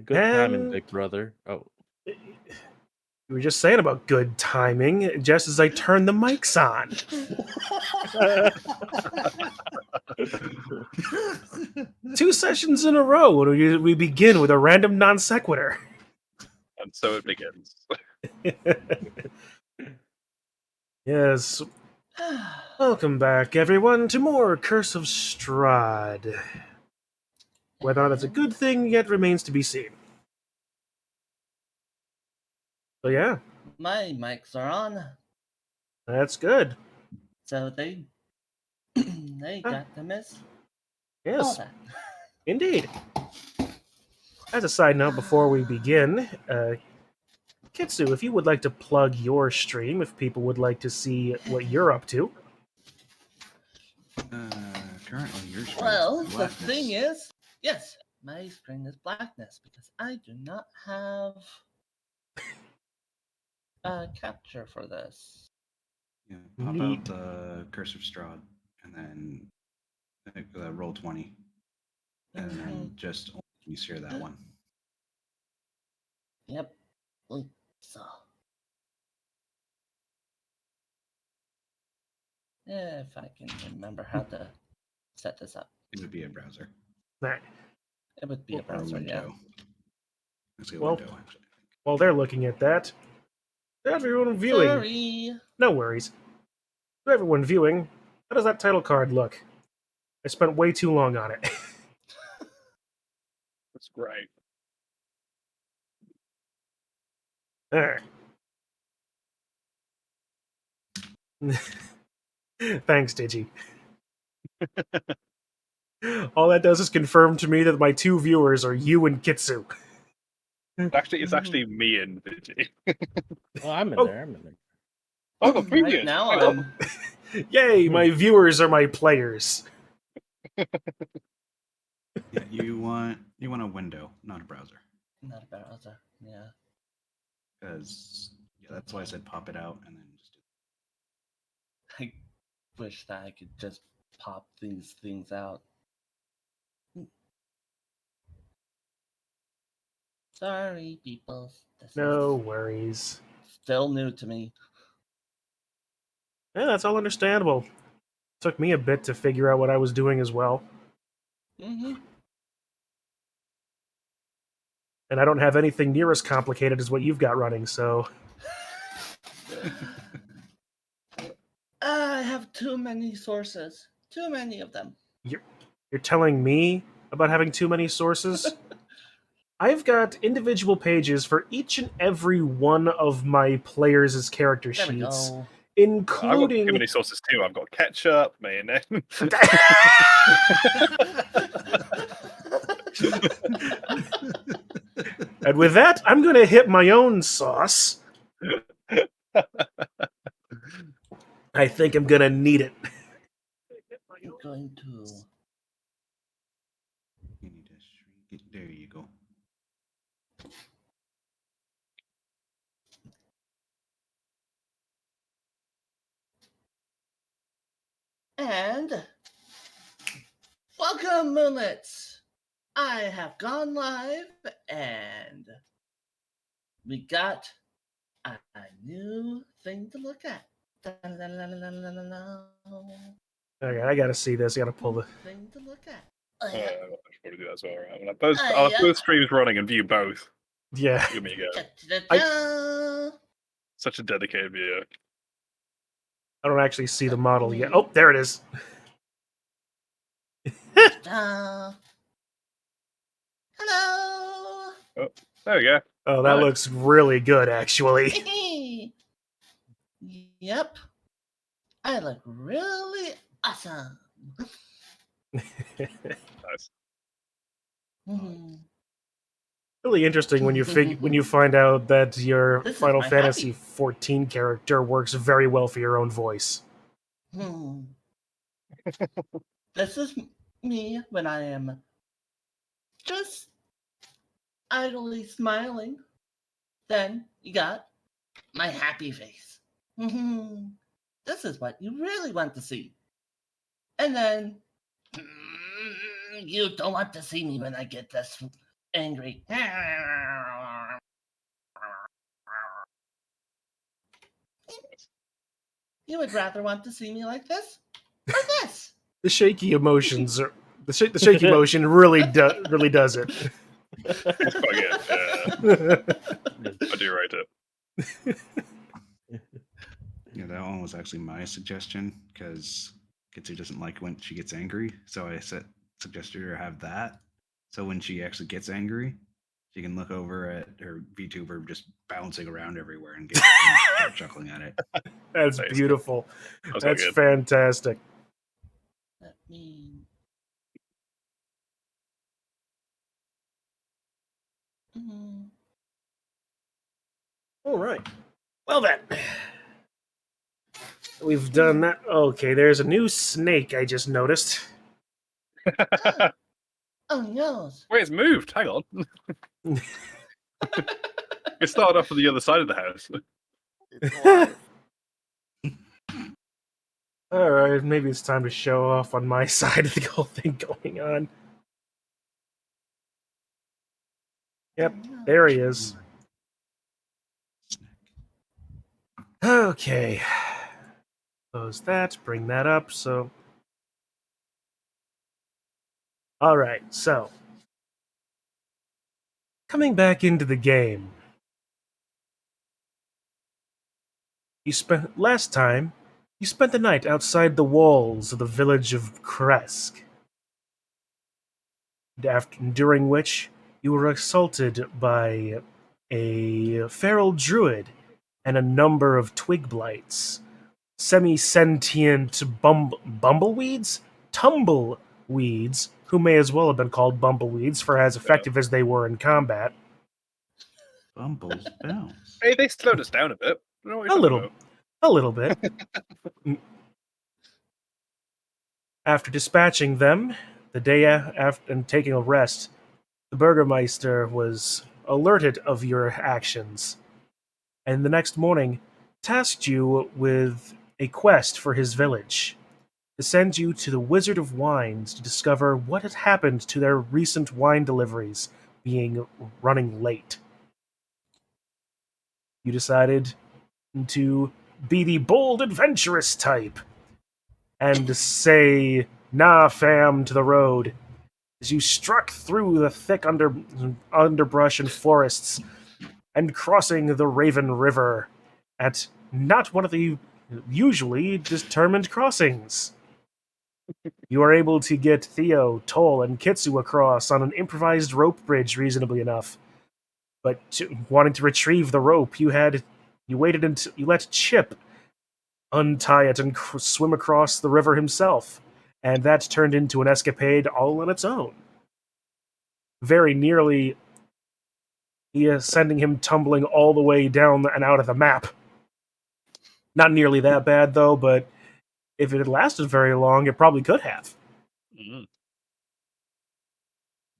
good timing, And big brother. Oh, you were just saying about good timing, just as I turn the mics on. 2 sessions in a row when we begin with a random non sequitur. And so it begins. Yes. Welcome back, everyone, to more Curse of Strahd. Whether or not that's a good thing yet remains to be seen. So yeah, My mics are on, that's good. so they got to miss all Yes, that. indeed. As a side note, before we begin, Kitsu, if you would like to plug your stream, if people would like to see what you're up to. Currently, your screen Well, is the blackness. thing is, yes, my screen is blackness because I do not have a capture for this. Yeah, pop Neat. out the Curse of Strahd, and then roll 20, and then just only share that one. Yep. So, if I can remember how to set this up, It would be a browser. Right. it would be a Or a browser, yeah. window. Let's go Well, window, actually. While they're looking at that, to everyone viewing, Sorry. no worries. To everyone viewing, how does that title card look? I spent way too long on it. That's great. Alright. Thanks, Digi. All that does is confirm to me that my 2 viewers are you and Kitsu. It's actually me and Digi. well, I'm in Oh. there. I'm in there. Oh, the previous. Right now, Hang on. Yay, my viewers are my players. Yeah, you want a window, not a browser. not a browser, yeah. Because that's why I said pop it out and then just do I wish that I could just pop these things out. Sorry, people. This No is worries. still new to me. Yeah, that's all understandable. Took me a bit to figure out what I was doing as well. Mm-hmm. And I don't have anything near as complicated as what you've got running, so... I have too many sources. Too many of them. You're telling me about having too many sources? I've got individual pages for each and every one of my players' character There we sheets, go. I've got too including... many sources too. I've got ketchup, mayonnaise. And with that, I'm going to hit my own sauce. I think I'm going to need it. I'm going to. You need to shrink it. There you go. And welcome, Moonlets! I have gone live and we got a new thing to look at. Okay, I got to see this. I got to pull the... Thing to look at. I should probably do that as well, right? I'll have both streams running and view both. Yeah. Give me a go. Da-da-da. Such a dedicated viewer. I don't actually see the model yet. Oh, there it is. Hello. There we go. Oh, that Nice. looks really good, actually. Yep. I look really awesome. Nice. Mhm. Really interesting when you find out that your This is Final my Fantasy XIV character works very well for your own voice. This is me when I am just idly smiling. Then you got my happy face. This is what you really want to see. And then you don't want to see me when I get this angry. You would rather want to see me like this or this? The shaky emotions are the shaky motion really does it. It's quite good. Yeah, I do rate it. Yeah, that one was actually my suggestion because Kitsu doesn't like when she gets angry. So I suggested her have that. So when she actually gets angry, she can look over at her VTuber just bouncing around everywhere and start chuckling at it. That's Nice. beautiful. That's That's good. fantastic. Let me. Mm. All right. Well then, we've done that. Okay, there's a new snake I just noticed. Oh no! Wait, it's moved. Hang on. It started off on the other side of the house. It's alive. All right, maybe it's time to show off on my side of the whole thing going on. Yep, there he is. Okay. Close that, bring that up, so... Alright, so... Coming back into the game. Last time, you spent the night outside the walls of the village of Kresk. During which, you were assaulted by a feral druid and a number of twig blights. Semi-sentient bumbleweeds? Tumbleweeds, who may as well have been called bumbleweeds for as effective as they were in combat. Bumbles bounce. Hey, they slowed us down a bit. I don't know what you're A talking little bit. After dispatching them, the day after and taking a rest, the Burgomaster was alerted of your actions, and the next morning tasked you with a quest for his village, to send you to the Wizard of Wines to discover what had happened to their recent wine deliveries being running late. You decided to be the bold, adventurous type and say, "Nah, fam," to the road as you struck through the thick underbrush and forests and crossing the Raven River at not one of the usually determined crossings. You are able to get Theo, Toll, and Kitsu across on an improvised rope bridge reasonably enough. But wanting to retrieve the rope, you waited until you let Chip untie it and swim across the river himself, and that turned into an escapade all on its own. Very nearly sending him tumbling all the way down and out of the map. Not nearly that bad, though, but if it had lasted very long, it probably could have. about.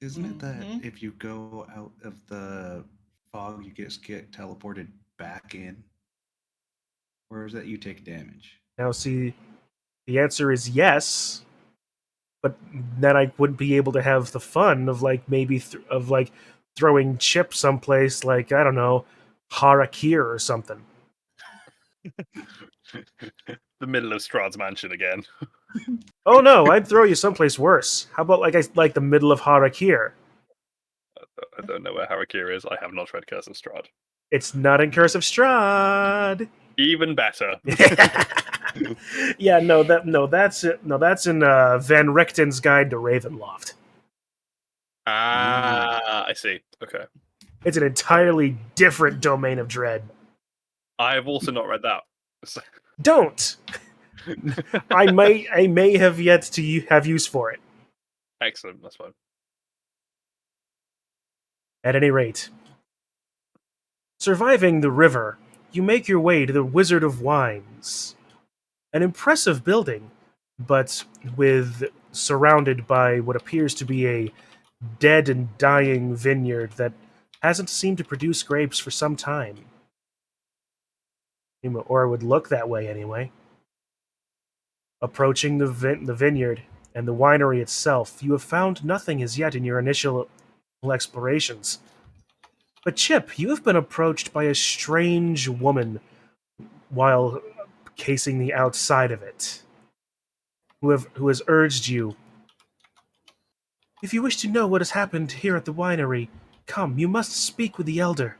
Isn't it that Mhm. if you go out of the fog, you just get teleported back in? Or is that you take damage? Now, see, the answer is yes, but then I wouldn't be able to have the fun of maybe throwing Chip someplace like, I don't know, Harakir or something. The middle of Strahd's mansion again. Oh no, I'd throw you someplace worse. How about like the middle of Harakir? I don't know where Harakir is. I have not read Curse of Strahd. It's not in Curse of Strahd. Even better. Yeah, that's it. No, that's in Van Richten's Guide to Ravenloft. I see. Okay. It's an entirely different domain of dread. I have also not read that. So- Don't. I may have yet to have use for it. Excellent. That's fine. At any rate, surviving the river, you make your way to the Wizard of Wines. An impressive building, but surrounded by what appears to be a dead and dying vineyard that hasn't seemed to produce grapes for some time. Or it would look that way anyway. Approaching the vineyard and the winery itself, you have found nothing as yet in your initial explorations. But Chip, you have been approached by a strange woman while casing the outside of it, who has urged you. If you wish to know what has happened here at the winery, come, you must speak with the elder.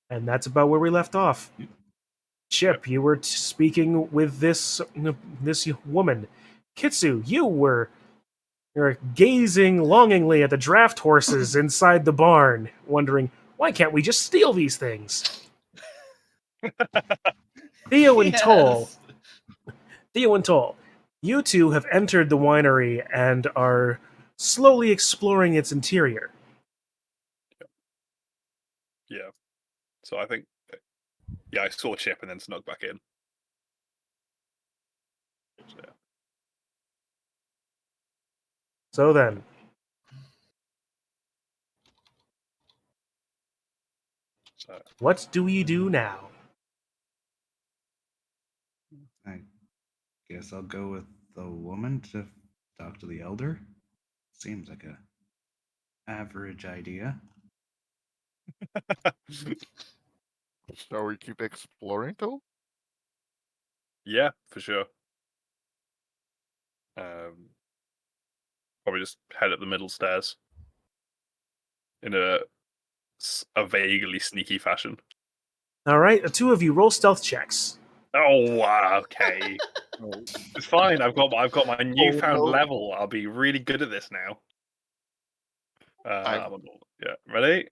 And that's about where we left off. Chip, you were speaking with this woman. Kitsu, you're gazing longingly at the draft horses inside the barn, wondering, why can't we just steal these things? Theo and Toll, you two have entered the winery and are slowly exploring its interior. Yeah. So I think, yeah, I saw Chip and then snuck back in. So, yeah. So then, So, what do we do now? I guess I'll go with the woman to talk to the elder. Seems like a average idea. Shall we keep exploring though? yeah, for sure. Probably just head up the middle stairs in a vaguely sneaky fashion. All right, the two of you roll stealth checks. Oh, wow, okay. It's fine. I've got my newfound no. level. I'll be really good at this now. Yeah, ready?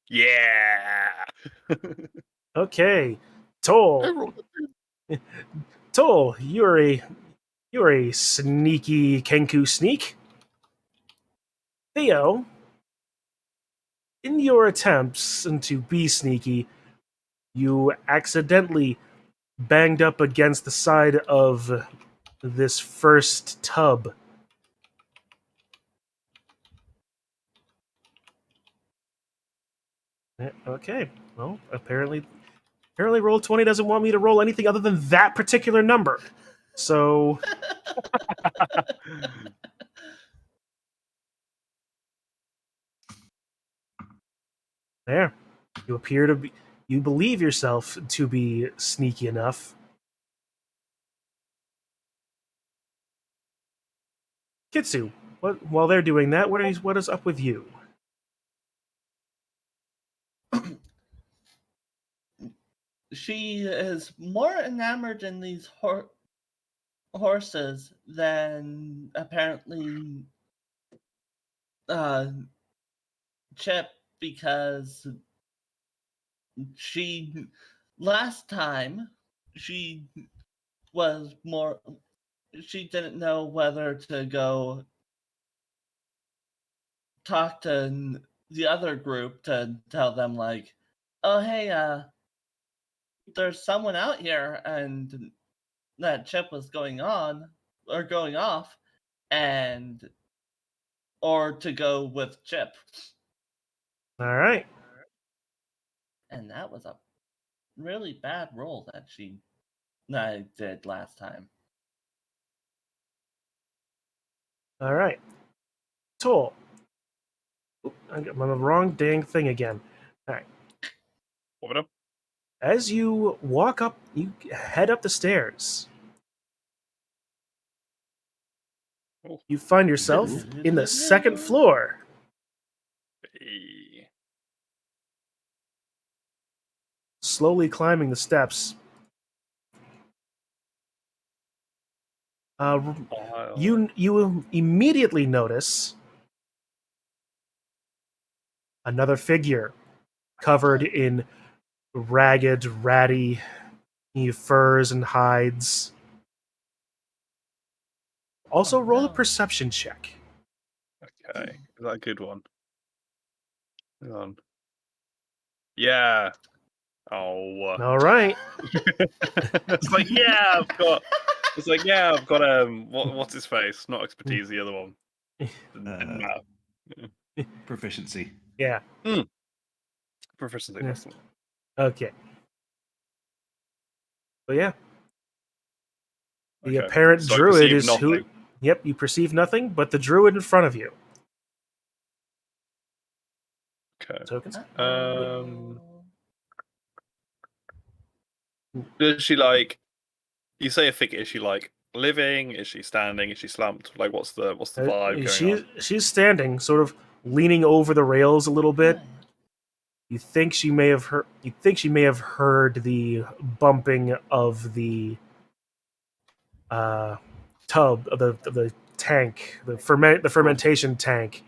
Yeah. Okay, I Toll. rolled a Toll, you're a sneaky Kenku sneak. Theo, in your attempts to be sneaky, you accidentally banged up against the side of this first tub. Okay, well, apparently Roll20 doesn't want me to roll anything other than that particular number. So, there. You appear to be. You believe yourself to be sneaky enough. Kitsu, while they're doing that, what is up with you? She is more enamored in these horses than apparently Chip, because she last time she was more, she didn't know whether to go talk to the other group to tell them like, oh hey, there's someone out here, and that Chip was going off, and or to go with Chip. All right. And that was a really bad roll that I did last time. All right. Toll. Oop, I'm on the wrong dang thing again. All right. What up? As you walk up, you head up the stairs. Oh. You find yourself in the second floor. Hey. Slowly climbing the steps. You immediately notice another figure covered in ragged, ratty furs and hides. Also, roll a perception check. Okay, is that a good one? Hang on. Yeah. Oh. All right. It's like yeah, I've got. It's like yeah, I've got what's his face? Not expertise, the other one. Didn't matter. Proficiency. Yeah. Proficiency. Yeah. That's the one. Okay. But yeah. The Okay. apparent So I druid perceive is who. nothing. Yep, you perceive nothing but the druid in front of you. Okay. Tokens. Does she like? You say a figure. Is she like living? Is she standing? Is she slumped? Like, what's the vibe going on? She's standing, sort of leaning over the rails a little bit. You think she may have heard. You think she may have heard the bumping of the tub of the tank, the fermentation tank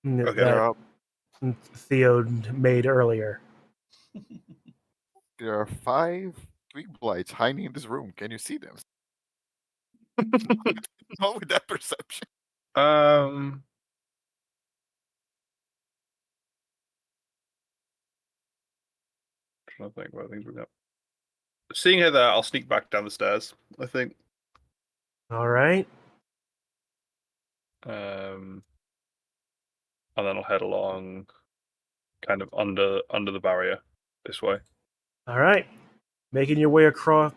Okay. that Theo made earlier. There are 5 twig blights hiding in this room. Can you see them? Not with that perception. Trying to think where things were going. Seeing her there, I'll sneak back down the stairs. I think. All right. And then I'll head along, kind of under the barrier, this way. All right. Making your way across,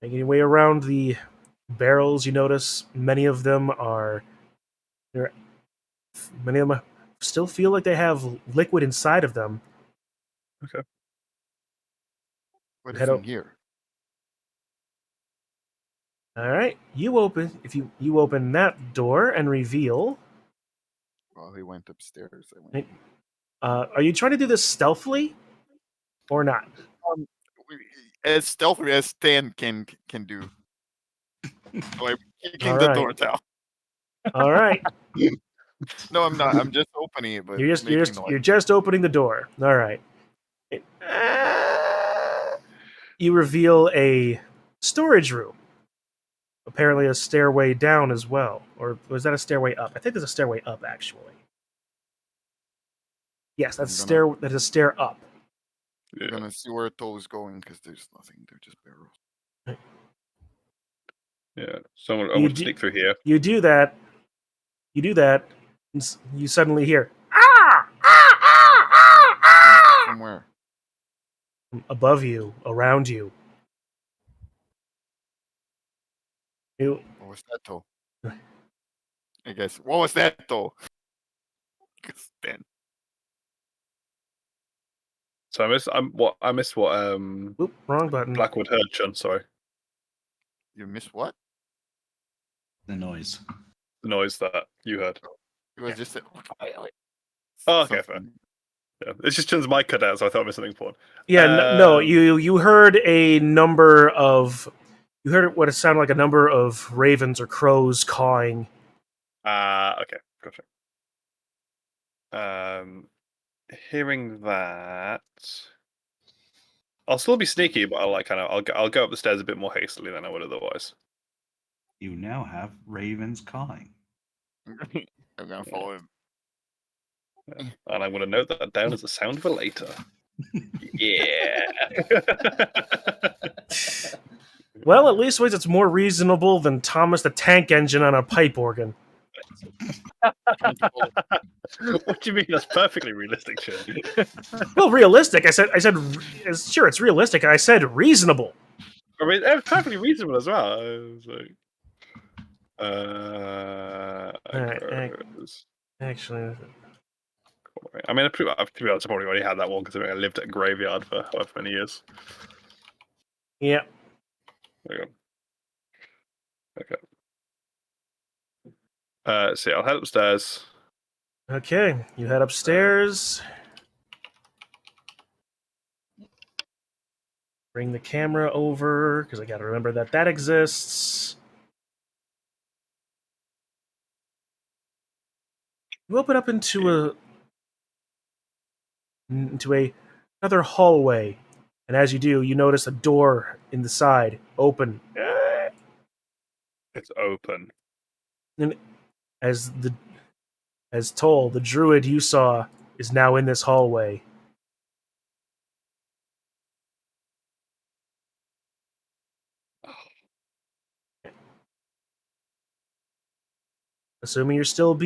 making your way around the barrels. You notice many of them still feel like they have liquid inside of them. Okay. What Head is in up. here? All right. You open that door and reveal. Well, he went upstairs. I went. Are you trying to do this stealthily, or not? As stealthy as Stan can do. So I'm kicking All the right. door down. All right. No, I'm not. I'm just opening it, but making noise. You're just opening the door. All right. You reveal a storage room. Apparently, a stairway down as well, or was that a stairway up? I think there's a stairway up actually. Yes, that's I'm gonna- that is a stair up. We're gonna see where Toe's going because there's nothing. They're just barrels. Yeah. So I You want to do- sneak through here. You do that. And you suddenly hear ah, ah, ah, ah, ah! From where? Above you, around you. You What was that, Toe? I guess. What was that, Toe? Stan. So I missed what oop, wrong button. Blackwood heard, Chun, sorry. You missed what? The noise. The noise that you heard. It was just. Oh, okay, fair. Yeah. It's just Chun's mic cut out, so I thought I missed something important. Yeah, no, you heard a number of. You heard what it sounded like a number of ravens or crows cawing. Okay, gotcha. Hearing that, I'll still be sneaky, but I'll go up the stairs a bit more hastily than I would otherwise. You now have ravens cawing. I'm gonna follow him. Yeah. And I'm going to note that down as a sound for later. Yeah. Well, at least it's more reasonable than Thomas the Tank Engine on a pipe organ. What do you mean? That's perfectly realistic, Chun. Well, realistic. I said, sure, it's realistic. I said reasonable. I mean, it's perfectly reasonable as well. I was like, Actually, I mean, to be honest, I probably already had that one because I lived at a graveyard for however many years. yeah. There you go. Okay. So I'll head upstairs. Okay, you head upstairs. Bring the camera over because I got to remember that exists. You open up into another hallway, and as you do, you notice a door in the side open. It's open. And as told, the druid you saw is now in this hallway. Assuming you're still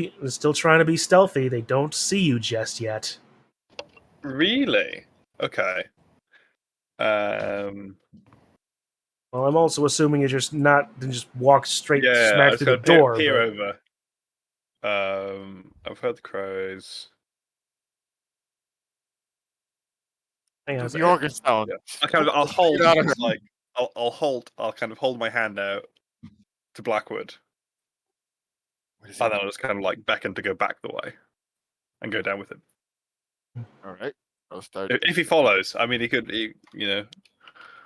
trying to be stealthy, they don't see you just yet. Really? Okay. Well, I'm also assuming you just didn't just walk straight Yeah, I smack just through the gotta door. peer but- over. I've heard the crows. Hang on a To the second. organ sound. Yeah. I'll hold. Get out of It's here. like I'll hold. I'll kind of hold my hand out to Blackwood, What is and it? then I'll just kind of like beckon to go back the way, and go down with him. All right. I'll start. If he follows, I mean, he could. No,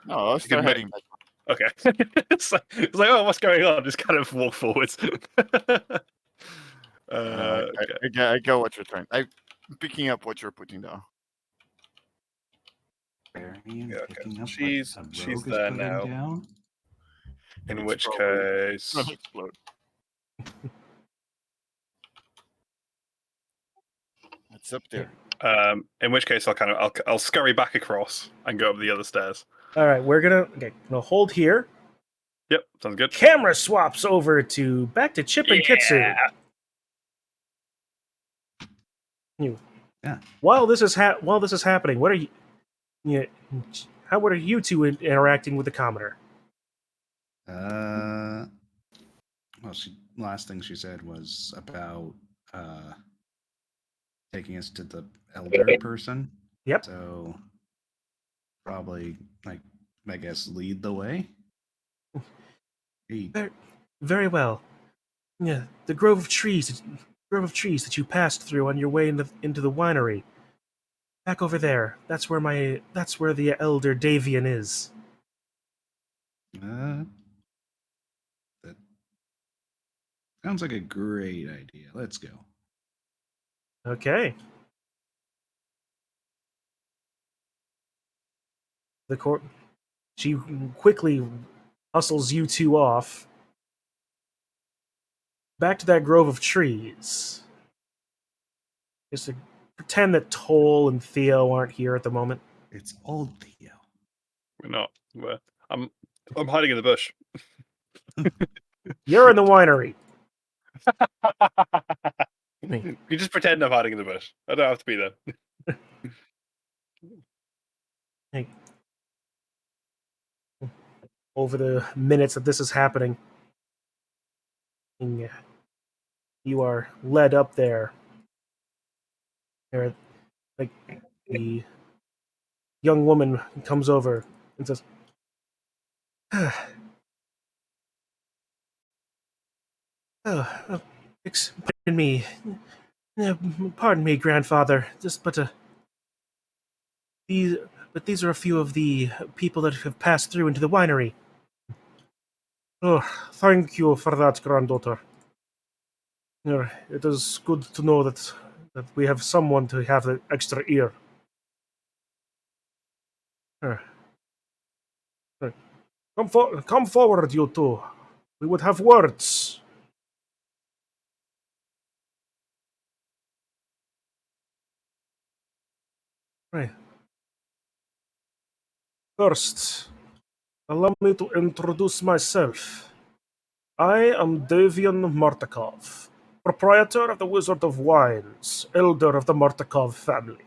I'll start make- heading back. Okay. it's like, oh, what's going on? Just kind of walk forwards. Okay. I get what you're trying. I'm picking up what you're putting down. Varian Yeah, okay. picking up She's- what a she's rogue is there putting now. down. In It's which probably case, gonna explode. It's up there. I'll scurry back across and go up the other stairs. All right, we're gonna hold here. Yep, sounds good. Camera swaps over back to Chip and Kitsu. Yeah. While this is happening, what are you? How are you two interacting with the commoner? Well, last thing she said was about taking us to the elder person. Yep. So probably, I guess, lead the way. Hey, Very well. Yeah, the grove of trees that you passed through on your way into the winery. Back over there. That's where the elder Davian is. that sounds like a great idea. Let's go. Okay. She quickly hustles you two off. Back to that grove of trees. Just to pretend that Toll and Theo aren't here at the moment. It's old Theo. We're not. I'm hiding in the bush. You're in the winery. You just pretend I'm hiding in the bush. I don't have to be there. Hey. Over the minutes that this is happening, you are led up there. The young woman comes over and says, pardon me. Pardon me, grandfather. These are a few of the people that have passed through into the winery. Oh, thank you for that, granddaughter. It is good to know that we have someone to have the extra ear. Come forward, you two. We would have words. Right. First, allow me to introduce myself. I am Davian Martikov, proprietor of the Wizard of Wines, elder of the Martikov family.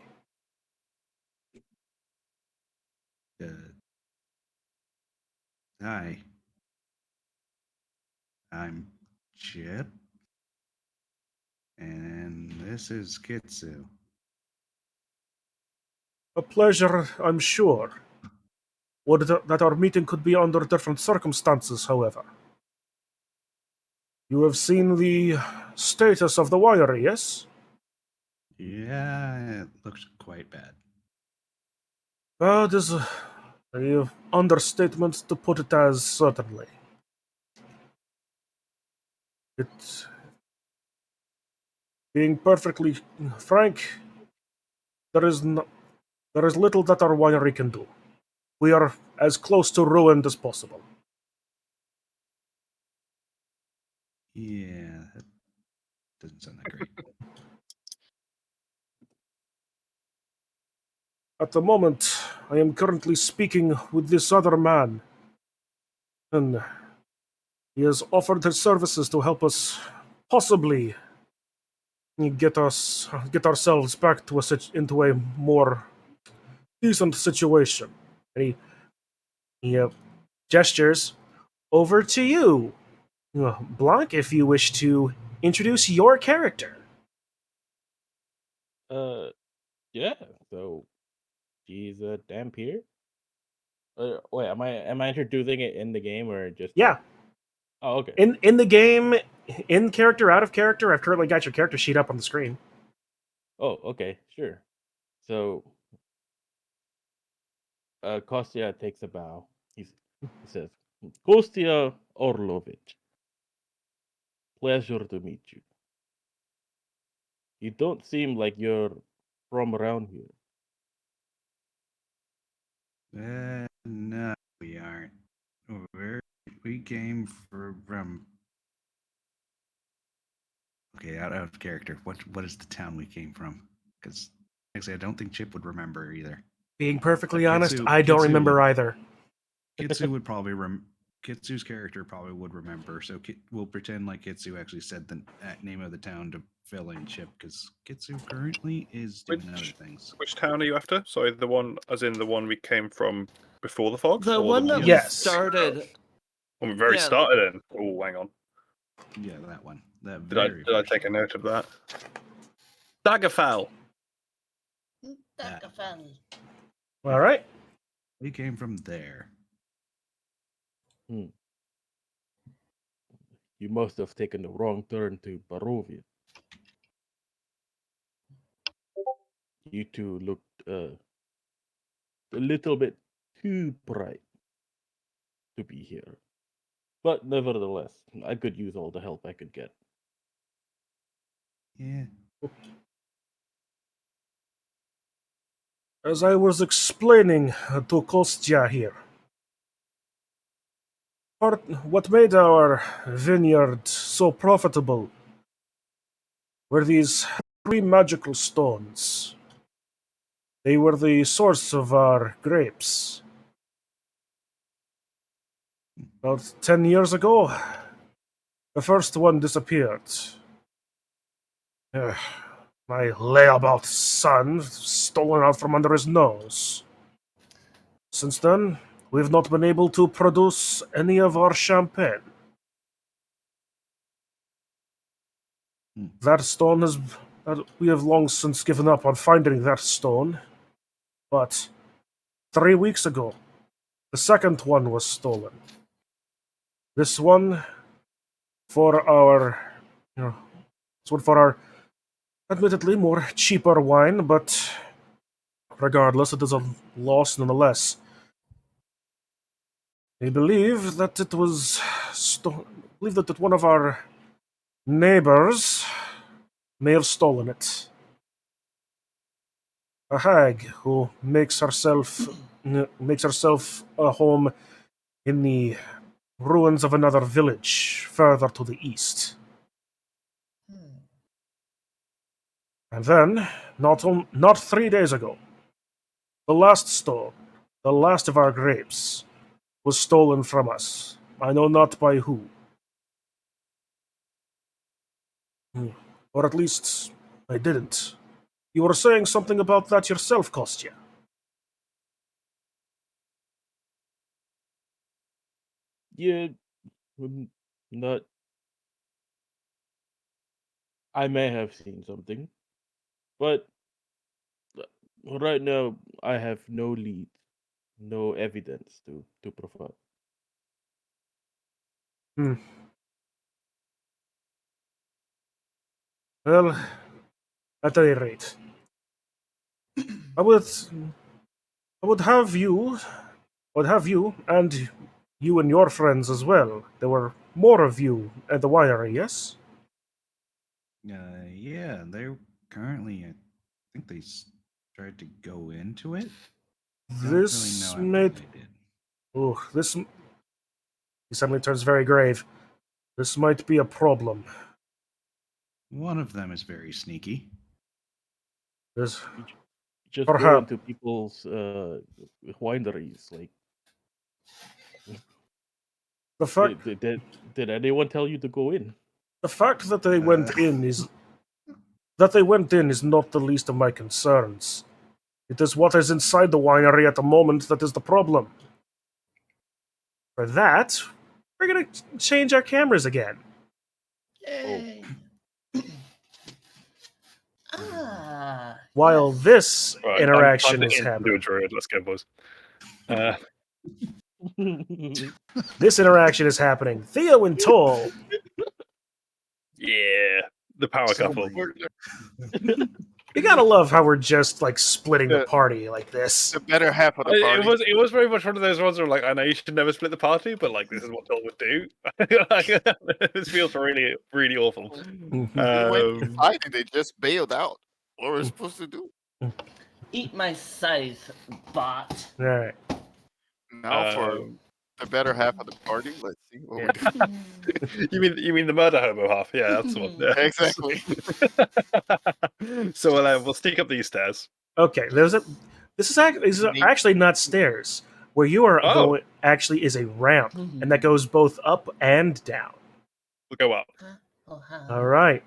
Hi. I'm Chip. And this is Kitsu. A pleasure, I'm sure. Would that our meeting could be under different circumstances, however. You have seen the status of the winery, yes? Yeah, it looks quite bad. That is an understatement to put it as, certainly. Being perfectly frank, there is little that our winery can do. We are as close to ruined as possible. Yeah, that doesn't sound that great. At the moment, I am currently speaking with this other man, and he has offered his services to help us possibly get ourselves back into a more decent situation. And he gestures over to you. Blanc, if you wish to introduce your character. Yeah. So she's a Dampier. Wait, am I introducing it in the game or just? Yeah. Oh, okay. In the game, in character, out of character, I've currently got your character sheet up on the screen. Oh, okay, sure. So, Kostya takes a bow. He says, "Kostya Orlovich, pleasure to meet you. You don't seem like you're from around here." No, we aren't. We came from. Okay, out of character. What is the town we came from? Because actually, I don't think Chip would remember either. Being perfectly But honest, Kitsu- I don't Kitsu remember would- either. Kitsu would probably Kitsu's character probably would remember. So we'll pretend like Kitsu actually said the name of the town to fill in Chip, because Kitsu currently is doing other things. Which town are you after? Sorry, the one, as in the one we came from before the fog? The or one that we Yes. started. When we very Yeah, started in. Oh, hang on. Yeah, that one. That Did I very first take a one. note of that? Daggerfell. Daggerfell. All right. We came from there. You must have taken the wrong turn to Barovia. You two looked a little bit too bright to be here. But nevertheless, I could use all the help I could get. Yeah. As I was explaining to Kostya here, what made our vineyard so profitable were these 3 magical stones. They were the source of our grapes. About 10 years ago, the first one disappeared. My layabout son stolen out from under his nose. Since then, we've not been able to produce any of our champagne. That stone has... we have long since given up on finding that stone. But 3 weeks ago, the second one was stolen. This one for our... this one for our admittedly more cheaper wine, but regardless, it is a loss nonetheless. I believe that it was believe that one of our neighbors may have stolen it. A hag who makes herself a home in the ruins of another village further to the east. And then, not 3 days ago, the last stone, the last of our grapes, was stolen from us. I know not by who. Or at least, I didn't. You were saying something about that yourself, Kostya. Yeah, not. I may have seen something, but right now I have no lead, no evidence to provide. Well, at any rate, I would have you, and you and your friends as well. There were more of you at the winery, yes? Yeah, they're currently. I think they tried to go into it. This Don't really know may... what they did. Oh, this... He suddenly turns very grave. This might be a problem. One of them is very sneaky. This... Just go Perhaps. into people's wineries. Like, The fact... did anyone tell you to go in? The fact that they went in is... That they went in is not the least of my concerns. It is what is inside the winery at the moment that is the problem. For that, we're going to change our cameras again. Yay. Ah. While yes. this Right, interaction time is to do a happening. druid. Let's go, boys. This interaction is happening. Theo and Toll. Yeah, the power So couple. weird. You gotta love how we're just like splitting the The- party like this. The better half of the party. It was very much one of those ones where like I know you should never split the party, but like this is what Toll would do. This feels really really awful. Mhm. They went Um, fighting. They just bailed out. What were we supposed to do? Eat my scythe, bot. All right. Now for um, the better half of the party. Let's see what we're doing. you mean the murder hobo half? Yeah, that's the one. Yeah. Exactly. So we'll sneak up these stairs. Okay. This is actually not stairs. Where you are Oh. going actually is a ramp, and that goes both up and down. We'll go up. Oh, hi. All right.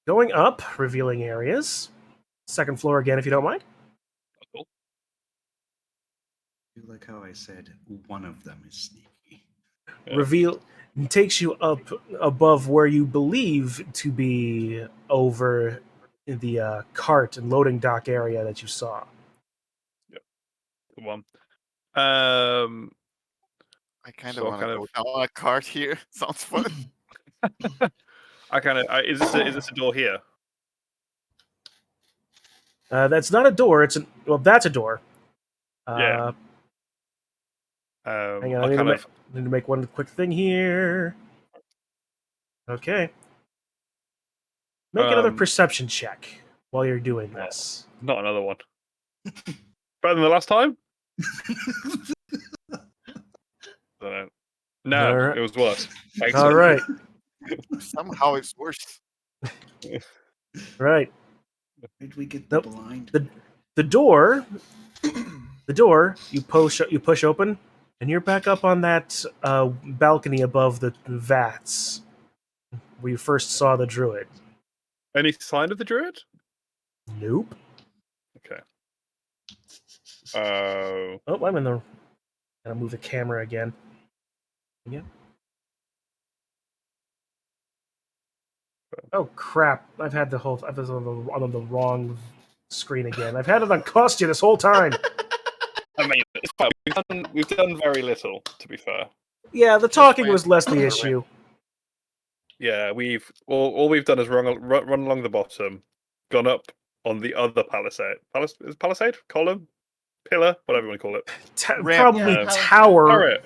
Going up, revealing areas. Second floor again, if you don't mind. Cool. You like how I said one of them is sneaky. Yeah. Reveal takes you up above where you believe to be over in the cart and loading dock area that you saw. Good one. I kind of So want to kind go down a cart here. Sounds fun. I kind of is this a door here? That's not a door. That's a door. Yeah. Hang on, I kind of need to make one quick thing here. Okay. Make another perception check while you're doing this. not another one. Better than the last time? Don't know. No, Alright. it was worse. All Excellent. right, Somehow it's worse. right. Where did we get the Nope. blind? The door, you push open, and you're back up on that balcony above the vats where you first saw the druid. Any sign of the druid? Nope. Okay. Oh, I'm in the. Gotta move the camera again. Yeah. Oh crap! I've was on the wrong screen again. I've had it on Kostya this whole time. I mean, it's fine. We've done very little, to be fair. Yeah, the talking was less the issue. Yeah, all we've done is run along the bottom, gone up on the other palisade. Palisade? Column? Pillar? Whatever you want to call it. Ramp. Probably Yeah. tower. Turret.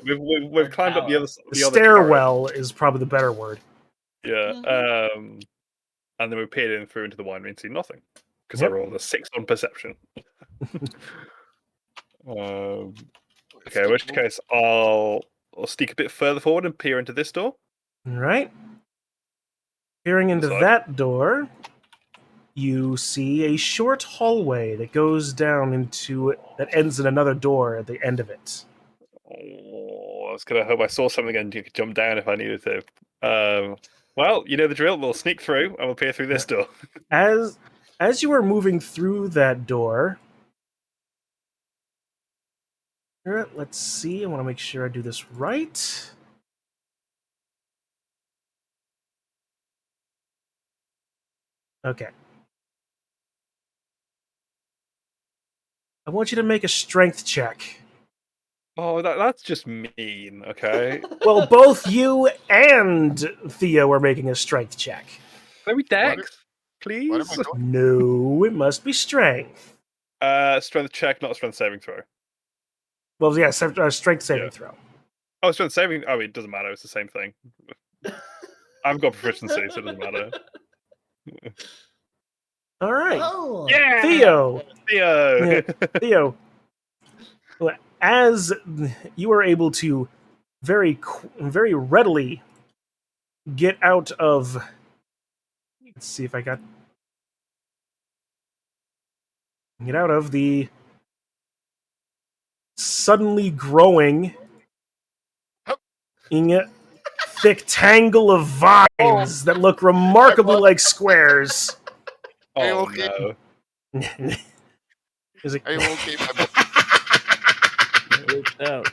We've climbed up the other The other turret. stairwell is probably the better word. Yeah. Mhm. And then we peered in through into the winery and see nothing because Yep. I rolled a 6 on perception. Okay, in which case I'll sneak a bit further forward and peer into this door. All right. Peering into Side. that door, you see a short hallway that goes down that ends in another door at the end of it. Oh, I was gonna hope I saw something and you could jump down if I needed to. Well, you know the drill. We'll sneak through and we'll peer through this door. As you are moving through that door, let's see. I want to make sure I do this right. Okay. I want you to make a strength check. Oh, that's just mean. Okay, Well, both you and Theo are making a strength check. maybe What Dex, What am please. I doing? No, it must be strength. Strength check, not a strength saving throw. Well, yeah, strength saving Yeah. throw. Oh, strength saving. Oh, it doesn't matter. It's the same thing. I've got proficiency, so it doesn't matter. All right. Oh. Yeah, Theo, Theo. Yeah. Theo, as you are able to very readily get out of, let's see if I got the suddenly growing thick tangle of vines that look remarkably like squares. Are you Oh okay? no. Is it? Are you okay? My boy? Now,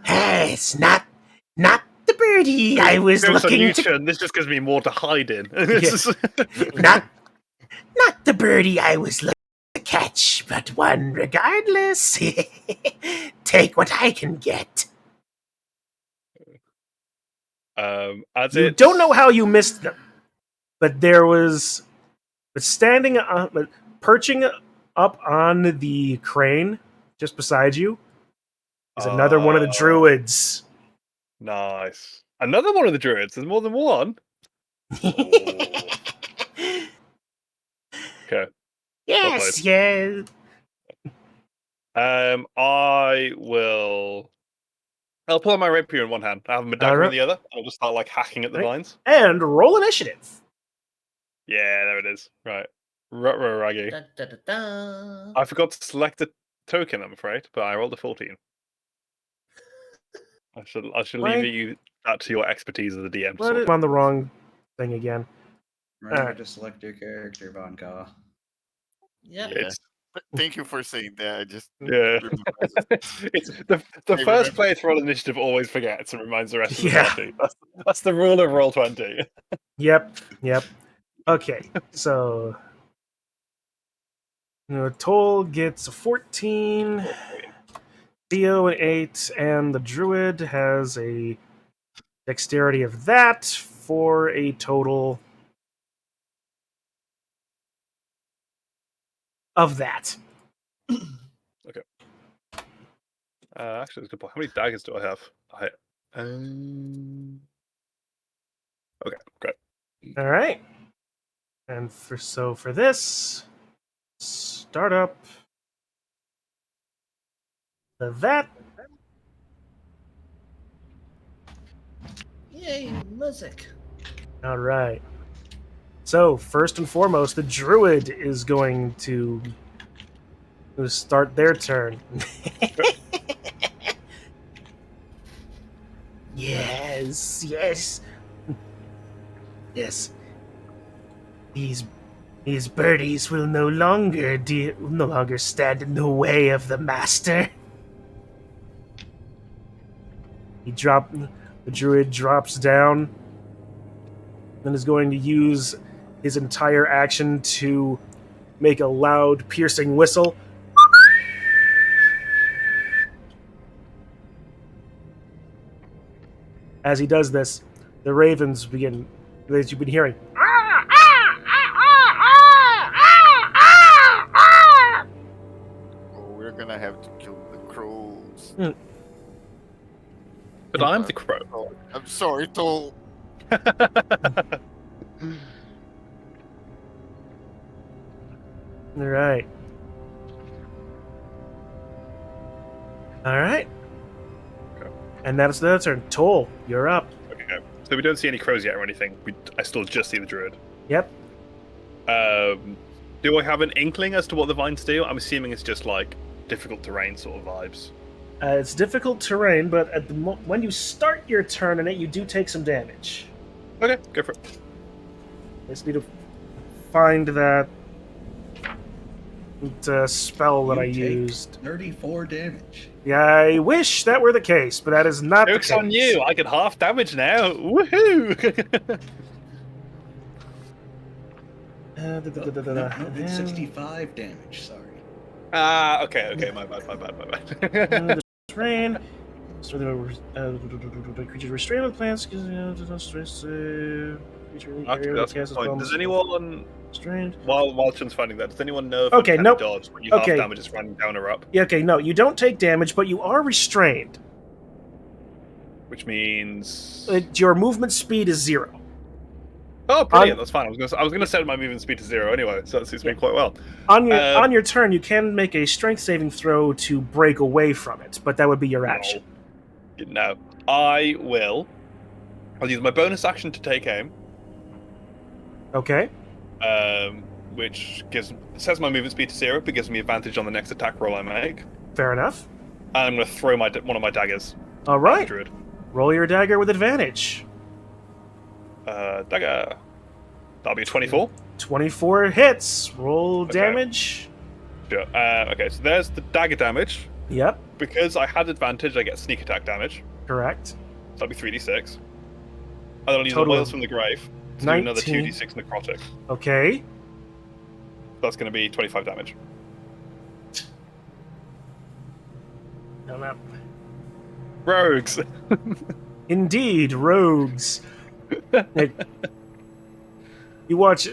It's not the birdie I was Jokes on looking you, to. Chun, this just gives me more to hide in. Not the birdie I was looking to catch, but one regardless. Take what I can get. As You it's... don't know how you missed them, but there was, but perching up on the crane just beside you is another one of the druids. Nice. Another one of the druids. There's more than one. Okay. Yes, yeah. I will. I'll pull out my rapier in one hand. I have my dagger in the other. I'll just start like hacking at the Right. vines. And roll initiative. Yeah, there it is. Right. Ruggy. Da, da, da, da. I forgot to select a token, I'm afraid, but I rolled a 14. I should Why? leave you that to your expertise as a DM. What? I'm on the wrong thing again. Remember Alright. to select your character, Von Ka. Yep. Yeah. It's Thank you for saying that. I just yeah. It's the Hey, first remember- player to roll initiative always forgets and reminds the rest of the Yeah. party. That's the rule of roll 20. Yep. Okay, so Toll gets a 14, Theo an 8, and the druid has a dexterity of that for a total of that. Actually, that's a good point. How many daggers do I have? Okay, great. All right, and for this start up that. Yay, music. All right. So first and foremost, the druid is going to start their turn. Yes. These birdies will no longer stand in the way of the master. The druid drops down and is going to use his entire action to make a loud, piercing whistle. As he does this, the ravens begin, as you've been hearing. Oh, we're gonna have to kill the crows. But I'm the crow. Oh, I'm sorry, Toll. All right. Okay. And that's their turn. Toll, you're up. Okay. So we don't see any crows yet or anything. I still just see the druid. Yep. Do I have an inkling as to what the vines do? I'm assuming it's just like difficult terrain sort of vibes. It's difficult terrain, but at the when you start your turn in it, you do take some damage. Okay, go for it. I just need to find that spell that I You take used. 34 damage. Yeah, I wish that were the case, but that is not Joke's the case. on you! I get half damage now! Woohoo! No, it's 65 damage, sorry. Okay, my bad. Terrain. So the creature restrained with plants. Creature Actually, that's a good point. Does anyone, restrained? while Chun's finding that, does anyone know if Okay, uncanny nope. dodge when you Okay. half damage is running down or up? Yeah, okay, no, you don't take damage, but you are restrained. Which means... Your movement speed is 0. Oh, brilliant! That's fine. I was gonna set my movement speed to 0 anyway, so that suits me quite well. On your turn, you can make a strength saving throw to break away from it, but that would be your action. No, I will. I'll use my bonus action to take aim, Okay. which sets my movement speed to 0, but gives me advantage on the next attack roll I make. Fair enough. And I'm gonna throw one of my daggers. All at the right. druid. Roll your dagger with advantage. Dagger. That'll be a 24. 24 hits. Roll Okay. damage. Sure. Okay, so there's the dagger damage. Yep, Because I had advantage, I get sneak attack damage. correct. So that'll be 3d6. And then I'll use the Total Whales of from the Grave to do another 19. 2d6 necrotic. Okay. That's going to be 25 damage. No, no. Rogues! Indeed, rogues. Like, you watch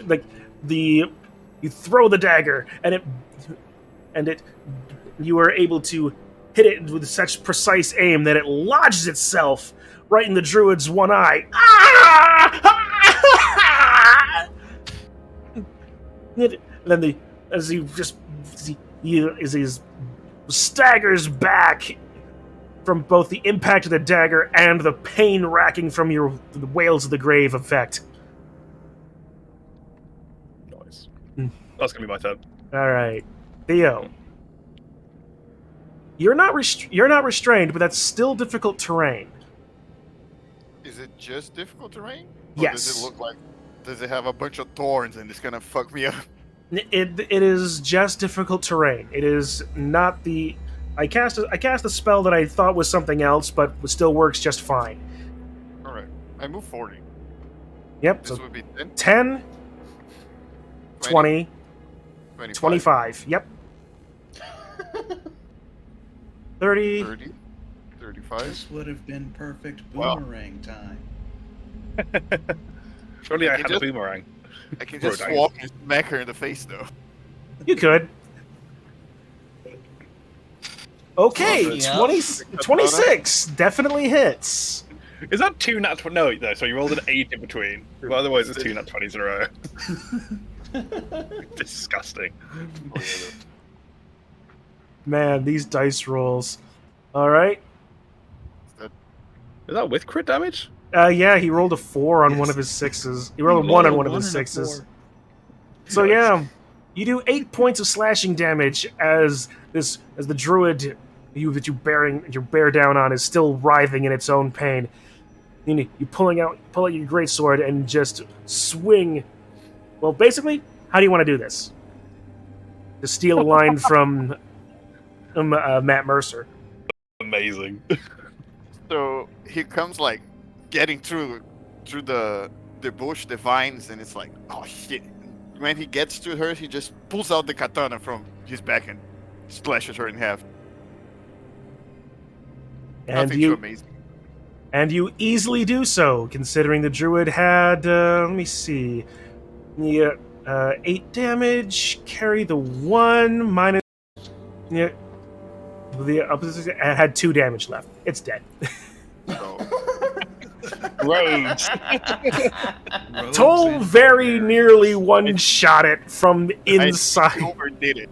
you throw the dagger and you are able to hit it with such precise aim that it lodges itself right in the druid's one eye. And then as he staggers back from both the impact of the dagger and the pain racking from the Wails of the Grave effect. Nice. Hmm. That's going to be my turn. All right, Theo. You're not restrained, but that's still difficult terrain. Is it just difficult terrain? Or Yes. Does it look like? Does it have a bunch of thorns and it's gonna fuck me up? It is just difficult terrain. It is not the. I cast a spell that I thought was something else, but still works just fine. All right, I move 40. Yep. This So would be 10, 10, 20, 25, 25. Yep. 30. 30, 35. This would have been perfect Wow. boomerang time. Surely I can had a just- boomerang. I can Bro, just dang it. walk and smack her in the face though. You could. Okay, Yeah. 26 definitely hits. Is that 2 nat 20? No, so you rolled an 8 in between. But otherwise, it's 2 nat 20s in a row. Disgusting. Man, these dice rolls. All right. Is that with crit damage? Yeah, he rolled a 4 on Yes. one of his 6s. He rolled a 1 on one of his 6s. So yeah, you do 8 points of slashing damage as the druid that you bear down on is still writhing in its own pain. You pull out your greatsword and just swing. Well, basically, how do you want to do this? To steal a line from Matt Mercer. Amazing. So he comes like getting through the bush, the vines, and it's like, oh shit. When he gets to her, he just pulls out the katana from his back and splashes her in half. And Nothing too you amazing. And you easily do so, considering the druid had, let me see, 8 damage, carry the 1, minus, the opposite had 2 damage left. It's dead. So, Rogues. Rogues Toll and very barbarians. nearly one-shot it from I inside. overdid it.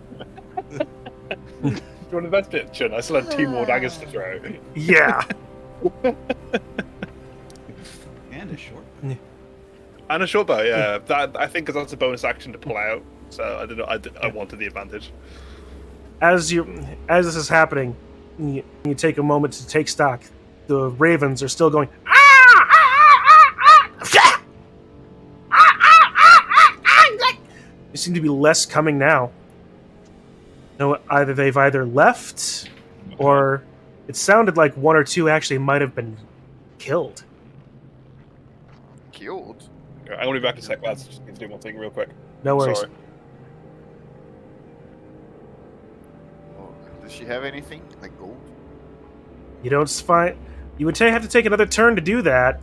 Do you want to invest it, Chun? I still had 2 more daggers to throw. Yeah. And a short bow. And a short bow, yeah. That I think because that's a bonus action to pull out. So I didn't. I wanted the advantage. As this is happening, you take a moment to take stock. The ravens are still going. There seem to be less coming now. No, they've either left, or it sounded like 1 or 2 actually might have been killed. Killed? I'm gonna be back in a sec, lads. Just need to do one thing real quick. No worries. Sorry. Oh, does she have anything? Like gold? You don't find. You would have to take another turn to do that.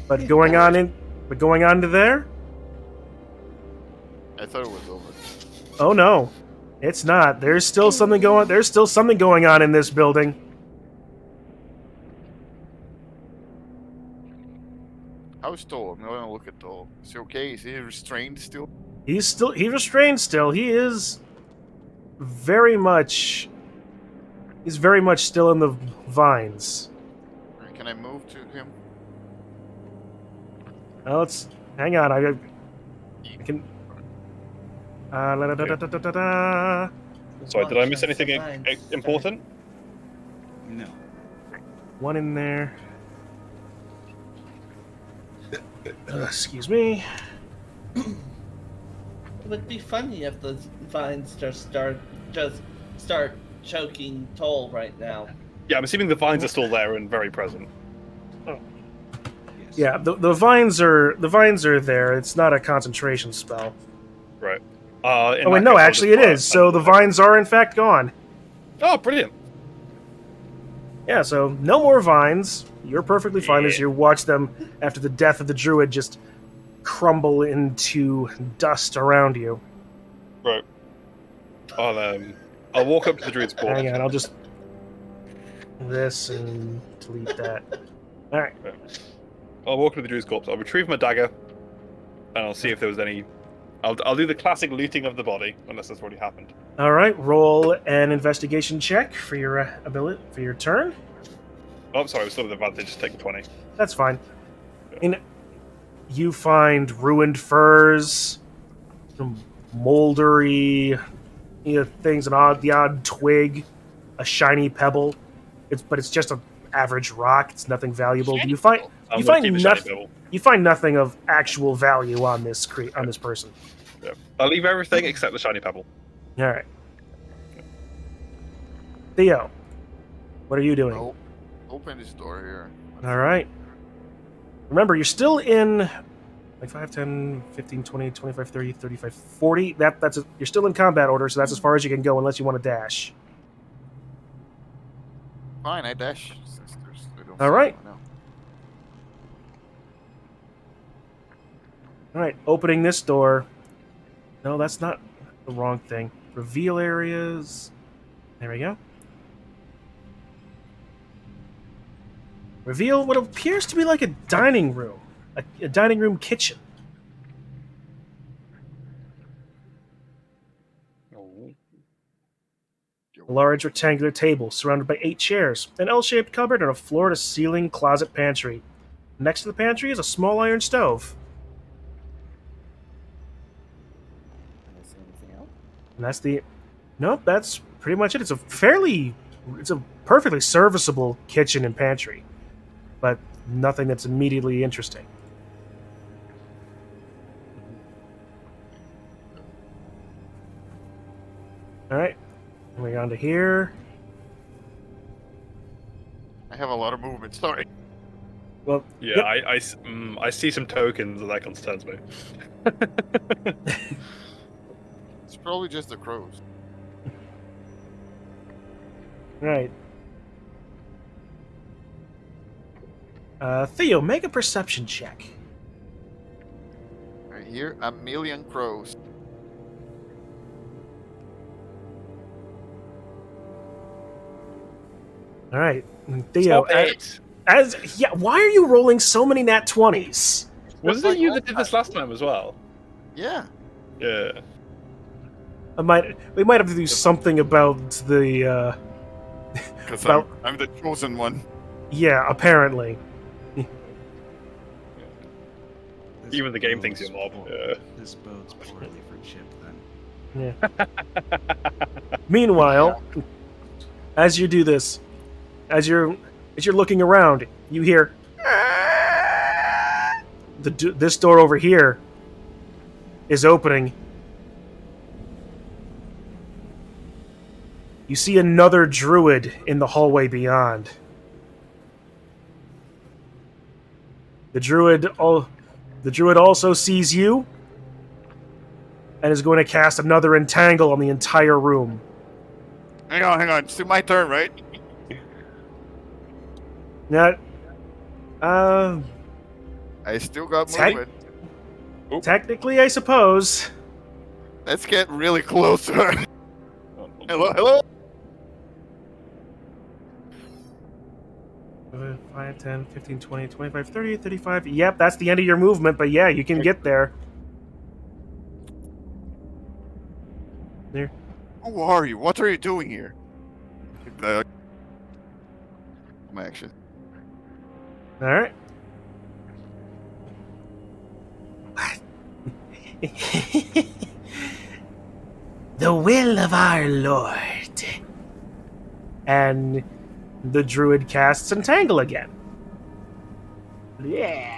But going on to there? I thought it was over. Oh no, it's not. There's still something going. There's still something going on in this building. How's Toll? I'm gonna look at Toll. Is he okay? Is he restrained still? He's restrained still. He is very much. He's very much still in the vines. Alright, can I move to him? Let's hang on. I can. La-da-da-da-da-da-da. Sorry, did I miss anything important? No. One in there. Excuse me. It would be funny if the vines just start choking toll right now. Yeah, I'm assuming the vines are still there and very present. Yes. Yeah, the vines are there. It's not a concentration spell. Right. Oh wait, no, actually it is. So the vines are in fact gone. Oh, brilliant. Yeah, so no more vines. You're perfectly fine as Yeah. you watch them after the death of the druid just crumble into dust around you. Right. I'll walk up to the druid's corpse. Hang on, I'll just this and delete that. All right. I'll walk up to the druid's corpse. I'll retrieve my dagger, and I'll see if there was any. I'll do the classic looting of the body, unless that's already happened. All right. Roll an investigation check for your ability for your turn. Oh, sorry, I was still with advantage. Just take a 20. That's fine. You find ruined furs, some moldery things, the odd twig, a shiny pebble. But it's just an average rock. It's nothing valuable. Shiny You find pebble. I'm you gonna find keep the shiny nothing. pebble. You find nothing of actual value on this person. Yeah. I'll leave everything except the shiny pebble. All right. Theo, what are you doing? Oh, open this door here. All right. Remember, you're still in like 5, 10, 15, 20, 25, 30, 35, 40. You're still in combat order, so that's as far as you can go unless you want to dash. Fine, I dash. Since I don't All see right. anyone now. All right, opening this door. No, that's not the wrong thing. Reveal areas. There we go. Reveal what appears to be like a dining room. A dining room kitchen. Oh. A large rectangular table surrounded by 8 chairs, an L-shaped cupboard, and a floor-to-ceiling closet pantry. Next to the pantry is a small iron stove. Can I see anything else? And that's the... Nope, that's pretty much it. It's a perfectly serviceable kitchen and pantry, but nothing that's immediately interesting. All right, moving on to here. I have a lot of movement. Sorry. Well, Yeah, yep. I see some tokens and that concerns me. It's probably just the crows. Right. Theo, make a perception check. I hear a million crows. All right, Theo. Stop it! Why are you rolling so many nat 20s? Wasn't it you that did this last time as well? Yeah. Yeah. We might have to do something about the. Because Well- I'm the chosen one. Yeah, apparently. This Even the game thinks bodes you're mob. poor- Yeah. This bodes poorly for Chip then. Yeah. Meanwhile, as you do this, as you're looking around, you hear this door over here is opening. You see another druid in the hallway beyond. The druid also sees you and is going to cast another entangle on the entire room. Hang on. It's still my turn, right? Now, I still got Tech- movement. technically, I suppose. Let's get really close to her. Hello? 5, 10, 15, 20, 25, 30, 35. Yep, that's the end of your movement, but yeah, you can get there. There. Who are you? What are you doing here? My action. Alright. The will of our Lord. And the druid casts Entangle again. Yeah.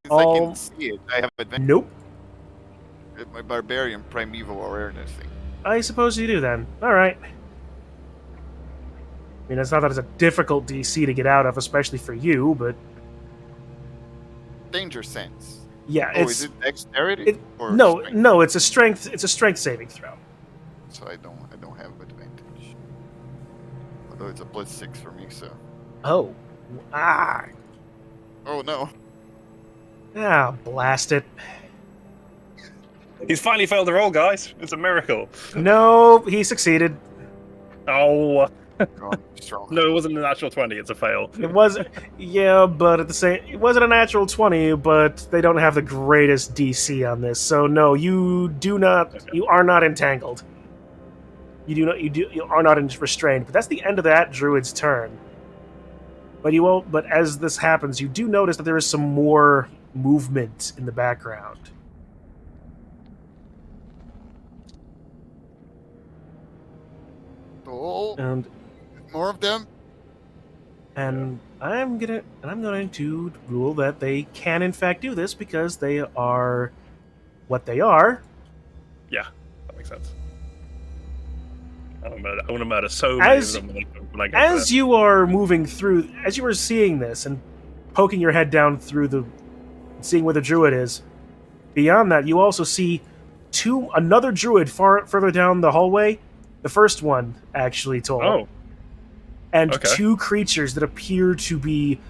Since I can see it, I have advantage. Nope. with my barbarian primeval awareness thing. I suppose you do then. All right. I mean, it's not that it's a difficult DC to get out of, especially for you, but Danger sense. yeah, Oh, it's is it dexterity it, or no, strength? no, it's a strength saving throw. So I don't have advantage. Although it's a +6 for me, so. Oh, Oh no. blast it. He's finally failed the roll, guys. It's a miracle. No, he succeeded. Oh Strong. no, it wasn't a natural 20. It's a fail. It was, yeah, but at the same, it wasn't a natural 20, but they don't have the greatest DC on this, so no, you do not, Okay. you are not entangled. You are not restrained. But that's the end of that druid's turn. But you won't. But as this happens, you do notice that there is some more movement in the background. Oh, And more of them. I'm going to rule that they can in fact do this because they are what they are. Yeah, that makes sense. I want to murder so many of them when I get As there. you are moving through, as you are seeing this and poking your head down through seeing where the druid is, beyond that, you also see another druid further down the hallway. The first one, actually, told. Oh, And okay. 2 creatures that appear to be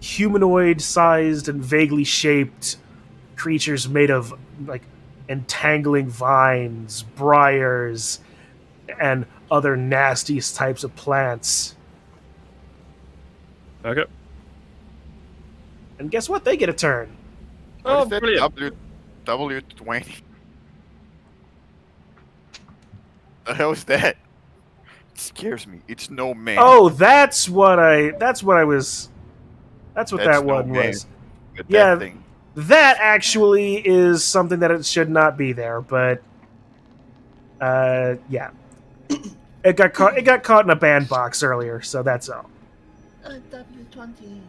humanoid-sized and vaguely shaped creatures made of, like, entangling vines, briars, and other nasty types of plants. okay. And guess what? They get a turn. What Oh, is that brilliant. W20? The hell is that? It scares me. It's no man. Oh, that's what that That's one no man. was. With Yeah. that thing. That actually is something that it should not be there, but yeah. It got caught in a bandbox earlier, so that's all. W20.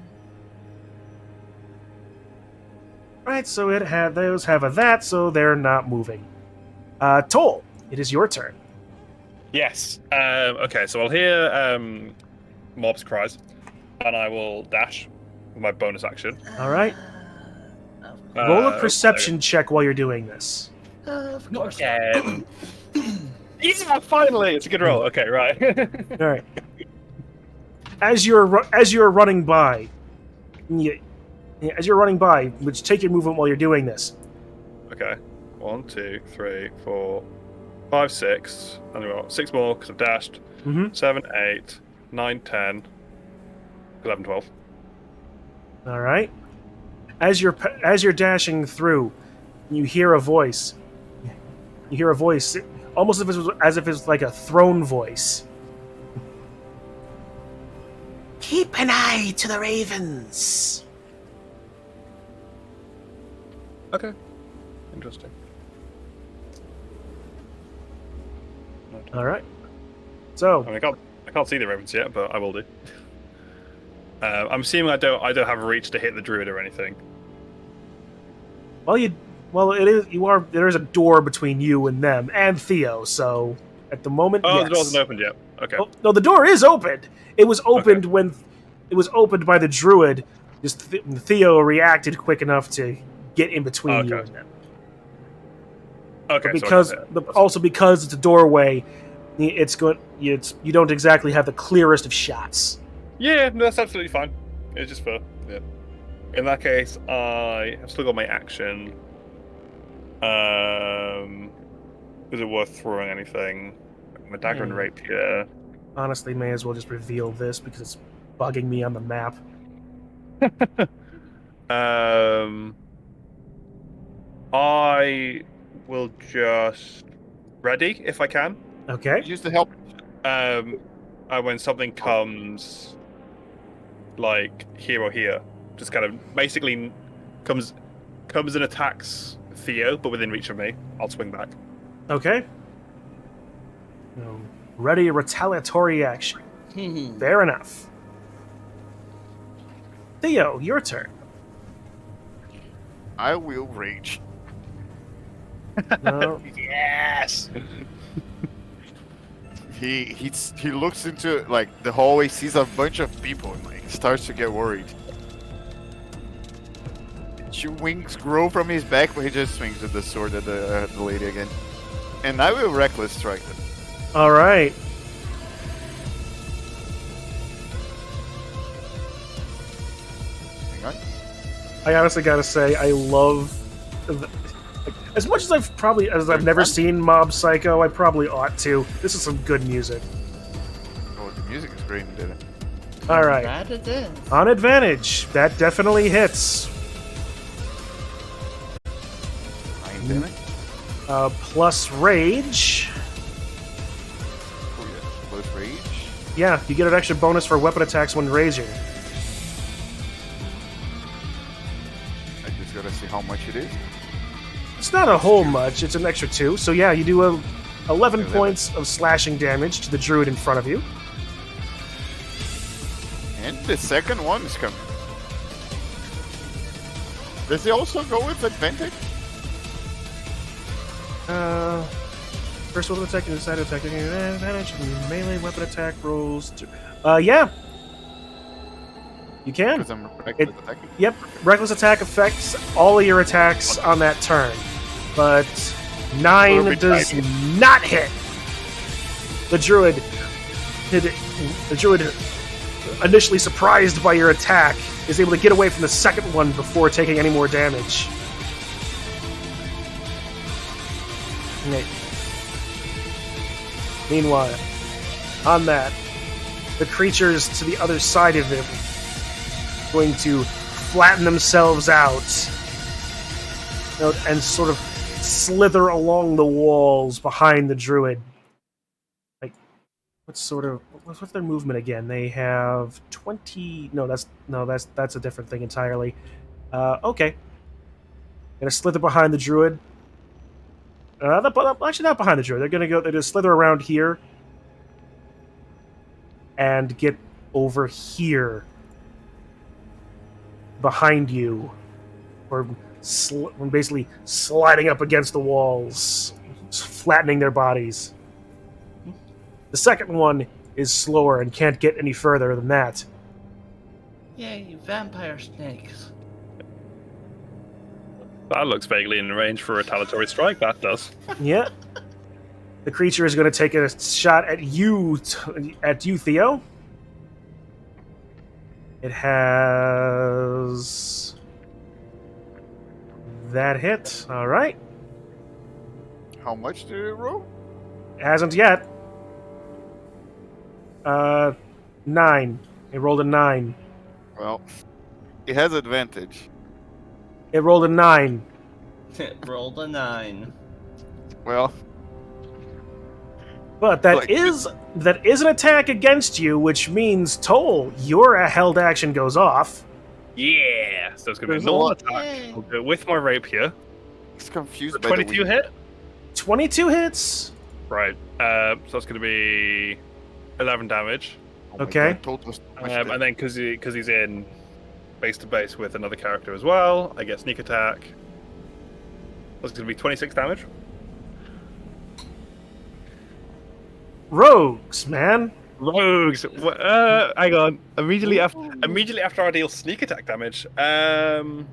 Right, so those have a that, so they're not moving. Toll, it is your turn. Yes. Okay, so I'll hear mobs' cries, and I will dash with my bonus action. All right. Of Roll a there perception check while you're doing this. Of Not course. again. Yeah, finally, it's a good roll. Okay, right. All right. As you're running by, which take your movement while you're doing this. Okay. 1, 2, 3, 4, 5, 6. And we've got 6 more because I've dashed. Mm-hmm. 7, 8, 9, 10, 11, 12. All right. As you're dashing through, you hear a voice. You hear a voice, almost as if it's like a throne voice. Keep an eye to the ravens. Okay. Interesting. All right. So I mean, I can't see the ravens yet, but I will do. I'm assuming I don't have reach to hit the druid or anything. there is a door between you and them and Theo. So at the moment, Oh, yes. the door hasn't opened yet. Okay. Oh, no, the door is opened. It was opened when it was opened by the druid. Just Theo reacted quick enough to get in between you Okay. and them. Okay. But so also because it's a doorway, you don't exactly have the clearest of shots. yeah, no, that's absolutely fine. It's just for yeah. In that case, I have still got my action. Is it worth throwing anything? My dagger and rapier. Honestly, may as well just reveal this because it's bugging me on the map. I will just ready if I can. Okay. Use the help. When something comes, like here or here, just kind of basically comes and attacks Theo, but within reach of me, I'll swing back. Okay. Ready a retaliatory action. Fair enough. Theo, your turn. I will rage. No. Yes. he looks into like the hallway, sees a bunch of people, and like starts to get worried. 2 wings grow from his back, but he just swings with the sword at the lady again. And I will reckless strike them. All right. Hang on. I honestly gotta say, I love. As much as I've never seen Mob Psycho, I probably ought to. This is some good music. Oh, the music is great, did it? All right. That it is. On advantage, that definitely hits. 9 damage. Plus rage. Oh yeah, plus rage. Yeah, you get an extra bonus for weapon attacks when raging. I just gotta see how much it is. It's not a whole much. It's an extra 2. So yeah, you do 11 11. points of slashing damage to the druid in front of you. And the second one is coming. Does he also go with advantage? First weapon attack and side attack advantage and melee weapon attack rolls. Yeah. You can. Because I'm reckless attacking. Yep. Reckless attack affects all of your attacks on that turn. But 9 Will be does tiny. not hit. The druid, initially surprised by your attack, is able to get away from the second one before taking any more damage. Okay. Meanwhile, on that, the creatures to the other side of him going to flatten themselves out, and sort of slither along the walls behind the druid. Like, what's their movement again? They have 20. No, that's a different thing entirely. Okay, gonna slither behind the druid. Actually, not behind the druid. They're gonna slither around here and get over here behind you, or basically sliding up against the walls, flattening their bodies. The second one is slower and can't get any further than that. Yay, vampire snakes. That looks vaguely in range for a retaliatory strike. That does. Yeah. The creature is going to take a shot at you, Theo. It has that hit. All right. How much did it roll? Hasn't yet. 9. It rolled a 9. Well, it has advantage. It rolled a 9. Rolled a 9. Well, But that Like- is an attack against you, which means Toll, your held action goes off. Yeah. So it's gonna be a There's a normal lot- attack. Yay. I'll go with my rapier. he's confused The by the 22 wing. hit. 22 hits. Right. So that's gonna be 11 damage. Oh my Okay. God, told us how much And it- then because he's in base to base with another character as well, I get sneak attack. That's going to be 26 damage. Rogues, man. Rogues. Hang on. Immediately after I deal sneak attack damage, and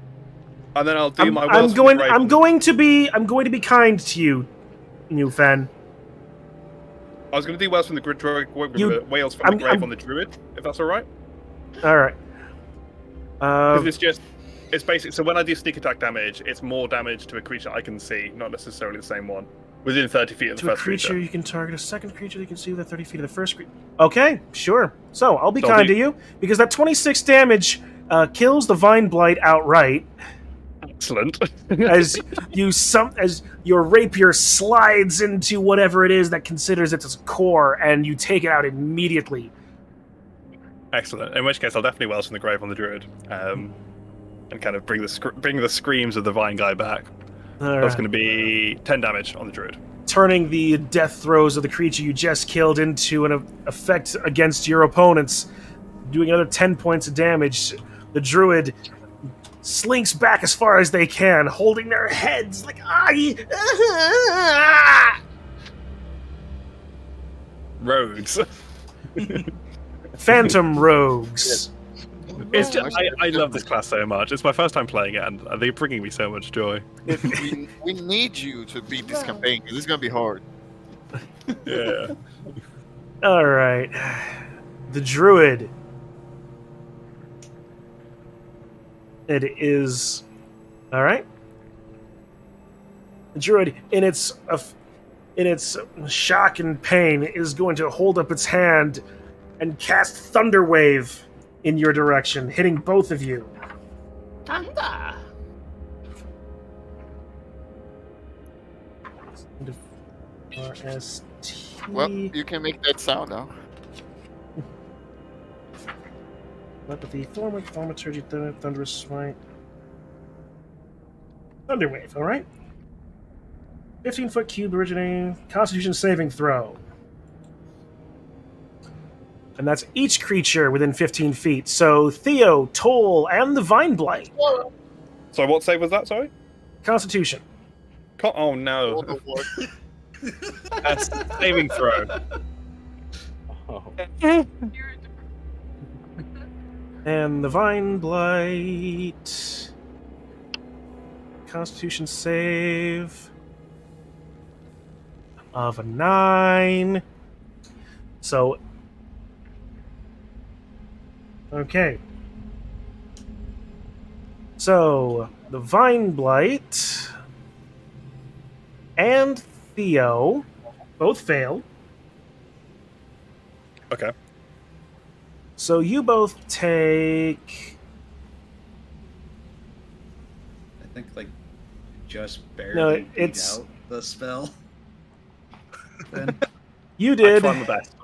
then I'll do my. I'm going to be kind to you, new FenN. I was going to do Wales from the Wales from the grave on the druid, if that's all right. All right. 'Cause it's basic. So when I do sneak attack damage, it's more damage to a creature I can see, not necessarily the same one. Within 30 feet of the To a first creature, you can target a second creature that you can see within 30 feet of the first creature. Okay, sure. So I'll be So kind to you because that 26 damage kills the Vine Blight outright. Excellent. as your rapier slides into whatever it is that considers its core, and you take it out immediately. Excellent. In which case, I'll definitely Wells from the grave on the druid, and kind of bring the screams of the vine guy back. All That's right. going to be 10 damage on the druid. Turning the death throes of the creature you just killed into an effect against your opponents, doing another 10 points of damage. The druid slinks back as far as they can, holding their heads like Rogues. Phantom Rogues. It's just, I love this class so much. It's my first time playing it, and they're bringing me so much joy. we need you to beat this campaign because it's gonna be hard. Yeah. All right. The druid. It is. All right. The druid, in its shock and pain, is going to hold up its hand and cast Thunder Wave in your direction, hitting both of you. Thunder. RST. Well, you can make that sound now. Telepathy, Thaumaturgy, Thunderous Smite. Thunder Wave, alright? 15-foot cube originating, Constitution saving throw. And that's each creature within 15 feet. So Theo, Toll, and the Vine Blight. So what save was that, sorry? Constitution. Oh no. Oh, the Lord. That's saving throw. Oh. And the Vine Blight. Constitution save of a 9. So, okay. So, the Vine Blight and Theo both fail. Okay. So you both take... I think like just barely beat out the spell. Then You did. I tried my best.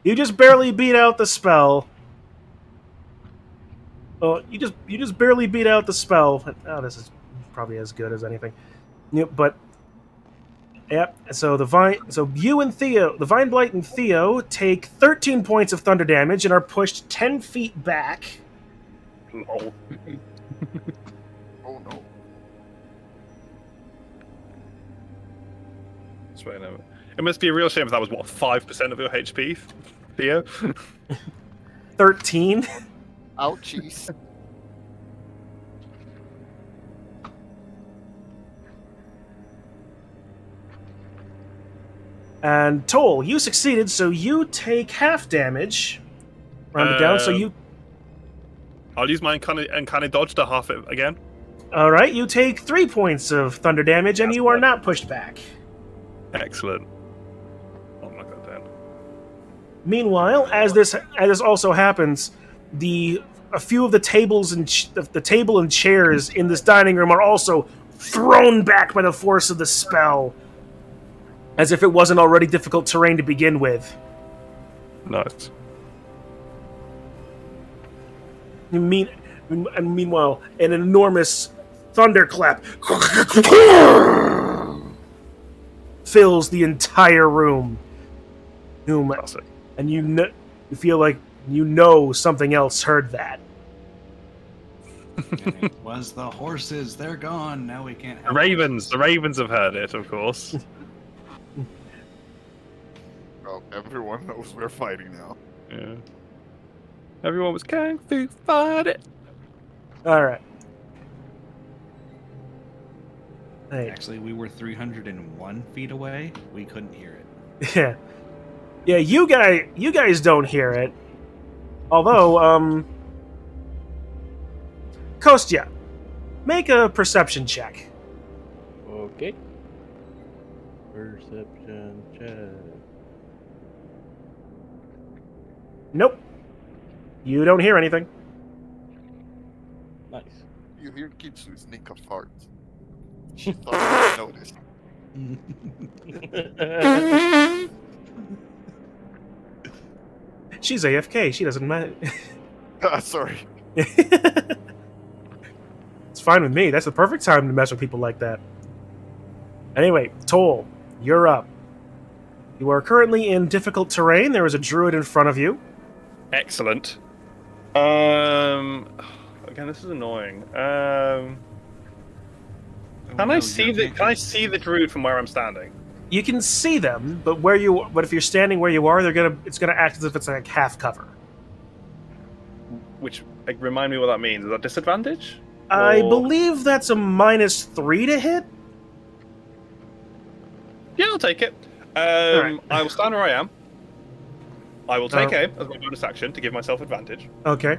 You just barely beat out the spell. Oh, you just barely beat out the spell. Oh, this is probably as good as anything. Yep, but yep. So you and Theo, the Vine Blight and Theo, take 13 points of thunder damage and are pushed 10 feet back. Lol. Oh no. Swear no. It must be a real shame if that was, what, 5% of your HP, Theo? 13. Ouchies. And Toll, you succeeded, so you take half damage. Rounded down, so you... I'll use my uncanny dodge to half it again. Alright, you take 3 points of thunder damage, and you are not pushed back. Excellent. Oh my god, Dan. Meanwhile, as this also happens, a few of the tables and the table and chairs in this dining room are also thrown back by the force of the spell, as if it wasn't already difficult terrain to begin with. Nice. Meanwhile, an enormous thunderclap fills the entire room. Classic. And you feel like something else heard that. and it was the horses. They're gone. Now we can't. The Ravens have heard it, of course. Well, everyone knows we're fighting now. Yeah. Everyone was going to fight it. Alright. Hey. Actually, we were 301 feet away. We couldn't hear it. Yeah. Yeah, you guys don't hear it. Although, Kostya, make a perception check. Okay. Perception check. Nope. You don't hear anything. Nice. You hear Kitsu's nick of farts. She thought you noticed. She's AFK. She doesn't matter. Sorry. It's fine with me. That's the perfect time to mess with people like that. Anyway, Toll, you're up. You are currently in difficult terrain. There is a druid in front of you. Excellent. Again, this is annoying. Can I see the druid from where I'm standing? You can see them, but if you're standing where you are, it's gonna act as if it's like half cover. Which, like, remind me what that means. Is that disadvantage? I Or- believe that's a -3 to hit. Yeah, I'll take it. Alright. I will stand where I am. I will take Oh. aim as my bonus action to give myself advantage, Okay.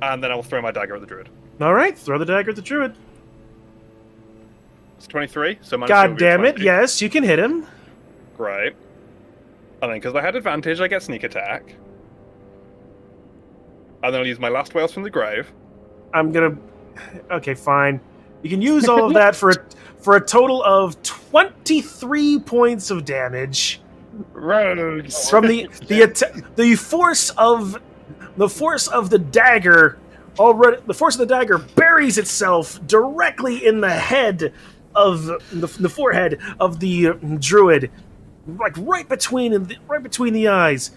and then I will throw my dagger at the druid. All right. Throw the dagger at the druid. It's 23, so minus two God will be a damn it! 20. Yes, you can hit him. Great. And then, because I had advantage, I get sneak attack. And then I'll use my last Wales from the grave. I'm gonna. Okay, fine. You can use all of that for a total of 23 points of damage Rogues! from the force of the dagger. Already, the force of the dagger buries itself directly in the head of the forehead of the druid, like right between the eyes.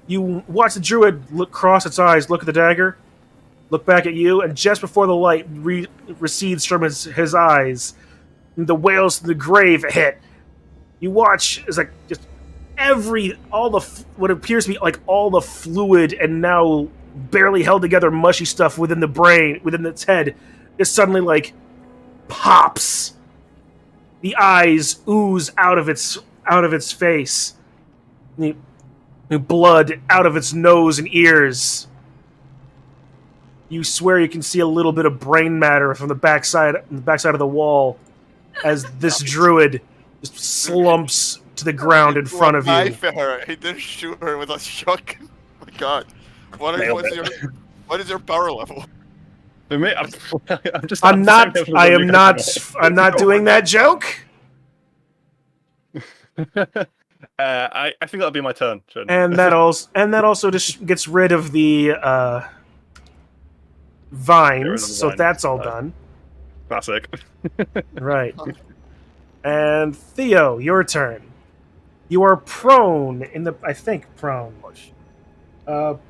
You watch the druid cross its eyes, look at the dagger, look back at you, and just before the light recedes from his eyes, the wails from the grave hit. You watch as like just what appears to be like all the fluid and now barely held together mushy stuff within its head, is suddenly like pops. The eyes ooze out of its face. The blood out of its nose and ears. You swear you can see a little bit of brain matter from the backside of the wall as this druid just slumps to the ground in front of you. Knife at her. He didn't shoot her with a shotgun. Oh my god. What is your power level? For me, I'm just. I'm not doing that joke. I think that'll be my turn. Jen. And that also just gets rid of the vines, so vines. that's all done. Classic. Right. And Theo, your turn. You are prone prone.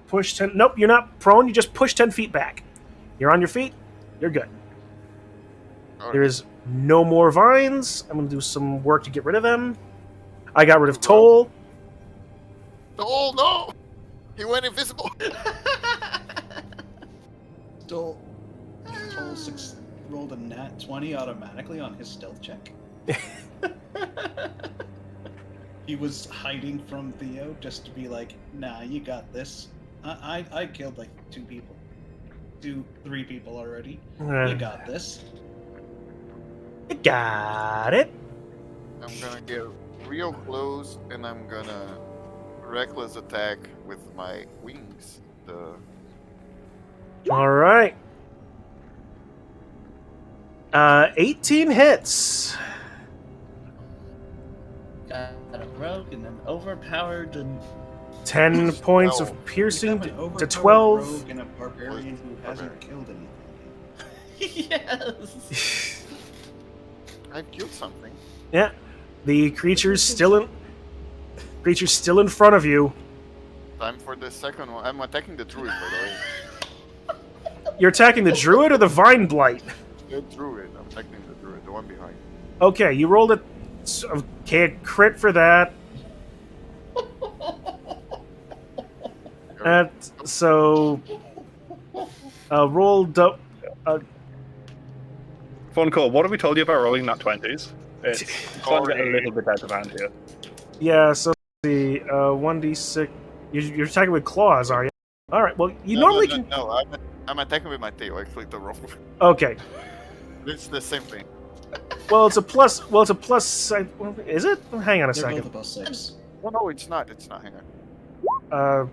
Push 10. Nope, you're not prone. You just push 10 feet back. You're on your feet. You're good. There is no more vines. I'm going to do some work to get rid of them. I got rid of Toll. Oh no! He went invisible. Toll rolled a nat 20 automatically on his stealth check. He was hiding from Theo just to be like, nah, you got this. I killed like 3 people already. You got this. You got it. I'm gonna get real close and I'm gonna reckless attack with my wings. All right. 18 hits. Got a rogue and an overpowered and 10 points of piercing to 12. Rogue and a barbarian who hasn't killed anything. yes. I've killed something. Yeah. The creature's still in front of you. Time for the second one. I'm attacking the druid, by the way. You're attacking the druid or the vine blight? The druid. I'm attacking the druid, the one behind. Okay, you rolled a crit for that. So roll Phone call. What have we told you about rolling nat 20s? It's starting to get a little bit out of hand here. Yeah, so let's see. 1d6. You're attacking with claws, are you? All right. Well, you normally can. No, I'm attacking with my tail. I clicked the wrong. Okay. It's the same thing. Well, it's a plus. Well, it's a plus. Is it? Hang on a They're second. both above 6. Well, no, it's not. It's not. Hang on.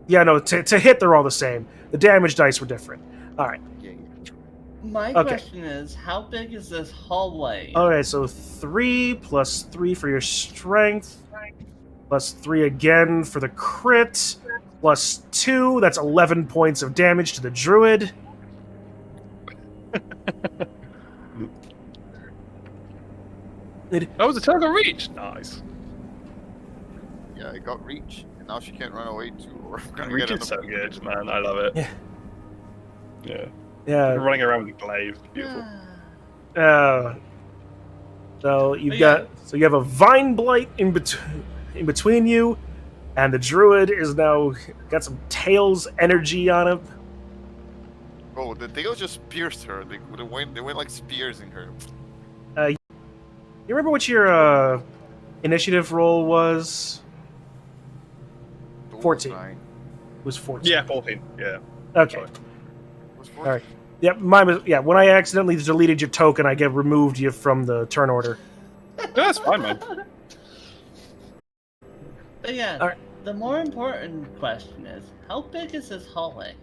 Yeah, no. To hit, they're all the same. The damage dice were different. All right. Yeah. My question is, how big is this hallway? All right. So 3 plus 3 for your strength, plus 3 again for the crit, plus 2. That's 11 points of damage to the druid. That was a target reach. Nice. Yeah, I got reach, and now she can't run away too. Or I'm gonna Reach get is so good, man. I love it. Yeah. Yeah. Yeah. Running around with glaive. Beautiful. So you have a vine blight in between you, and the druid is now got some tails energy on him. Oh, the tail just pierced her. They went like spears in her. You remember what your initiative roll was? 14. Nine. It was 14. Yeah, 14. Yeah. Okay. Was 14? All right. Yep. Mine was. Yeah. When I accidentally deleted your token, I removed you from the turn order. No, that's fine, man. But yeah, Alright. the more important question is, how big is this hallway?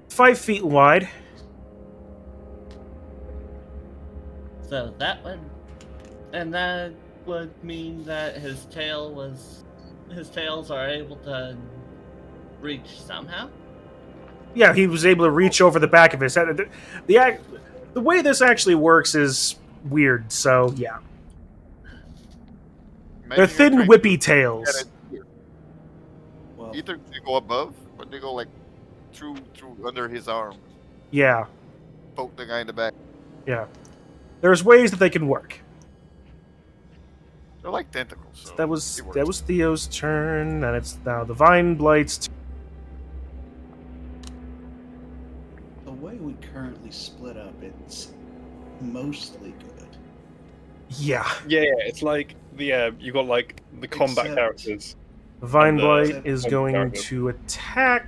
5 feet wide. So that would mean that his tails are able to reach somehow. Yeah, he was able to reach over the back of his head. The way this actually works is weird. So yeah, Maybe they're you're thin, trying whippy to tails. get it here. Well, Either they go above or they go like through under his arm, Yeah, poke the guy in the back. yeah. There's ways that they can work. They're like tentacles. So That was it works. Theo's turn, and it's now the Vine Blight's. the way we currently split up, it's mostly good. Yeah, Yeah, it's like you got like the combat Except- characters. the Vine And the- Blight is and going character. to attack.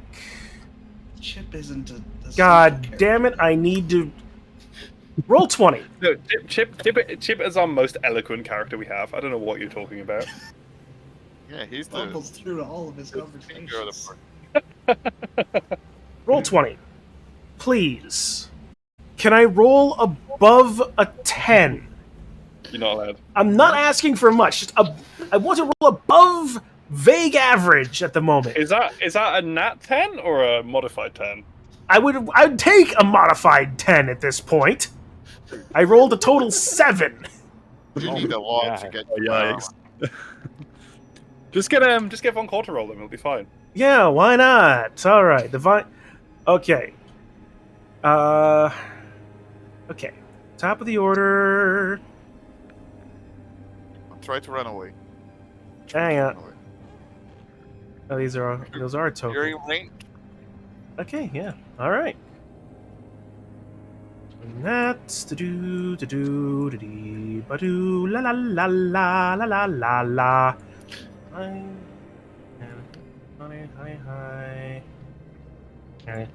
Chip isn't a God central damn it! character. I need to roll 20. No, Chip is our most eloquent character we have. I don't know what you're talking about. Yeah, he's the Stumbles through all of his finger of the conversations. party. Roll 20, please. Can I roll above a 10? You're not allowed. I'm not asking for much. I want to roll above vague average at the moment. Is that a nat 10 or a modified 10? I'd take a modified 10 at this point. I rolled a total 7. You need a lot to God. get. Oh, yikes. Just get Von Call to roll them. It'll be fine. Yeah, why not? All right, Okay. Okay. Top of the order. Try to run away. Hang on. Run away. Oh, those are You're tokens. in range. Okay, yeah. All right. And that's ba-doo, la la la la la la la la. Hi, hi. Okay.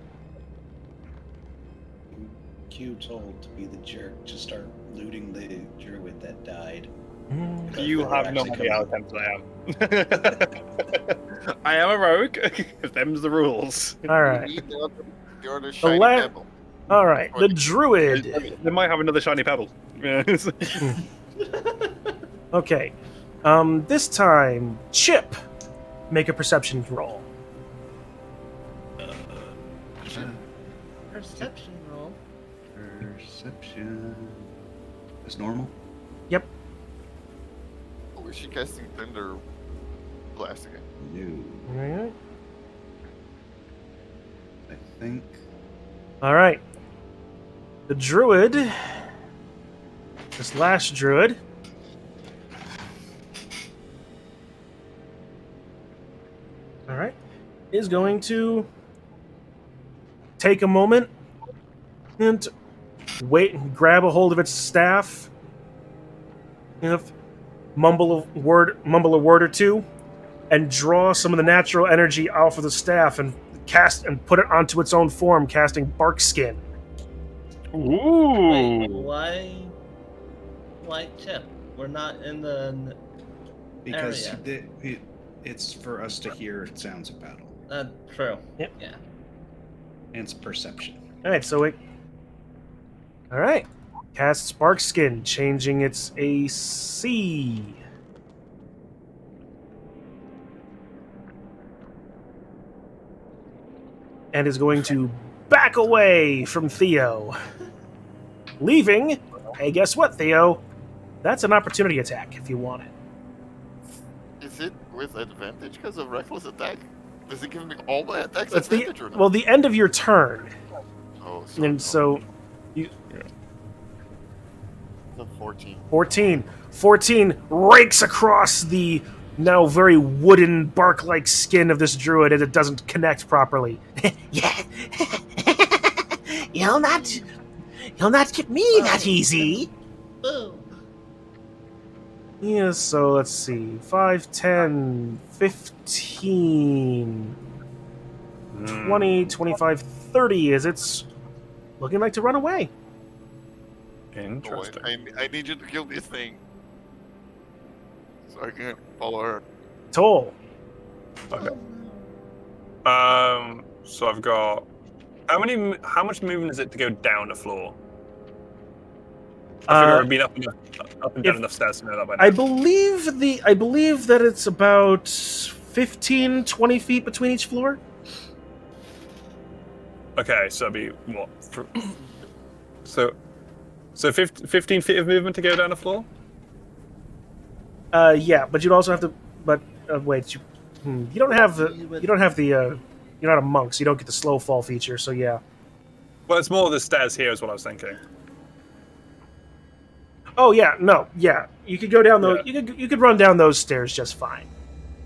Q told to be the jerk to start looting the druid that died. Mm. You Never have no actually idea how come tempted I am. I am a rogue. Them's the rules. All You right. need the other shiny la- pebble. All right. The druid. They might have another shiny pebble. Okay. This time, Chip, make a perception roll. Perception roll. Perception. Is normal? Yep. Oh, is she casting Thunder Blast again? No. All right. I think. All right. The druid, this last druid, all right, is going to take a moment and wait and grab a hold of its staff, mumble a word or two, and draw some of the natural energy off of the staff and cast and put it onto its own form, casting bark skin. Wait, Ooh. why Chip? We're not in the Because area. it's for us to hear sounds of battle. True. Yep. Yeah. And it's perception. All right, so it. All right, cast Spark Skin, changing its AC. And is going to back away from Theo, leaving. Hey, guess what, Theo? That's an opportunity attack if you want it. Is it with advantage because of reckless attack? Does it give me all my attacks That's advantage or not? well, the end of your turn, Oh, and so you. The 14. 14. 14 rakes across the now very wooden, bark-like skin of this druid as it doesn't connect properly. Yeah. You'll not get me that easy. Boom. Yeah, so let's see. 5, 10, 15, 20, 25, 30 as it's looking like to run away. Interesting. I need you to kill this thing. So I can follow her. Toll. Okay. So I've got how much movement is it to go down the floor? I figure I've been up and down enough stairs to know that by now. I believe that it's about 15, 20 feet between each floor. Okay, so it'd be what? So 15 feet of movement to go down the floor? Yeah, but you'd also have to. But wait, you don't have the. You don't have the. You're not a monk, so you don't get the slow fall feature. So yeah. Well, it's more the stairs here is what I was thinking. Oh yeah, no, yeah. You could go down those. Yeah. You could run down those stairs just fine.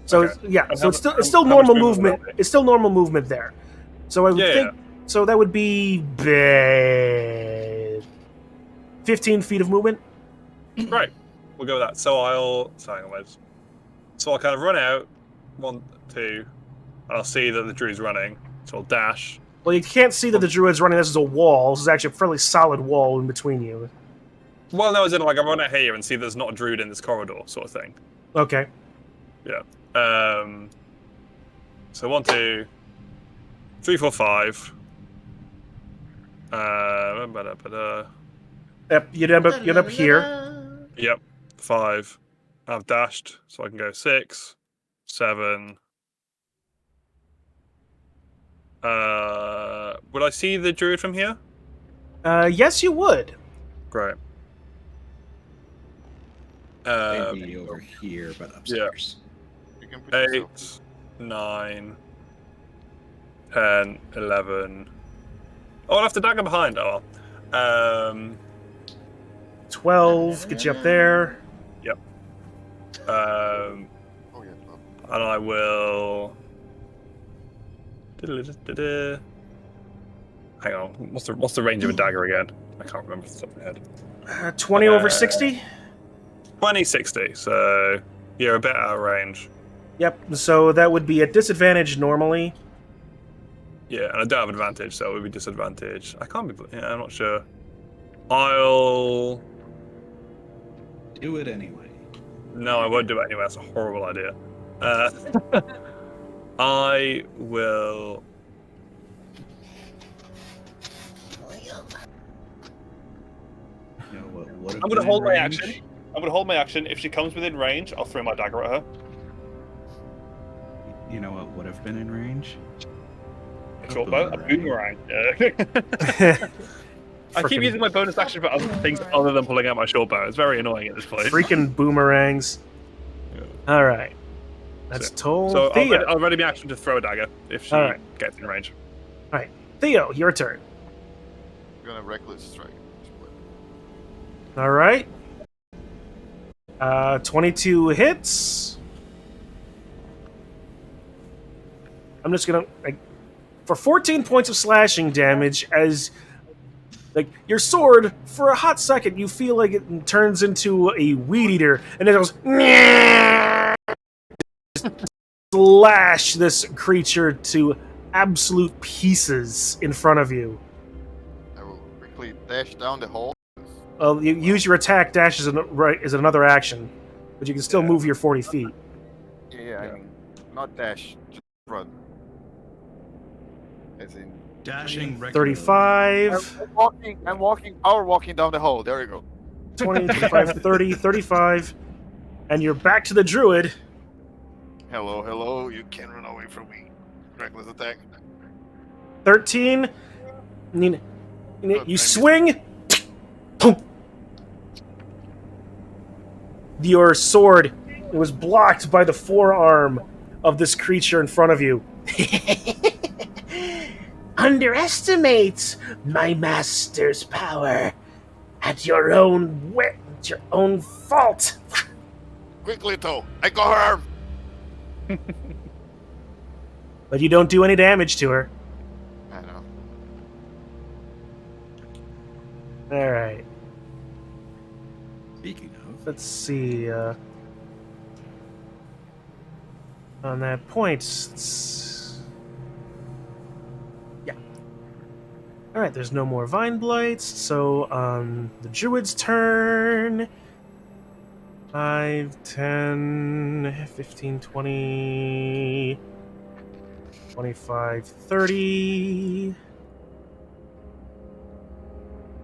So Okay. yeah, And so it's how still much normal movement movement. would that be? It's still normal movement there. So I would Yeah, think. So that would be 15 feet of movement. Right. We'll go with that. So I'll kind of run out, 1, 2, and I'll see that the druid's running. So I'll dash. Well, you can't see that the druid's running. This is a wall. This is actually a fairly solid wall in between you. Well, no, as in like I run out here and see there's not a druid in this corridor, sort of thing. Okay. Yeah. So 1, 2, 3, 4, 5. Yep. You'd end up here. Yep. 5. I've dashed, so I can go 6, 7. Would I see the druid from here? Yes, you would. Great. Maybe over here, but upstairs. You can put 8, yourself. 9, 10, 11. Oh, I'll have to dagger behind. Oh well. 12 get you up there. Yep. Oh yeah. And I will. Hang on. What's the range of a dagger again? I can't remember off the top of my head. 20 over 60. 20, 60. So you're a bit out of range. Yep. So that would be at disadvantage normally. Yeah, and I don't have advantage, so it would be disadvantage. I can't be. Yeah, I'm not sure. I'll. Do it anyway. No, I won't do it anyway. That's a horrible idea. I will. You know what would have I'm been gonna in hold my range? action. I'm gonna hold my action. If she comes within range, I'll throw my dagger at her. You know what would have been in range? A short bow, a boomerang. Yeah. I keep Frickin' using my bonus action for other things other than pulling out my short bow. It's very annoying at this point. freaking boomerangs. All right. That's Toll. So Theo. I'll ready my action to throw a dagger if she Alright. gets in range. All right. Theo, your turn. I'm gonna reckless strike. All right. 22 hits. I'm just gonna for 14 points of slashing damage as your sword for a hot second you feel like it turns into a weed eater and it goes slash this creature to absolute pieces in front of you. I will quickly dash down the hole. You use your attack dash as another action, but you can still move your 40 feet. Yeah, I mean, not dash, just run. As in, Dashing regularly. 35, I'm walking, power walking down the hole. There you go. 20, 25, 30, 35, and you're back to the druid. Hello, hello. You can't run away from me. Reckless attack. 13. You swing. Boom. Your sword was blocked by the forearm of this creature in front of you. Underestimates my master's power. At your own wit, at your own fault. Quickly, though. I got her arm. But you don't do any damage to her. I know. All right. Speaking of, Let's see. On that point, yeah. All right. There's no more vine blights. So on the druid's turn. 5, 10, 15, 20, 25, 30.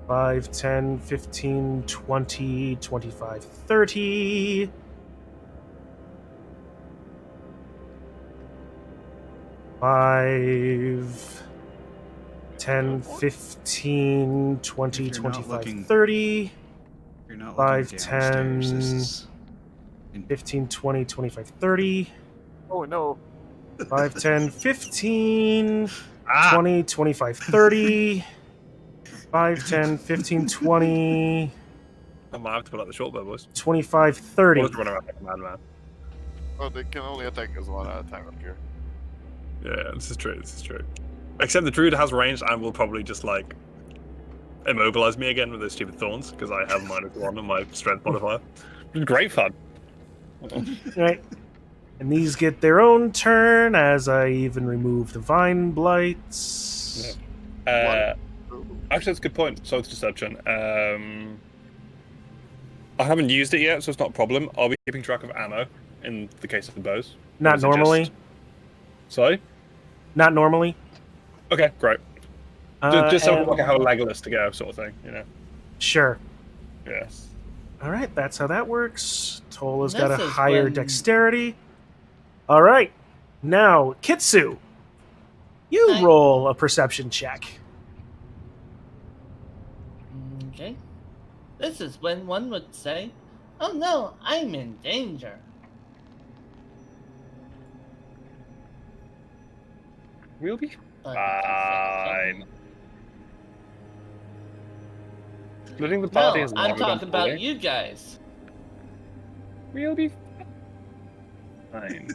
5, 10, 15, 20, 25, 30. 5, 10, 15, 20, If you're not 25, looking- 30. if you're not 5, looking downstairs, 10, this is 15, 20, 25, 30. Oh, no. 5, 10, 15, Ah! 20, 25, 30. 5, 10, 15, 20, I might have to pull out the short bow, boys. 25, 30. Or just run around like a madman. Oh, they can only attack us one at a time up here. Yeah, this is true. This is true. Except the druid has range and will probably just like immobilize me again with those stupid thorns because I have -1 on my strength modifier. It's great fun. Right. And these get their own turn as I even remove the vine blights. Actually, that's a good point. Soul's Deception. I haven't used it yet, so it's not a problem. I'll be keeping track of ammo in the case of the bows. Not Or is it normally. just- Sorry? Not normally. Okay, great. Just so and- like how Legolas to go, sort of thing, you know? Sure. Yes. All right, that's how that works. Tola's got a This is higher when- dexterity. All right. Now, Kitsu, you Hi. roll a perception check. Okay. This is when one would say, "Oh no, I'm in danger." We'll be But fine. Splitting the party No, has I'm never gone talking about poorly. you guys. We'll be fine.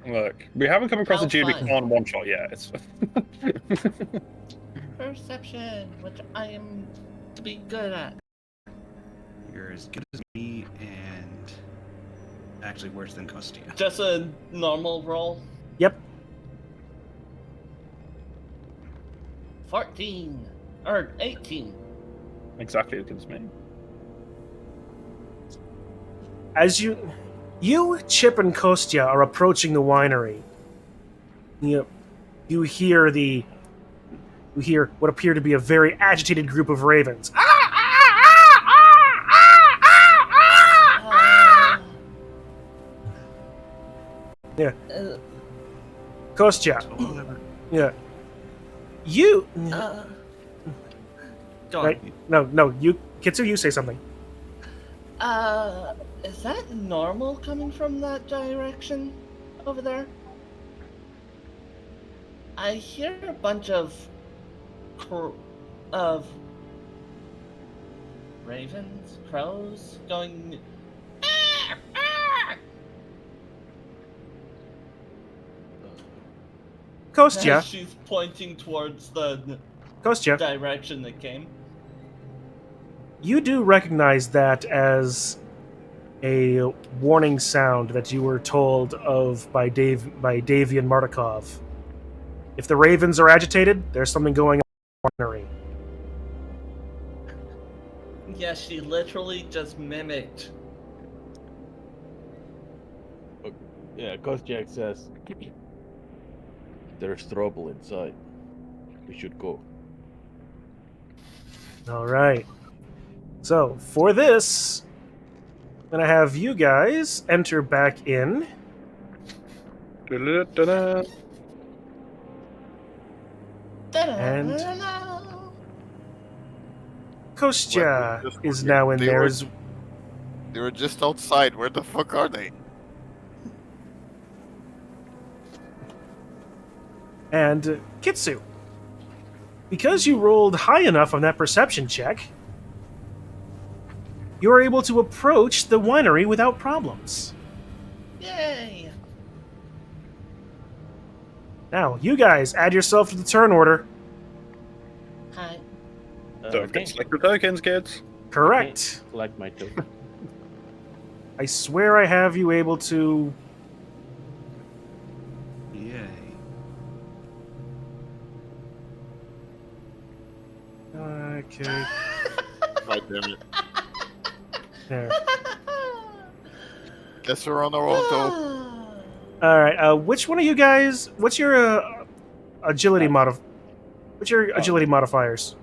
Look, we haven't come across How a dude we fine? can't one shot yet. It's Perception, which I am to be good at. you're as good as me and actually worse than Kostia. Just a normal roll. Yep. 14 or 18. exactly as good as me. As you, Chip, and Kostya are approaching the winery. You hear what appear to be a very agitated group of ravens. Yeah. Kostya, yeah. You, Go on. right? No, you, Kitsu, you say something. Is that normal coming from that direction over there? I hear a bunch of ravens, crows going. Kostya, She's pointing towards the Kostya, direction that came. you do recognize that as a warning sound that you were told of by Davian Martikov. If the ravens are agitated, there's something going on in the winery. Yeah, she literally just mimicked. Yeah, Kostyak says there's trouble inside. We should go. All right. So for this, I'm gonna have you guys enter back in. Da-da-da-da. And- Da-da-da-da-da. Kostya What? is now in They there. were- As, They were just outside. Where the fuck are they? and Kitsu, because you rolled high enough on that perception check, you are able to approach the winery without problems. Yay! Now, you guys, add yourself to the turn order. Hi. Don't Okay. select the tokens, kids. Correct. Select my token. I swear I have you able to... Yay. Okay. God damn it. There. Guess we're on our own, though. Alright, which one of you guys... What's your agility What's your agility modifiers?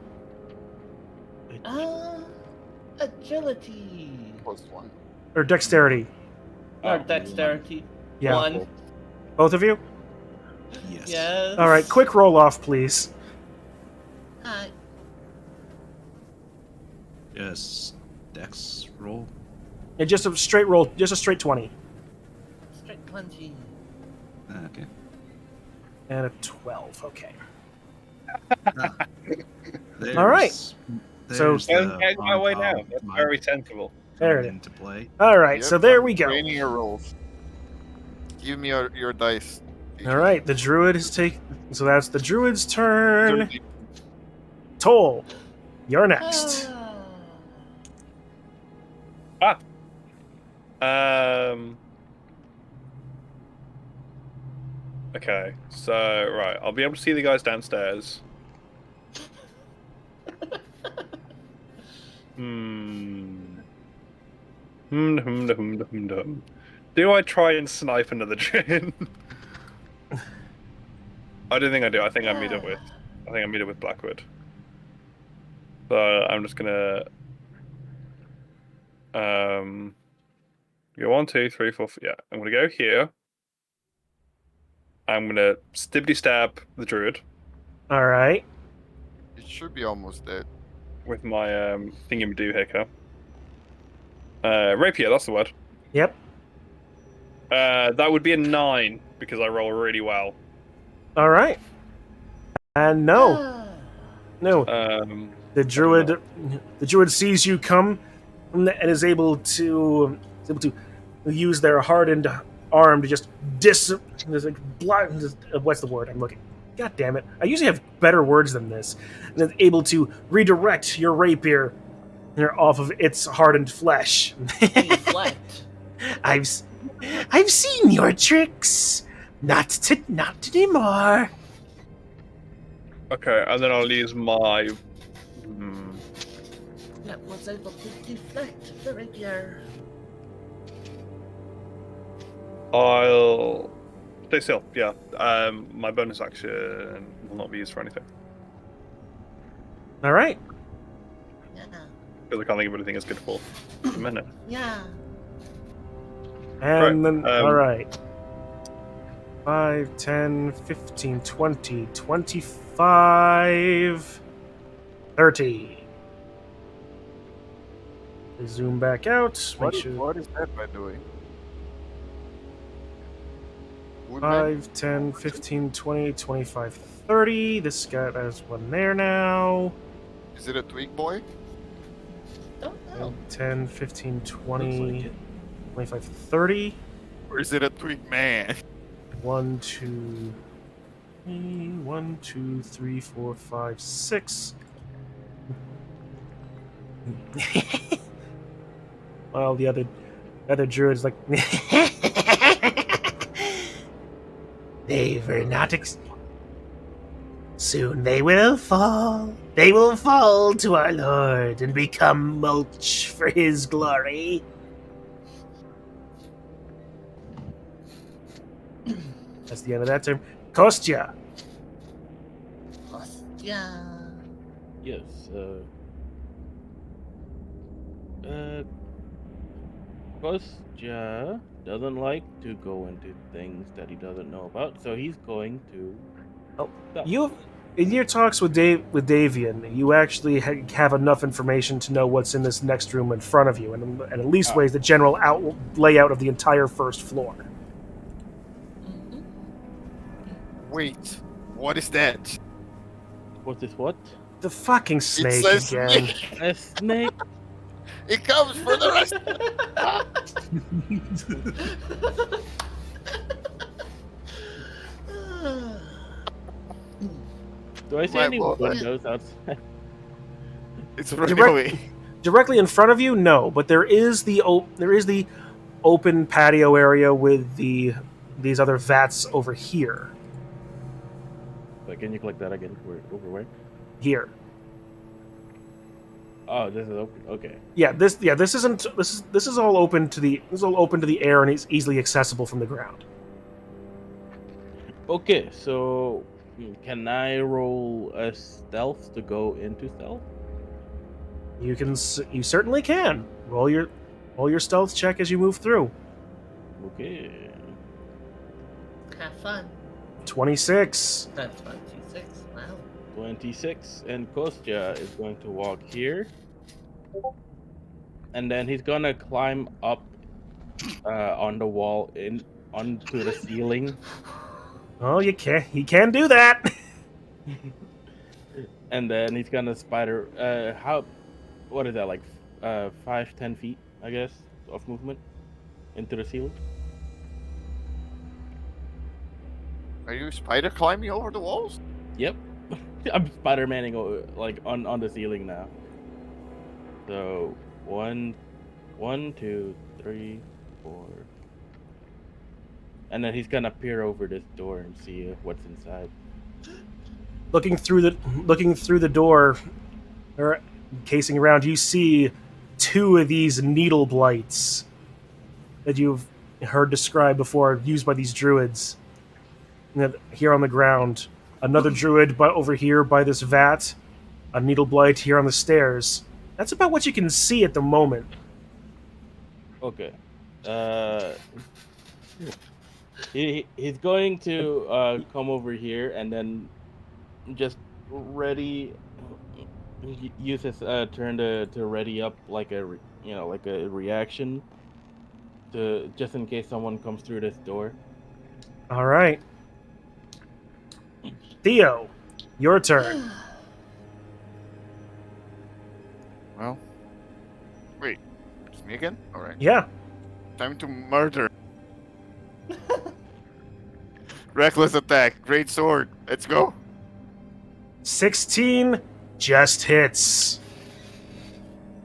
Agility. +1. Or dexterity? Or dexterity. Yeah. 1. Both of you? Yes. Yes. Alright, quick roll off, please. Hi. Yes. Dex roll. And just a straight roll, just a straight 20. Straight 20. Okay. And a 12, okay. There's, All right. So Get my way now. That's very sensible. There it is. into play. Alright, Yep, so there I'm we go. Training your rolls. Give me your dice. Alright, the druid has taken... So that's the druid's turn. Toll, you're next. Okay, so right, I'll be able to see the guys downstairs. Do I try and snipe another druid? I don't think I do. I think I meet up with Blackwood. So I'm just gonna go 1, 2, 3, 4. Yeah, I'm gonna go here. I'm gonna stibbity stab the druid Alright. It should be almost dead. with my thingy-madoo hicker. Rapier, that's the word. Yep. That would be a 9 because I roll really well. Alright. And no. No. The druid sees you come and is able to use their hardened arm to just what's the word I'm looking? God damn it! I usually have better words than this. And is able to redirect your rapier off of its hardened flesh. Deflect. I've seen your tricks. Not anymore. Okay, and then I'll use my. That was able to deflect the rapier. I'll stay still. Yeah. My bonus action will not be used for anything Alright. Yeah. because I can't think of anything as good for a minute. Yeah. And Right, then, alright. 5, 10, 15, 20, 25, 30. Zoom back out. Make sure. What is that, by the way? Woodman? 5, 10, 15, 20, 25, 30. This guy has one there now. Is it a twig boy? Don't know. 10, 15, 20, Looks like it. 25, 30. Or is it a twig man? 1, 2, 1, 2, 3, 4, 5, 6. While the other druid is like, They were not soon they will fall. They will fall to our Lord and become mulch for his glory. that's the end of that term. Kostya. Yeah. Yes. Kostya doesn't like to go into things that he doesn't know about, so he's going to. Oh, you in your talks with Davian, you actually have enough information to know what's in this next room in front of you, and at least ways the general layout of the entire first floor. Wait, what is that? What is what? The fucking It snake says again. snake. A snake. It comes for the rest. Do I see My any boy. windows outside? It's running Direct- away. Directly in front of you, no, but there is the open patio area with these other vats over here. Wait, can you click that again? Over where? Here. Oh, this is open. Okay. This is all open to the air and is easily accessible from the ground. Okay, so can I roll a stealth to go into stealth? You certainly can. Roll your stealth check as you move through. Okay. Have fun. 26. That's 26. Wow. 26, and Kostya is going to walk here. And then he's gonna climb up on the wall onto the ceiling. Oh, he can do that. And then he's gonna spider what is that, like 5-10 feet, I guess, of movement into the ceiling? Are you spider climbing over the walls? Yep. I'm Spider-Manning like on the ceiling now. So 1, 2, 3, 4. And then he's gonna peer over this door and see what's inside. Looking through the door, or casing around, you see 2 of these needle blights that you've heard described before, used by these druids. And then here on the ground, another druid over here by this vat, a needle blight here on the stairs. That's about what you can see at the moment. Okay. He's going to come over here and then just use his turn to ready up like a reaction to just in case someone comes through this door. All right. Theo, your turn. Well, wait. It's me again? Alright. Yeah. Time to murder. Reckless attack. Great sword. Let's go. 16 just hits.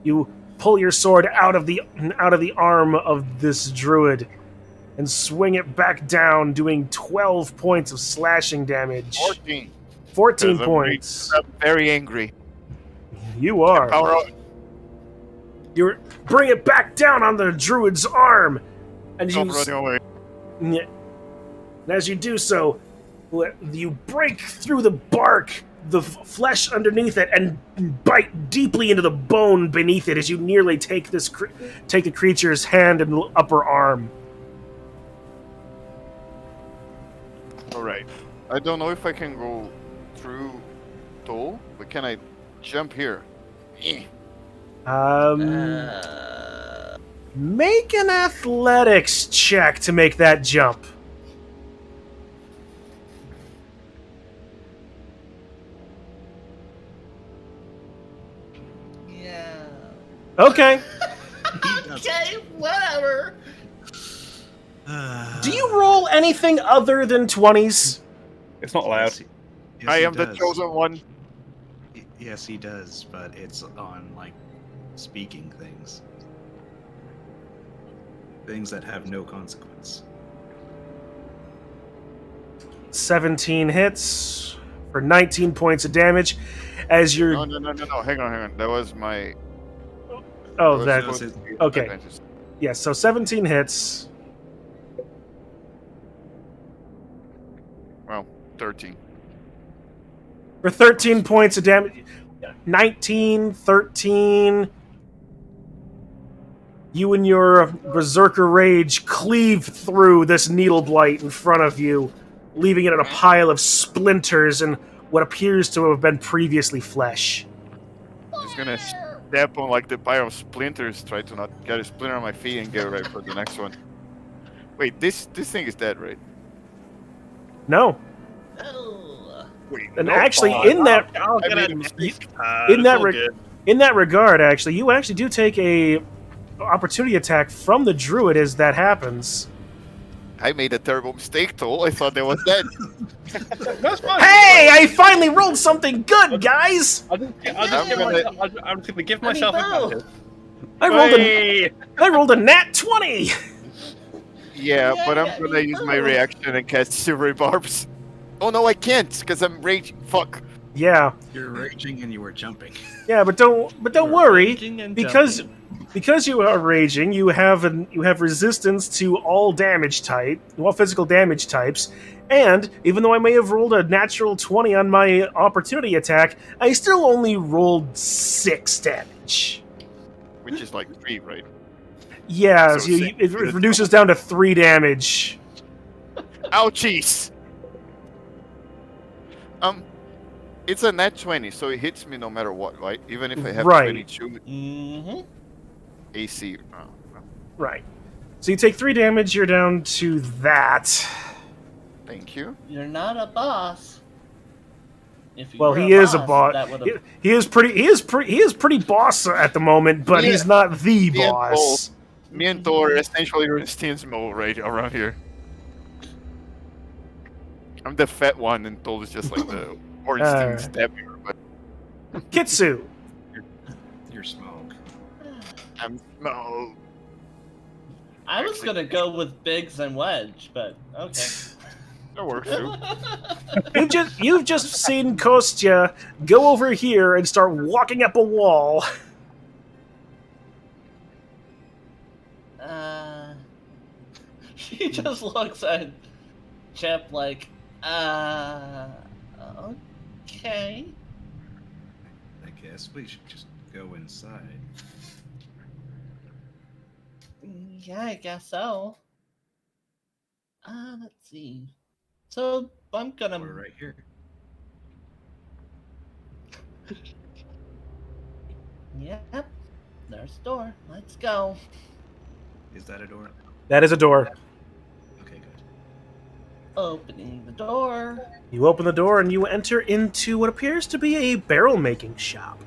You pull your sword out of the arm of this druid and swing it back down, doing 12 points of slashing damage. 14. 14 'Cause points. I'm very angry. You are. Power up. You bring it back down on the druid's arm, and Stop running away. And as you do so, you break through the bark, the flesh underneath it, and bite deeply into the bone beneath it as you nearly take the creature's hand and upper arm. Alright. I don't know if I can go through Toll, but can I jump here? Eh. Make an athletics check to make that jump. Yeah. Okay. Okay, whatever. Do you roll anything other than 20s? It's not allowed. Yes, I he am the does. chosen one. Yes, he does, but it's on like speaking things. Things that have no consequence. 17 hits for 19 points of damage as you're... No. Hang on. That was my... Oh, that that... was was supposed to be okay. advantage. Yeah, so 17 hits. Well, 13. For 13 points of damage. 19, 13. You and your Berserker Rage cleave through this needle blight in front of you, leaving it in a pile of splinters and what appears to have been previously flesh. Just gonna step on like the pile of splinters, try to not get a splinter on my feet and get ready for the next one. Wait, this thing is dead, right? No. Oh. Wait, And no, actually, oh, in that I'll I get made a a mistake. in that It's all re- good. in that regard, actually, you actually do take a opportunity attack from the druid as that happens. I made a terrible mistake, Toll. I thought they was dead. That's fine. Hey, I finally rolled something good, guys! I'm just gonna give I mean, myself both. advantage. I rolled a nat 20. Yeah, but I'm I gonna mean, use my both. reaction and cast Silvery Barbs. Oh no, I can't, because I'm raging. Fuck. Yeah, You're raging and you were jumping. yeah, but don't You're worry, raging and because jumping. because you are raging, you have resistance to all physical damage types, and even though I may have rolled a natural 20 on my opportunity attack, I still only rolled 6 damage. Which is like 3, right? Yeah, So so six. it reduces down to 3 damage. Ouchies! It's a nat 20, so it hits me no matter what, right? Even if I have Right. 22 Mm-hmm. AC. Right. So you take 3 damage, you're down to that. Thank you. You're not a boss. If you Well, were he is a boss. that would've- He is pretty boss at the moment, but Yeah. he's not the Me and boss. Me and Thor are essentially Steensmo right around here. I'm the fat one, and Thor is just like the Ornstein stabbing her, but Kitsu. You're smoke. I'm no. I was gonna go with Biggs and Wedge, but okay. That works too. You've just seen Kostya go over here and start walking up a wall. He just looks at Chip like, okay. I guess we should just go inside. Yeah, I guess so. Let's see. So I'm gonna. We're right here. Yep. There's the door. Let's go. Is that a door? That is a door. Okay, good. Opening the door. You open the door and you enter into what appears to be a barrel making shop.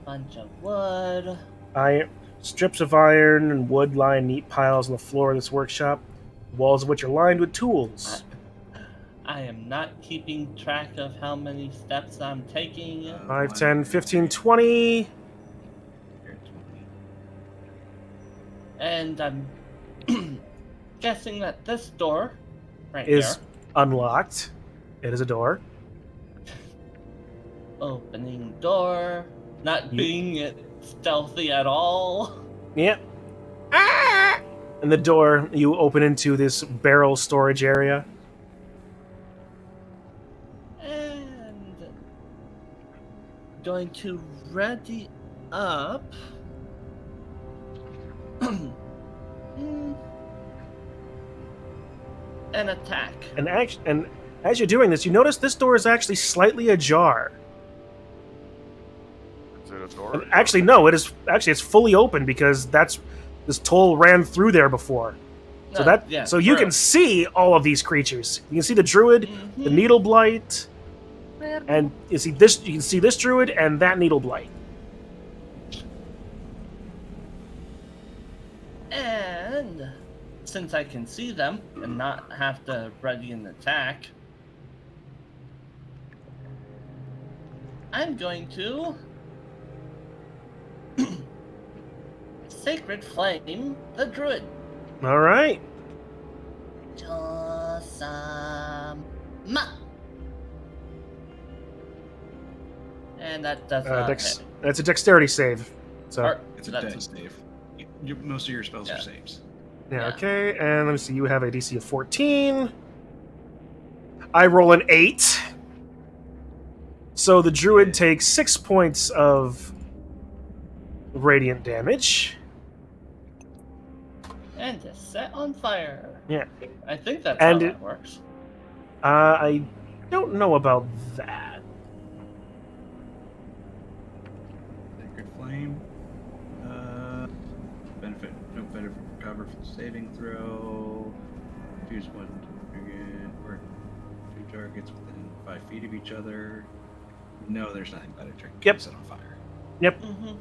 Bunch of wood. Strips of iron and wood lie in neat piles on the floor of this workshop, the walls of which are lined with tools. I am not keeping track of how many steps I'm taking. 5, 10, 15, 20. Here, 20. And I'm guessing that this door right Is here. unlocked. It is a door. Opening door. Not being it stealthy at all. Yep. And the door, you open into this barrel storage area. And going to ready up. An attack. And as you're doing this, you notice this door is actually slightly ajar. Is it a door? And actually, no, it's fully open because this toll ran through there before. So so you can see all of these creatures. You can see the druid, the needle blight, and you can see this druid and that needle blight. And since I can see them and not have to ready an attack, I'm going to Sacred Flame the Druid. All right. Awesome. And that does not hit. That's a dexterity save. So Or- It's a that's- dex save. Most of your spells Yeah. are saves. yeah, yeah. okay. And let me see. You have a DC of 14. I roll an 8. So the druid takes 6 points of radiant damage. And is set on fire. Yeah. I think that's And how it- that works. I don't know about that. Sacred Flame. No benefit recover from saving throw. Fuse one. Or 2 targets within 5 feet of each other. No, there's nothing better to Yep. set on fire. Yep. Mm-hmm.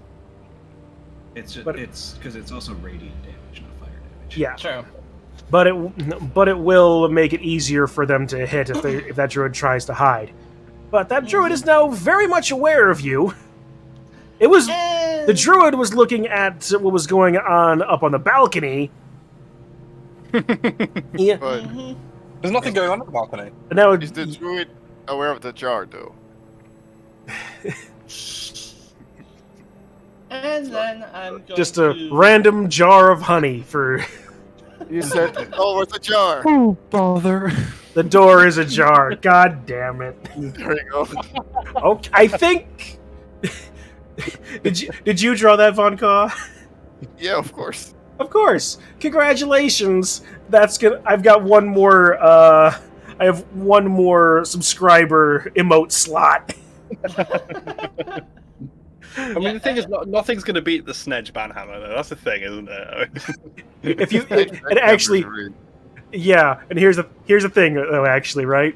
It's just, But- it's because it's also radiant damage, not fire damage. Yeah. True. But it will make it easier for them to hit if that druid tries to hide. But that druid is now very much aware of you. It was the druid was looking at what was going on up on the balcony. Yeah. But Mhm. There's nothing going on at the balcony. And now is the druid aware of the jar, though? And then I'm going just a to... random jar of honey for You said, "Oh, where's the jar?" Oh, bother. the door is ajar. God damn it. There you go. Okay, I think. Did you draw that, Von Kaw? Yeah, of course. Of course. Congratulations. That's good. I've got one more. I have one more subscriber emote slot. I mean, the thing is, nothing's going to beat the Snedge Banhammer, though. That's the thing, isn't it? If you and actually, yeah. And here's the thing, though. Actually, right?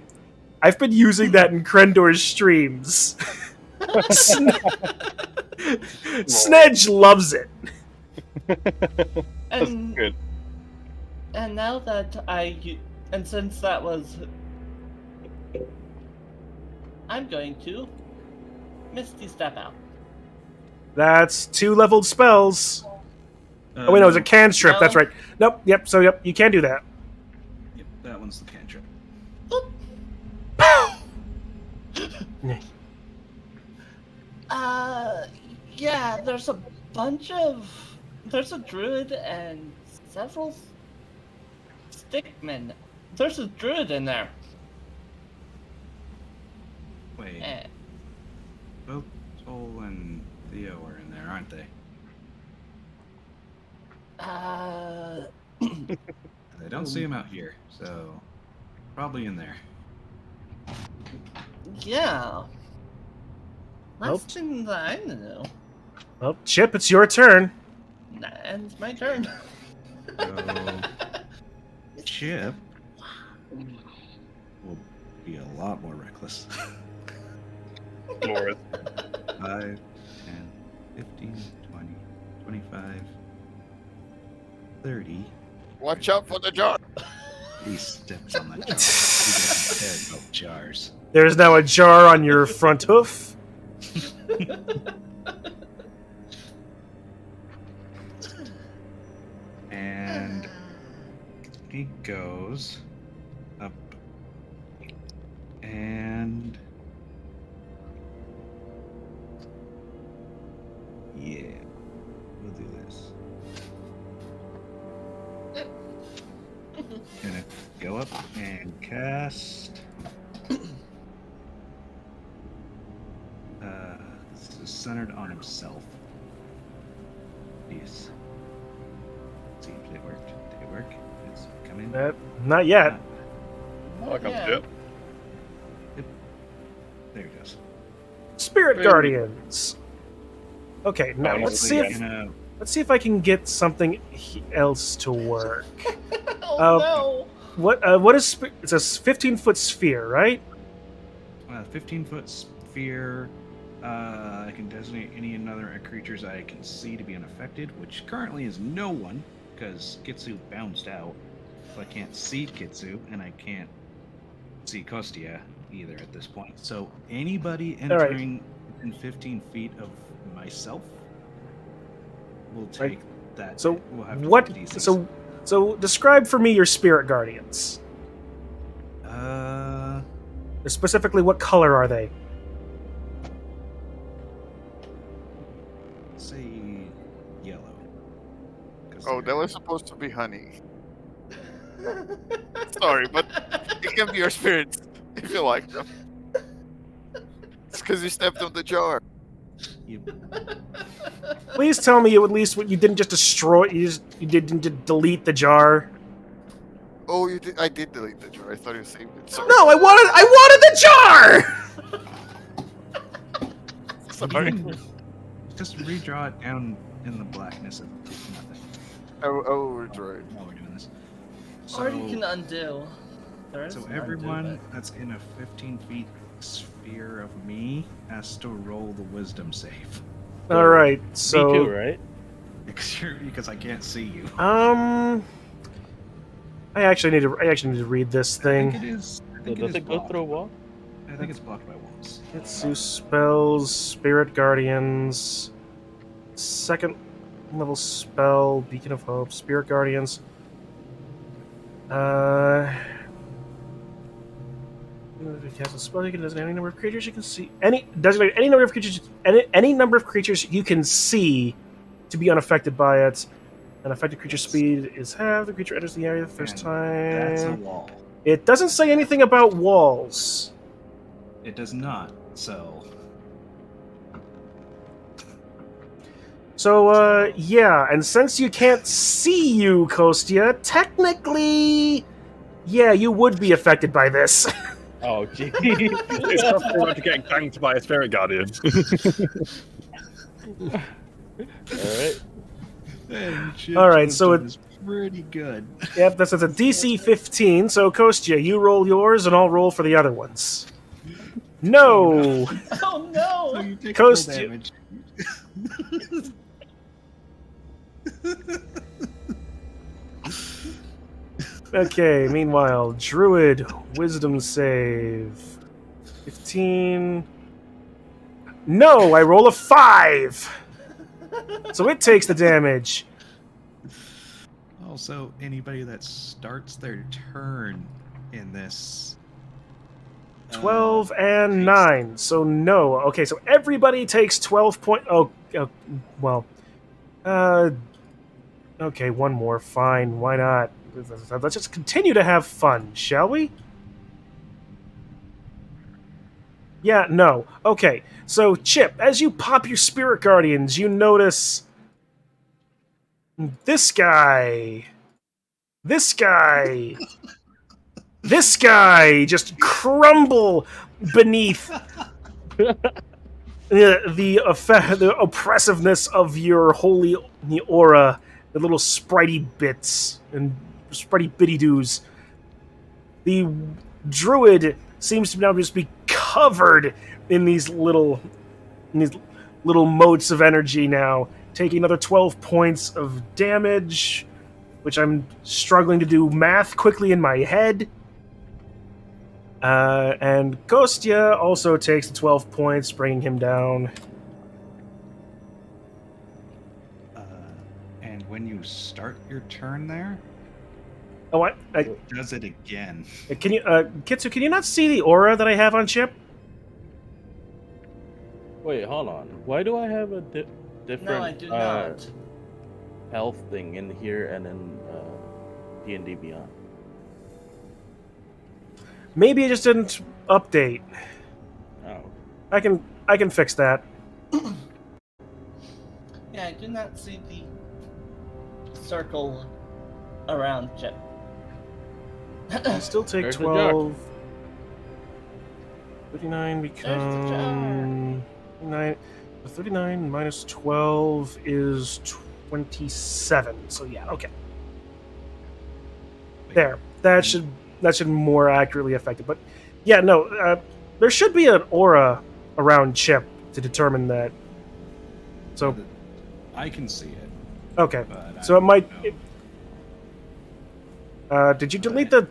I've been using that in Krendor's streams. Snedge loves it. That's And- good. And now that and since that was... I'm going to Misty Step out. That's 2 leveled spells. Oh wait, no, it's a cantrip. No. That's right. Nope. Yep. So yep, you can do that. Yep, that one's the cantrip. Yeah, there's a druid and several stickmen. There's a druid in there. Wait, Eh. both Sol and Theo are in there, aren't they? I don't see them out here, so probably in there. Yeah. Nope. Last thing that I know. Well, Chip, it's your turn. That ends my turn. So Chip will be a lot more reckless. Glorious. 5, 10, 15, 20, 25, 30. Watch out for the jar. He steps on that jar. He doesn't care about jars. There's now a jar on your front hoof. And he goes up and yeah, we'll do this. Gonna go up and cast this is centered on himself. Yes. See if it worked. Did it work? It's coming. Not yet. I can Yeah. do it. There it goes. Spirit Guardians. Okay, now Oh, let's so see yeah. if let's see if I can get something else to work. Oh no! What is it's a 15-foot sphere, right? 15-foot sphere. I can designate any another creatures I can see to be unaffected, which currently is no one, because Kitsu bounced out. So I can't see Kitsu, and I can't see Kostia either at this point. So anybody All right. entering within 15 feet of myself will take that. So we'll have to what? take DCs. So describe for me your Spirit Guardians. Specifically, what color are they? Say yellow. 'Cause Oh, they're- that was supposed to be honey. Sorry, but it can be your spirits if you like them. It's because you stepped on the jar. you- Please tell me you at least you didn't just destroy. You didn't delete the jar. Oh, you did. I did delete the jar. I thought you saved it. Sorry. No, I wanted the jar. Sorry. Just redraw it down in the blackness of nothing. I will redraw it. While we're doing this. Or you So- can undo. There is So none to everyone it. that's in a 15 feet sphere of me has to roll the wisdom save. All right, Me so too, right? Because I can't see you. I actually need to read this I thing. think it is. I So think it does is it go blocked. through a wall? I think it's blocked by walls. Kitsu spells, Spirit Guardians, second level spell, Beacon of Hope, Spirit Guardians. Cast a spell, you can designate any number of creatures you can see. Designate any number of creatures. Any number of creatures you can see to be unaffected by it. An affected creature's speed is half. The creature enters the area the first And that's a time. wall. It doesn't say anything about walls. It does not. So So, yeah, and since you can't see you, Kostya, technically, yeah, you would be affected by this. Oh, gee. It's probably about to getting tanked by a spirit guardian. Alright. All right, so it's pretty good. Yep, that's a DC 15. So, Kostya, you roll yours, and I'll roll for the other ones. No. Oh no! So you take Coast- full damage. Okay. Meanwhile, Druid Wisdom save 15. No, I roll a 5. So it takes the damage. Also, anybody that starts their turn in this 12 and 9. So no. Okay, so everybody takes 12 point. Well. Okay, one more. Fine. Why not? Let's just continue to have fun, shall we? Yeah, no. Okay, so Chip, as you pop your Spirit Guardians, you notice this guy, this guy, this guy just crumble beneath the oppressiveness of your holy aura, the little spritey bits and spritey bitty doos. The druid seems to now just be covered in these little motes of energy now, taking another 12 points of damage, which I'm struggling to do math quickly in my head. And Kostya also takes the 12 points, bringing him down. and when you start your turn there, Oh, it does it again. can you, Kitsu? Can you not see the aura that I have on Chip? Wait, hold on. Why do I have a different No, I do not. health thing in here and in D&D Beyond? Maybe it just didn't update. Oh. I can fix that. Yeah, I do not see the circle around Chip. I still take There's the 12. 39 There's the become 9. 39 minus 12 is 27. So yeah, okay. There. That should more accurately affect it. But yeah, no, there should be an aura around Chip to determine that. So I can see it. okay. But So it might. know. Did you delete the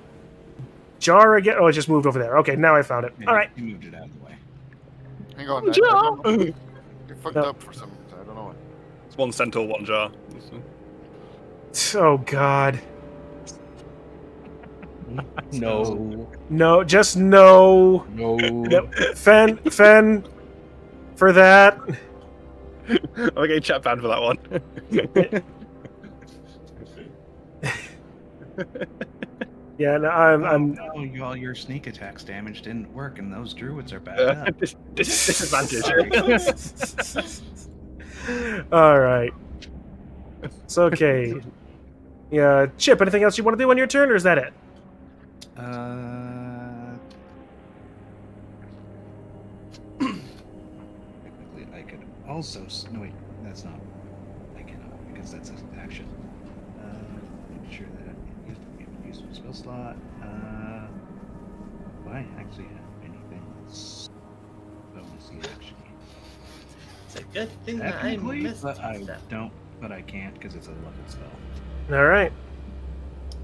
jar again? Oh, it just moved over there. Okay, now I found it. Yeah, All right. You moved it out of the way. Hang on. I don't know. You fucked No. up for some reason. I don't know why. It's one centaur, one jar. Oh God. No. No, just no. No. Yep. FenN, for that. I'm getting chat banned for that one. Yeah, no, I'm All your sneak attacks damage didn't work, and those druids are back up. Disadvantage. all right. It's okay. Yeah, Chip. Anything else you want to do on your turn, or is that it? Technically, I could also. No, wait, that's not. I cannot, because that's an action. Make sure that I use my spell slot. I actually have anything that's bonusy actually? It's a good thing that I Technically, missed but I that. don't. But I can't because it's a level spell. All right.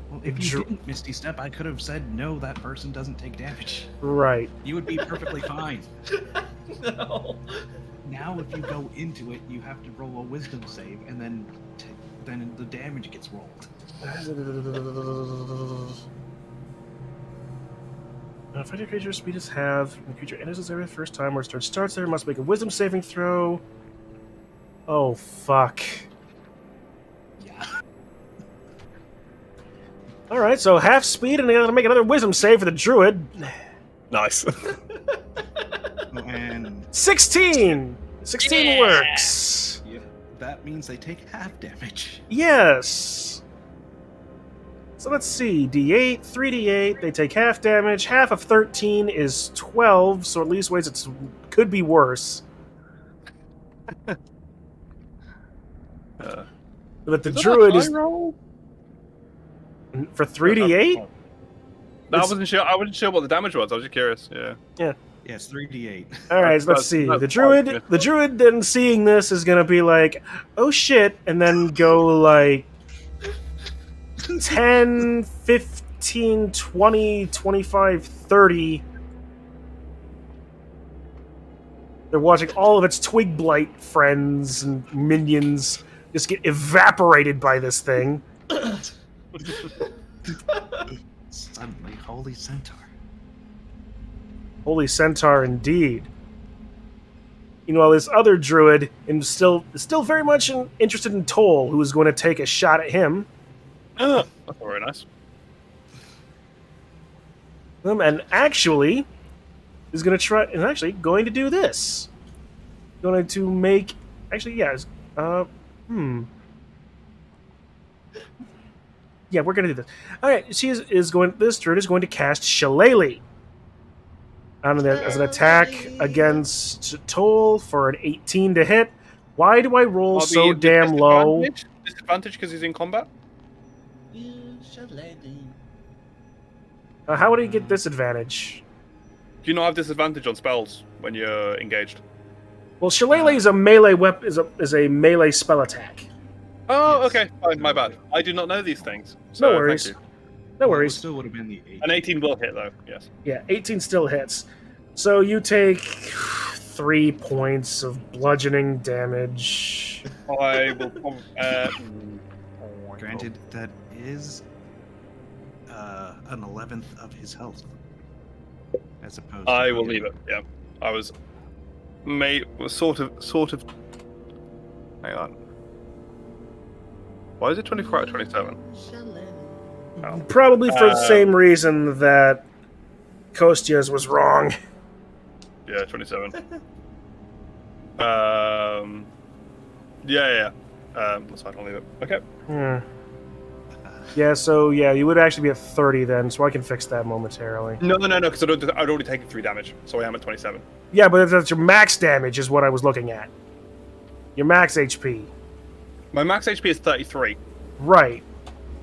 Well, if you didn't Misty Step, I could have said no. That person doesn't take damage. Right. You would be perfectly fine. No. Now, if you go into it, you have to roll a Wisdom save, and then the damage gets rolled. Fighting creature's speed is halved. When the creature enters this area the first time or starts there, must make a Wisdom saving throw. Oh fuck. Yeah. All right, so half speed, and they got to make another Wisdom save for the druid. Nice. And 16. 16 works. yeah, that means they take half damage. Yes. So let's see. D8, 3d8. They take half damage. Half of 13 is 12. So at least ways it could be worse. But the druid is roll? for 3d8. No, I wasn't sure. I wasn't sure what the damage was. I was just curious. Yeah. Yes, 3d8. All right, so let's see. The druid then seeing this is gonna be like, "Oh shit," and then go like 10, 15, 20, 25, 30. They're watching all of its twig blight friends and minions just get evaporated by this thing. Suddenly, Holy Centaur. Holy centaur, indeed. Meanwhile, this other druid is still very much interested in Toll, who is going to take a shot at him. Oh, that's very nice. And actually, is going to try and actually going to do this. Going to make actually, yes. Yeah, we're going to do this. All right, she is going. This druid is going to cast Shillelagh. As an attack against Toll for an 18 to hit. Why do I roll so damn low? Disadvantage because he's in combat? You should lady. How would he get disadvantage? Do you not have disadvantage on spells when you're engaged? Well, Shillelagh is a melee weapon. Is a melee spell attack. Oh, Yes. okay. Fine, my bad. I do not know these things. No So worries. Thank you. No Well, it worries. still would have been the 8. An 18 will hit though. Yes. Yeah, 18 still hits. So you take 3 points of bludgeoning damage. I will. Granted, that is an 11th of his health. As opposed to I will leave it. Yeah. I was. Sort of. Hang on. Why is it 24 out of 27? Oh. Probably for the same reason that Kostia's was wrong. Yeah, 27. Yeah. That's fine. I'll leave it. Okay. Yeah, so yeah, you would actually be at 30 then, so I can fix that momentarily. No, because I'd already taken 3 damage, so I am at 27. Yeah, but that's your max damage is what I was looking at. Your max HP. My max HP is 33. Right.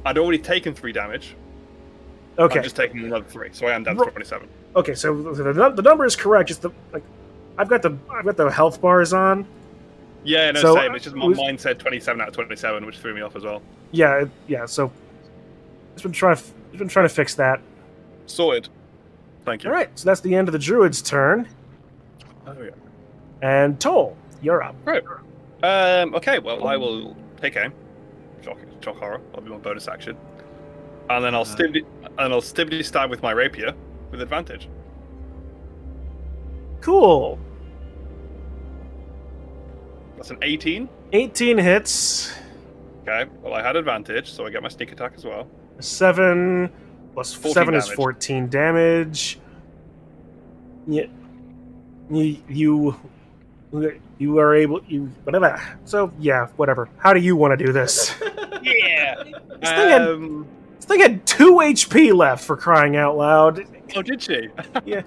I'd already taken 3 damage. Okay. I'm just taking another 3, so I am down to 27. Okay, so the number is correct. Just I've got the health bars on. Yeah, no, So, same. It's just mine said 27 out of 27, which threw me off as well. Yeah. So it's been trying to fix that. Sorted. Thank you. All right, so that's the end of the druid's turn. Oh yeah. And Toll, you're up. Great. Okay. Well, I will take aim. Shock horror. That'll be my bonus action. And then I'll stably stab with my rapier with advantage. Cool. That's an 18. 18 hits. Okay. Well, I had advantage, so I get my sneak attack as well. 7 plus 14 7 is damage. 14 damage. You are able whatever. So yeah, whatever. How do you want to do this? Yeah. This thing had 2 HP left, for crying out loud. Oh, did she? Yeah.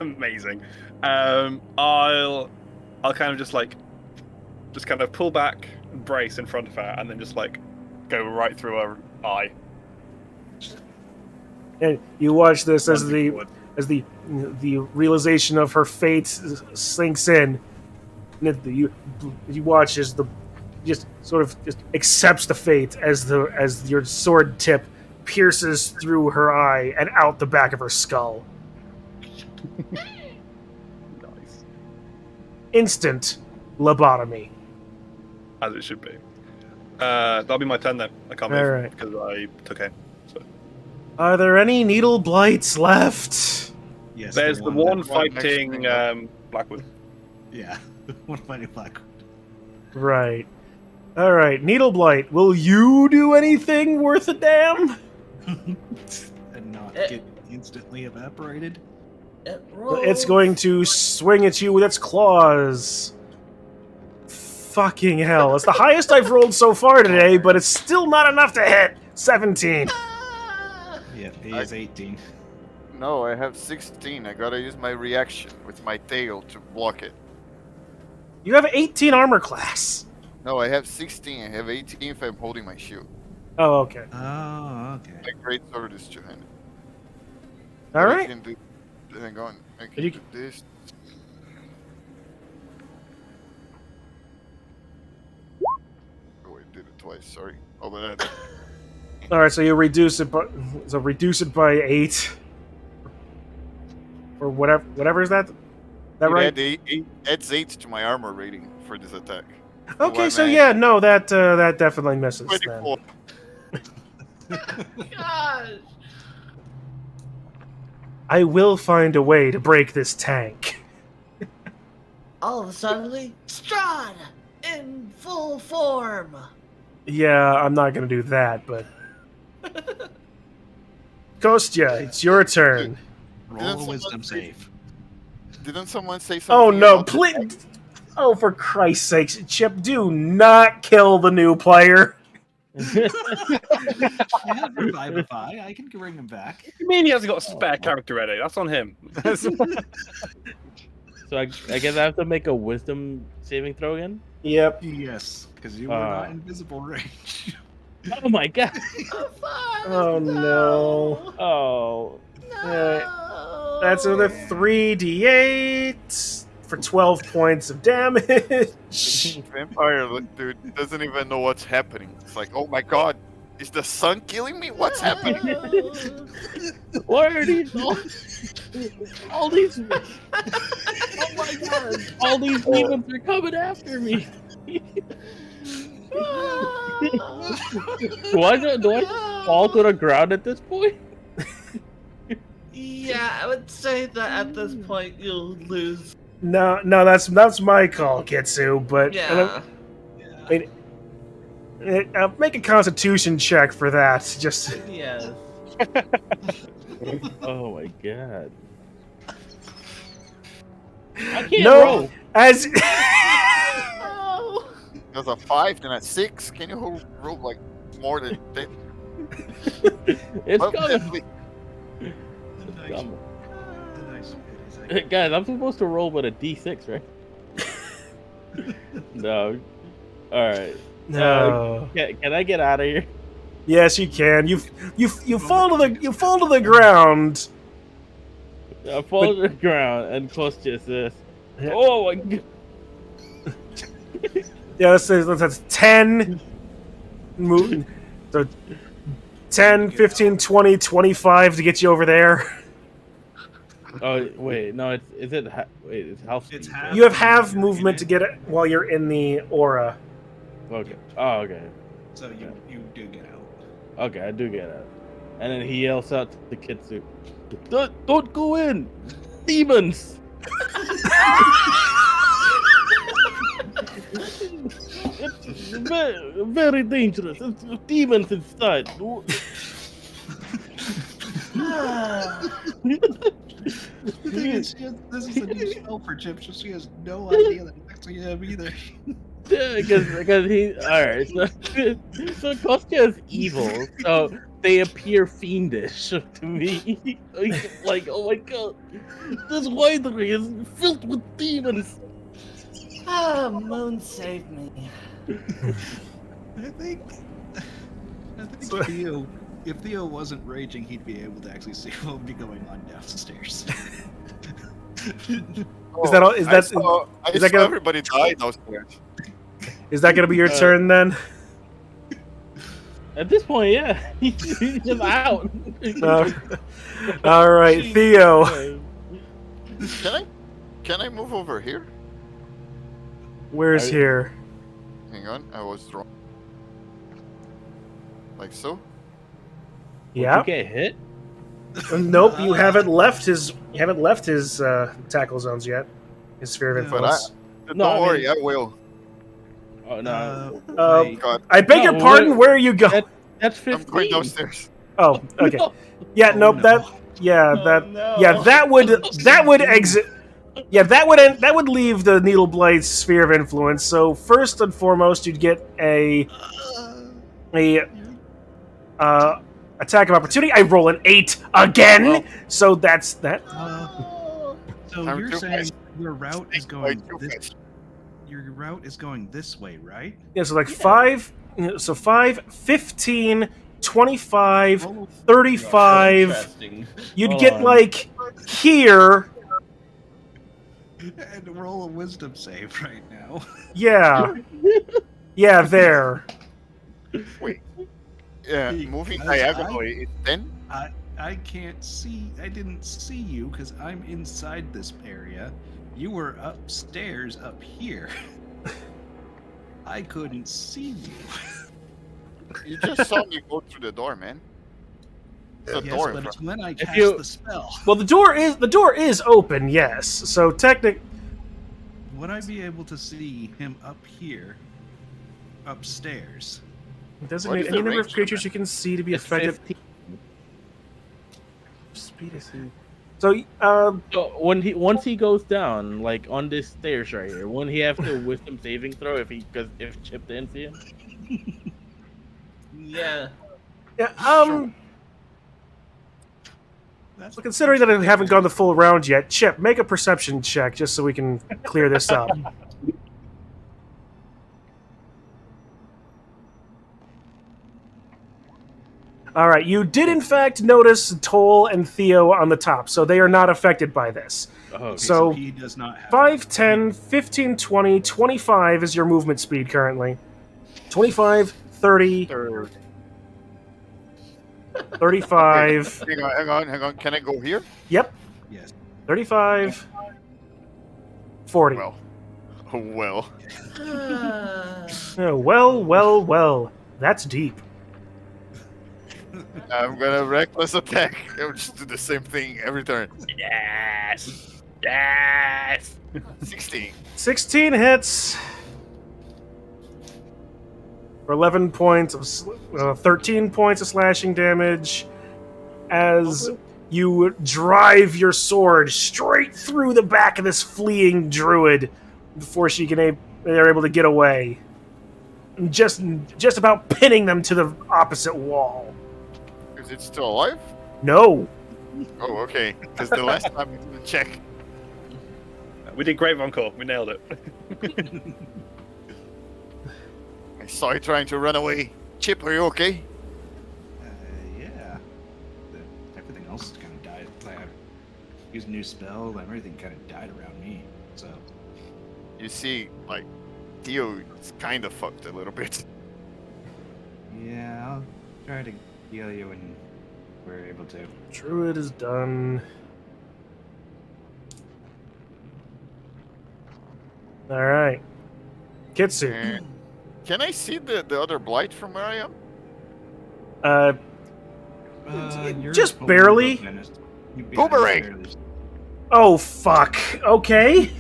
Amazing. I'll kind of just kind of pull back and brace in front of her, and then just go right through her eye. And you watch this as the as the realization of her fate sinks in. And you watch as the just sort of just accepts the fate as your sword tip pierces through her eye and out the back of her skull. Nice. Instant lobotomy. As it should be. That'll be my turn then. I can't move Alright. because I took aim. So. Are there any needle blights left? Yes. There's the one one next fighting thing up. Blackwood. Yeah. One fighting Blackwood. Right. Alright, needle blight, will you do anything worth a damn? And not get instantly evaporated. It's going to swing at you with its claws. Fucking hell. It's the highest I've rolled so far today, but it's still not enough to hit. 17. Yeah, he is 18. No, I have 16. I gotta use my reaction with my tail to block it. You have 18 armor class. No, I have 16. I have 18 if I'm holding my shield. Oh, okay. Oh, okay. My great sword is two-handed. All I right. can do. Hang on. I can You do this. Oh, I did it twice. Sorry. Oh, but All right, so you reduce it by 8. Or whatever is that? That right? Adds 8 to my armor rating for this attack. Okay, so I'm at yeah, no, that definitely misses then. 24. Gosh. I will find a way to break this tank. All of a sudden, Strahd in full form. Yeah, I'm not gonna do that, but Kostya, it's your turn. Roll a wisdom save. Didn't someone say something? Oh no, about the please! tank? Oh, for Christ's sakes, Chip, do not kill the new player. I have Revivify. I can bring him back. You mean he hasn't got a spare character ready? That's on him. So I guess I have to make a wisdom saving throw again? Yep. Yes, because you were not invisible range. Oh my god! Oh no. Oh. No. That's another 3d8 for 12 points of damage. Vampire, dude, doesn't even know what's happening. It's like, oh my god, is the sun killing me? What's happening? Why are these all these? Oh my god! All these demons are coming after me. do I fall to the ground at this point? Yeah, I would say that at this point you'll lose. No, that's my call, Kitsu, but Yeah. make a constitution check for that. Just Yes. Oh my god! I can't no, roll. as Oh. There's a 5, then a 6. Can you roll like more than 10? It's Well, coming. definitely. Come on. Guys, I'm supposed to roll with a D6, right? No. All right. no. Can I get out of here? Yes, you can. You fall to the ground. I fall to the ground and Kostya says, Yeah. "Oh my god!" Yeah, that's 10. Move. So 10, 15, 20, 25 to get you over there. Oh wait, no, it's half speed. It's right? half. You have half movement to get it while you're in the aura. Okay. Oh, okay. So you do get out. Okay, I do get it. And then he yells out to the Kitsu, "Don't go in, demons!" It's very dangerous. It's demons inside. The thing is, this is a new spell for Chip, so she has no idea that it's actually him either. Yeah, because he. All right, so Kostya is evil, so they appear fiendish to me. Like, oh my god, this winery is filled with demons. Ah, Moon saved me. I think Theo If Theo wasn't raging, he'd be able to actually see what would be going on downstairs. Is that all? Is that I that saw gonna- everybody die downstairs. is that gonna be your turn then? At this point, yeah, he's just out. All right, Theo. Can I move over here? Where's here? Hang on, I was wrong. Like so? Yeah. You get hit. Nope, you haven't left his. You haven't left his tackle zones yet. His sphere of Yeah. But influence. No, don't I worry, mean- I will. Oh no, God, I beg your No, pardon. what- Where are you going? that's I'm 15. going downstairs. Oh, okay. No. Yeah, Oh, nope. no. That. Yeah, Oh, that. no. Yeah, that would exit. Yeah, that would leave the Needle Blade's sphere of influence. So first and foremost, you'd get a attack of opportunity. I roll an 8 again, Well. so that's that. So I'm you're too saying fast. your route is Like, going too this. fast. Your route is going this way, right? Yeah, so like 5. So 5, 15, 25, 35. Interesting. You'd Hold get on. like here. And roll a wisdom save right now. Yeah. Yeah, there. Yeah, Hey, moving guys, diagonally is 10. I can't see. I didn't see you because I'm inside this area. You were upstairs up here. I couldn't see you. You just saw me go through the door, man. The Yes, door in but front. it's when I If cast you- the spell. Well, the door is open. Yes. So Would I be able to see him up here, upstairs? designate is any the number of range creatures of you can see to be It's affected. 15. Speed is. So, So once he goes down, like on this stairs right here, won't he have to wisdom saving throw if Chip didn't see him? Yeah. yeah, That's so considering that I haven't gone the full round yet, Chip, make a perception check just so we can clear this up. All right, you did in fact notice Toll and Theo on the top, so they are not affected by this. Oh, okay. So, he does not have 5, 10, 15, 20, 25 is your movement speed currently. 25, 30, Third. 35. Hang on. Can I go here? Yep, Yes. 35, 40. Well. Oh, well. Oh, well. That's deep. I'm gonna reckless attack. I'll just do the same thing every turn. Yes. 16. 16 hits. For 11 points of 13 points of slashing damage as you drive your sword straight through the back of this fleeing druid before they're able to get away. Just about pinning them to the opposite wall. Is it still alive? No. Oh, okay. Because the last time I didn't check. We did great, Von We nailed it. I saw you trying to run away. Chip, are you okay? Yeah. Everything else kind of died. Like, I used a new spell, and everything kind of died around me. So, You see, like, Theo is kind of fucked a little bit. yeah, I'll try to heal you when we're able to. Druid is done. Alright. Kitsu. And can I see the other blight from where I am? You're Just below barely. the finish. You- yeah, Boomerang! just barely. Oh, fuck. Okay.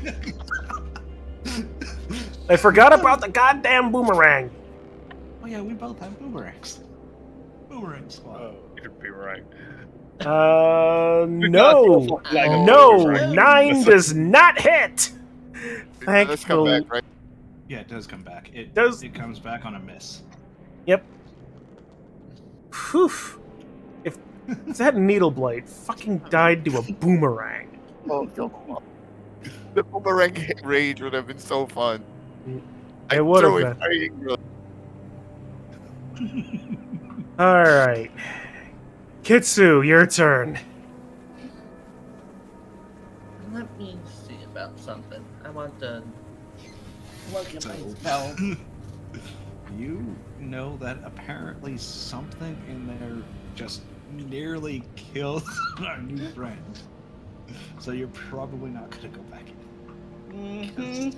I forgot about the goddamn boomerang. Oh yeah, we both have boomerangs. Boomerang squad. Oh, you'd be right. No. Oh, No, right. 9 does not hit. Let's come Thankfully. back, right? Yeah, it does come back. It Does- It comes back on a miss. Whew. If that needle blade fucking died to a boomerang. Oh, come on. The boomerang rage would have been so fun. It would have threw been. very angrily. Alright. Kitsu, your turn. Let me see about something. I want to look at my So- spells. You know that apparently something in there just nearly killed our new friend. So you're probably not gonna go back in.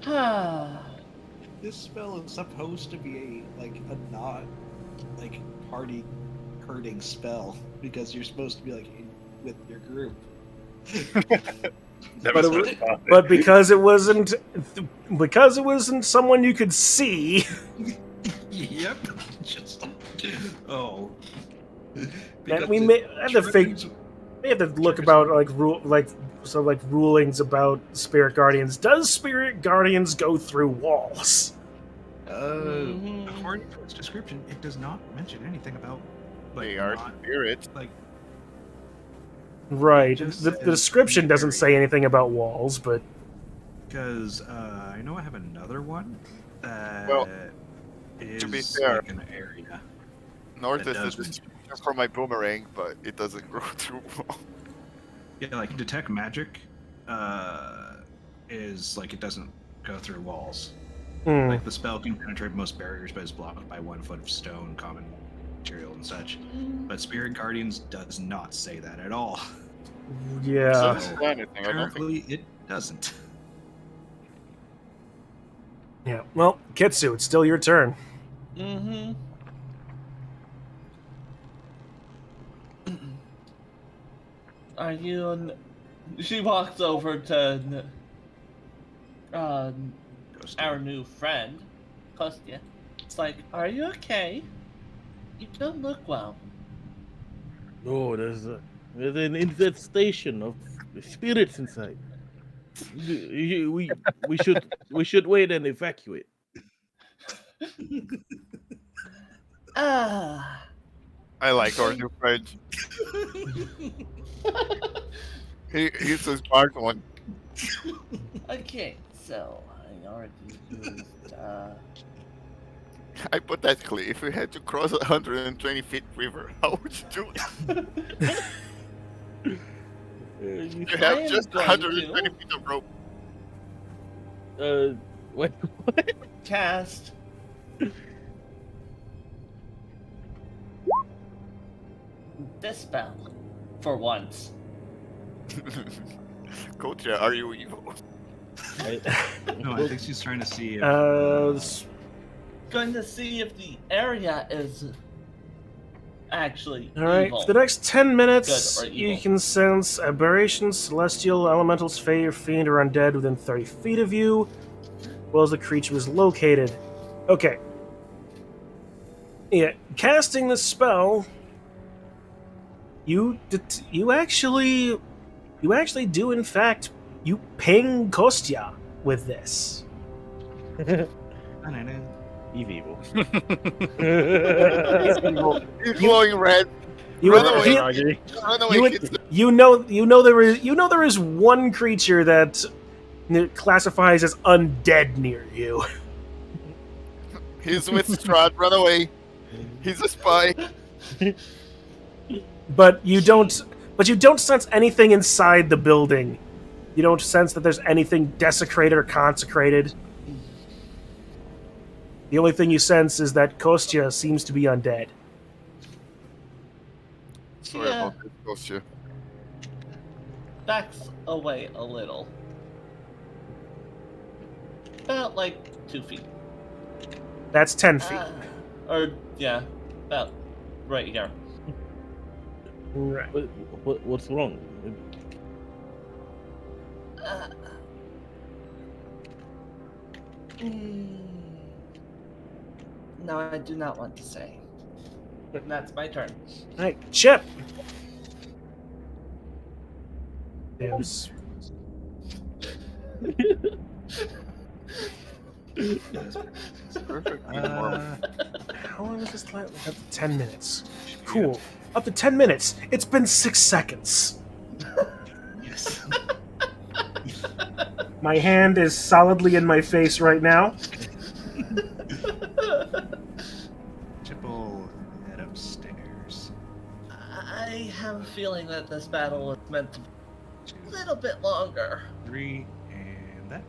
Ah, This spell is supposed to be a not party hurting spell because you're supposed to be with your group. Never But it switched party. But because it wasn't someone you could see. Yep. Just oh. And we may have to look about rulings about spirit guardians. Does spirit guardians go through walls? According to its description, it does not mention anything about They are spirits. Right. just The says description doesn't say anything about walls, but because I know I have another one that Well, is to be fair, an area. North That is the does description for my boomerang, but it doesn't go through wall. Yeah, detect magic is it doesn't go through walls. The spell can penetrate most barriers, but is blocked by 1 foot of stone, common material, and such. But Spirit Guardians does not say that at all. yeah. Doesn't say anything, I don't think. Apparently, it doesn't. Yeah. Well, Kitsu, it's still your turn. Are you? She walks over to our new friend, Kostya. It's like, are you okay? You don't look well. No, there's an infestation of spirits inside. We should wait and evacuate. Ah. I like our new friend. He's a smart one. Okay, so I already used. Hypothetically, if we had to cross 120 feet river, how would you do it? You I have am just going 120 to- feet of rope. What? Cast. This spell, for once. Kotia, are you evil? No, I think she's trying to see if Going to see if the area is actually all right. evil. For the next 10 minutes, Good or you evil. can sense aberrations, celestial, elementals, fey, or fiend, or undead within 30 feet of you, as well as the creature is located. Okay. Yeah, casting the spell, you actually do in fact you ping Kostya with this. Evil. He's glowing red. You Run would- away. he- Run away, you would- kids. you know there is one creature that classifies as undead near you. He's with Strahd. Run away. He's a spy. But you don't sense anything inside the building. You don't sense that there's anything desecrated or consecrated. The only thing you sense is that Kostya seems to be undead. Sorry Yeah. about this, Kotia. Backs away a little. About 2 feet. That's 10 feet. Yeah, about right here. Right. What's wrong? Uh, No, I do not want to say. But that's my turn. Alright, Chip! Yes. Perfect. Normal. How long is this last? Up to 10 minutes. Cool. Up to 10 minutes. It's been 6 seconds. yes. My hand is solidly in my face right now. I have a feeling that this battle was meant to be a little bit longer. 3, and that.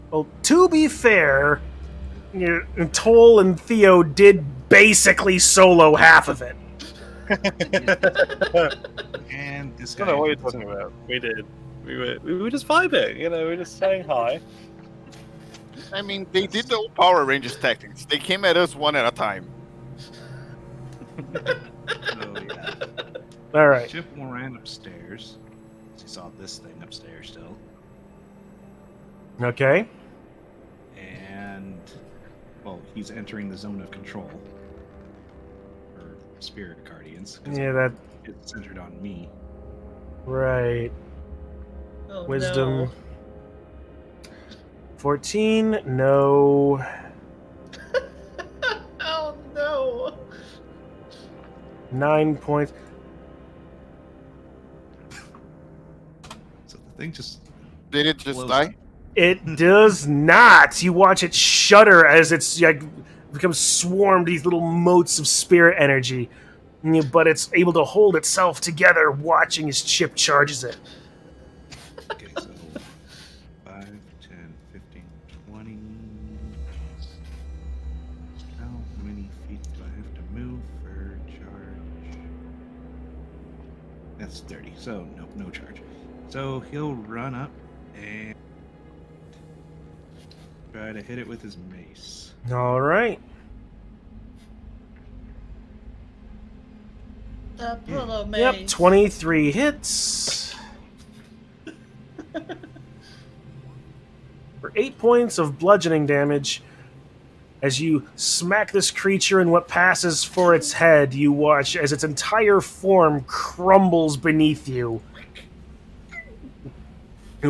Well, to be fair, Toll and Theo did basically solo half of it. And this I guy. don't know what you're talking about. We did. We were just vibing, you know, we were just saying hi. I mean, they did the old Power Rangers tactics. They came at us one at a time. So, yeah. All right. Chip ran upstairs. He saw this thing upstairs still. Okay. And, well, he's entering the zone of control. For spirit guardians. 'Cause Yeah, that it's centered on me. right. Oh, Wisdom. no. 14. No. Oh no. 9 points. So the thing just Did it just blows die? up. It does not. You watch it shudder as it's like becomes swarmed these little motes of spirit energy, but it's able to hold itself together, watching as Chip charges it. Okay, so 5, 10, 15, 20. How many feet do I have to move for charge? That's 30, so no charge. So he'll run up and try to hit it with his mace. All right. The pillow mace. Yep. 23 hits. For 8 points of bludgeoning damage. As you smack this creature in what passes for its head, you watch as its entire form crumbles beneath you.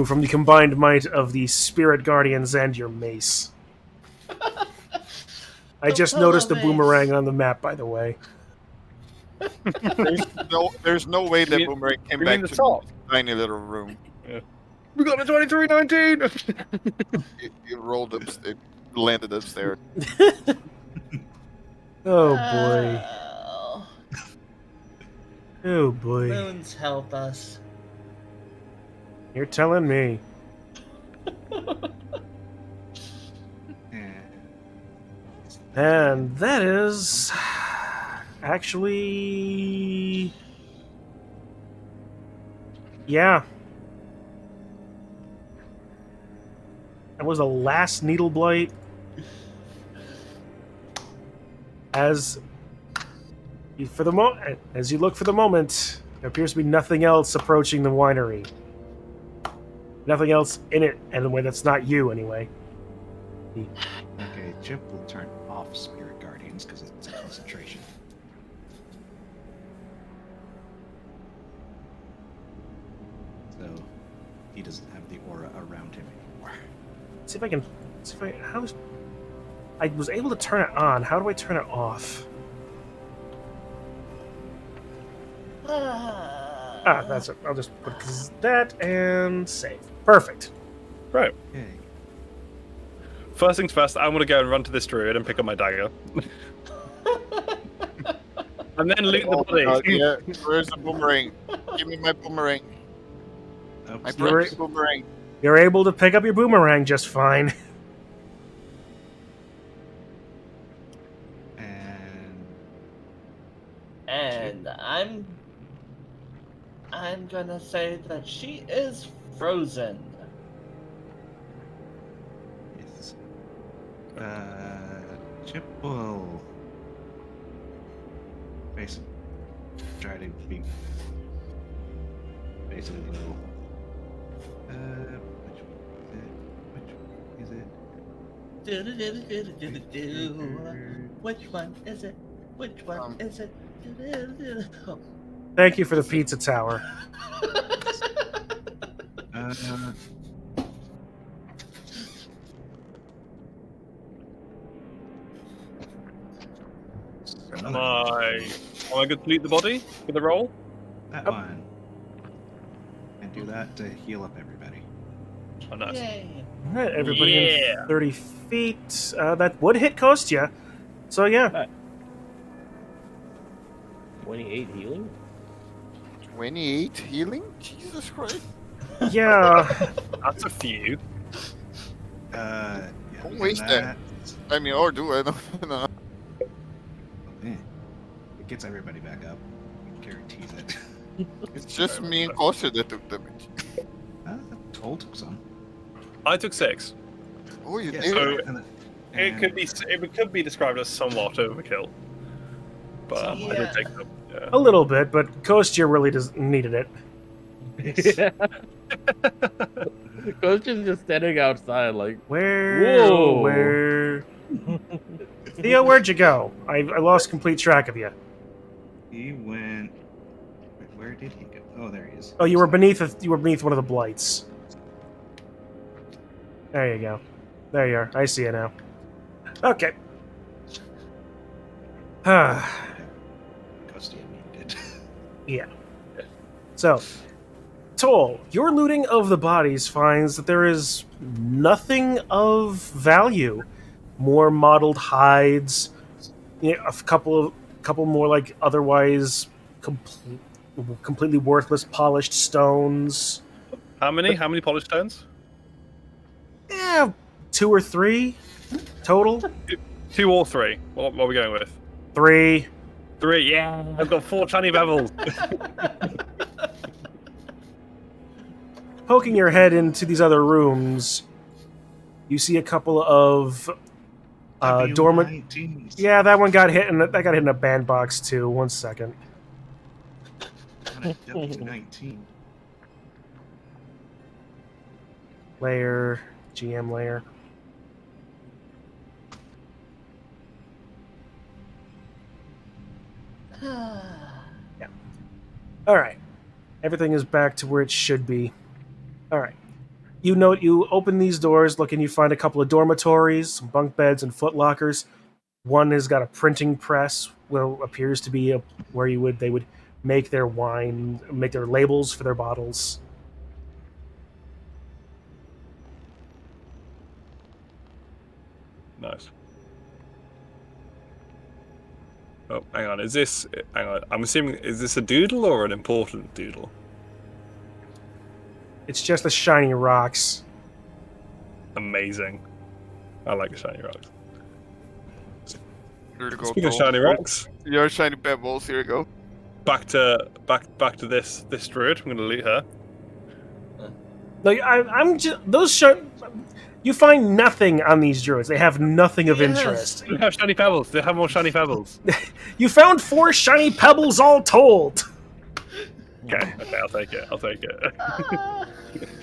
From the combined might of the Spirit Guardians and your mace. I just noticed the mace. boomerang on the map, by the way. There's no way that mean- Boomerang came you back mean the to top? this tiny little room. We got a 2319! It rolled up, it landed upstairs. Oh boy. Oh, Oh boy. moons help us. You're telling me. And that is actually, yeah. That was the last needle blight. As you look for the moment, there appears to be nothing else approaching the winery. Nothing else in it, and the way that's not you anyway. Okay, Chip will turn off Spirit Guardians because it's a concentration. So he doesn't have the aura around him anymore. See if I can. See if I was able to turn it on. How do I turn it off? That's it. I'll just put that and save. Perfect. Right. Okay. First things first, I'm gonna go and run to this druid and pick up my dagger. And then loot the body. Yeah, where's the boomerang? Give me my boomerang. My Oops. precious boomerang. You're able to pick up your boomerang just fine. And And I'm gonna say that she is frozen. yes. Chip will basically try to be basically go. Which one is it? Which one is it? Which one is it? Oh. Thank you for the pizza tower. Am I good to loot the body with a roll? That one. And do that to heal up everybody. Oh, nice. Yay. All right, everybody Yeah. in 30 feet. That would hit cost you. So yeah. 28 healing? 28 healing? Jesus Christ. Yeah. That's a few. Yeah, Don't and waste that. I mean, or do I don't know. Eh, it gets everybody back up. Guarantees it. It's just me and Kosher that took damage. Toll took some. I took 6. Oh, you Yeah, did? so- and It could be described as somewhat overkill, but I Yeah. did take them. Yeah. A little bit, but Kostya really needed it. Coach's just standing outside, like, Where? Whoa. Where? Theo, where'd you go? I lost complete track of you. he went. Where did he go? Oh, there he is. Oh, you were beneath one of the blights. There you go. There you are. I see you now. Okay. Ghosty needed it. Yeah. So, Toll, your looting of the bodies finds that there is nothing of value. More mottled hides, a couple more like otherwise completely worthless polished stones. How many polished stones? Yeah, 2 or 3 total. 2 or 3? What are we going with? 3. 3, yeah. I've got 4 shiny pebbles. Poking your head into these other rooms, you see a couple of dormant. W19s. Yeah, that one got hit, and that got hit in a bandbox too. 1 second. On a W19. Layer, GM layer. All right, everything is back to where it should be. All right. You open these doors, look, and you find a couple of dormitories, some bunk beds, and footlockers. One has got a printing press, where appears to be where they would make their wine, make their labels for their bottles. Nice. Oh, hang on. Hang on. I'm assuming, is this a doodle or an important doodle? It's just the shiny rocks. Amazing. I like the shiny rocks. Here you go, Speaking of Toll. shiny rocks, Your shiny pebbles, here you go. back to this druid. I'm gonna loot her. Like I'm just you find nothing on these druids. They have nothing of Yes. interest. They have shiny pebbles. They have more shiny pebbles. You found 4 shiny pebbles all told. Okay, I'll take it. I'll take it. Ah.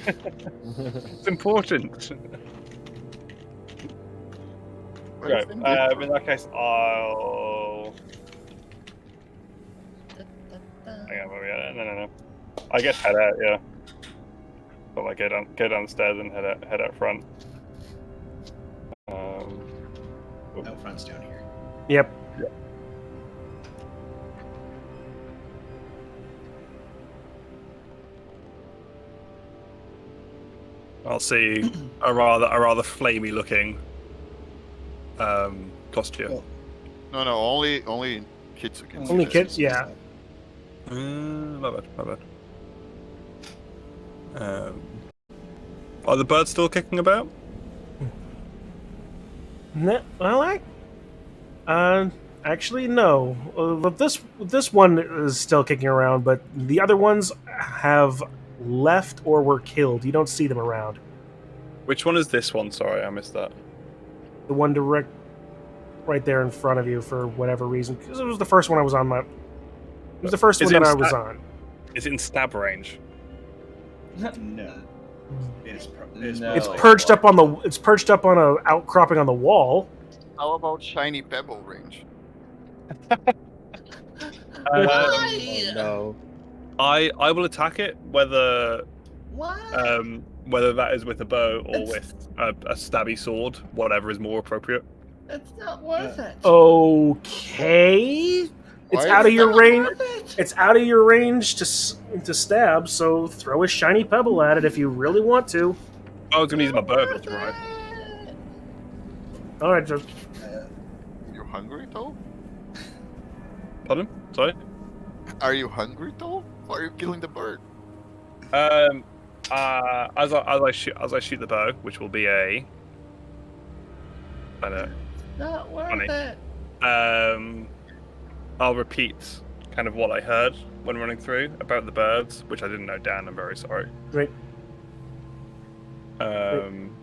It's important. What Right. is in this? In that case, I'll. Hang on, where we at? No. I guess head out. Yeah. But like, go downstairs and head out front. Out front's down here. Yep. I'll see a rather flamey looking costume. No, only Kitsu can see Only this. kids, yeah. My bad. Are the birds still kicking about? Well, actually, no. This one is still kicking around, but the other ones have left or were killed. You don't see them around. Which one is this one? Sorry, I missed that. The one right there in front of you for whatever reason, because it was the first one I was on. It was the first Is one it that I in was stat- on. Is it in stab range? No. It's No. It's perched up on a outcropping on the wall. How about shiny pebble range? Why? no. I will attack it whether Why? whether that is with a bow or It's- with a stabby sword, whatever is more appropriate. It's not worth it. Okay. It's Why out of is your Not range. worth it. It's out of your range to stab. So throw a shiny pebble at it if you really want to. I was gonna use my bow, Worth but that's right. it. All right, just You hungry, though? Pardon? Sorry. Are you hungry, though? Why are you killing the bird? As I shoot the bow, which will be a. I know. Not worth Funny. it. I'll repeat kind of what I heard when running through about the birds, which I didn't know down. I'm very sorry. Right.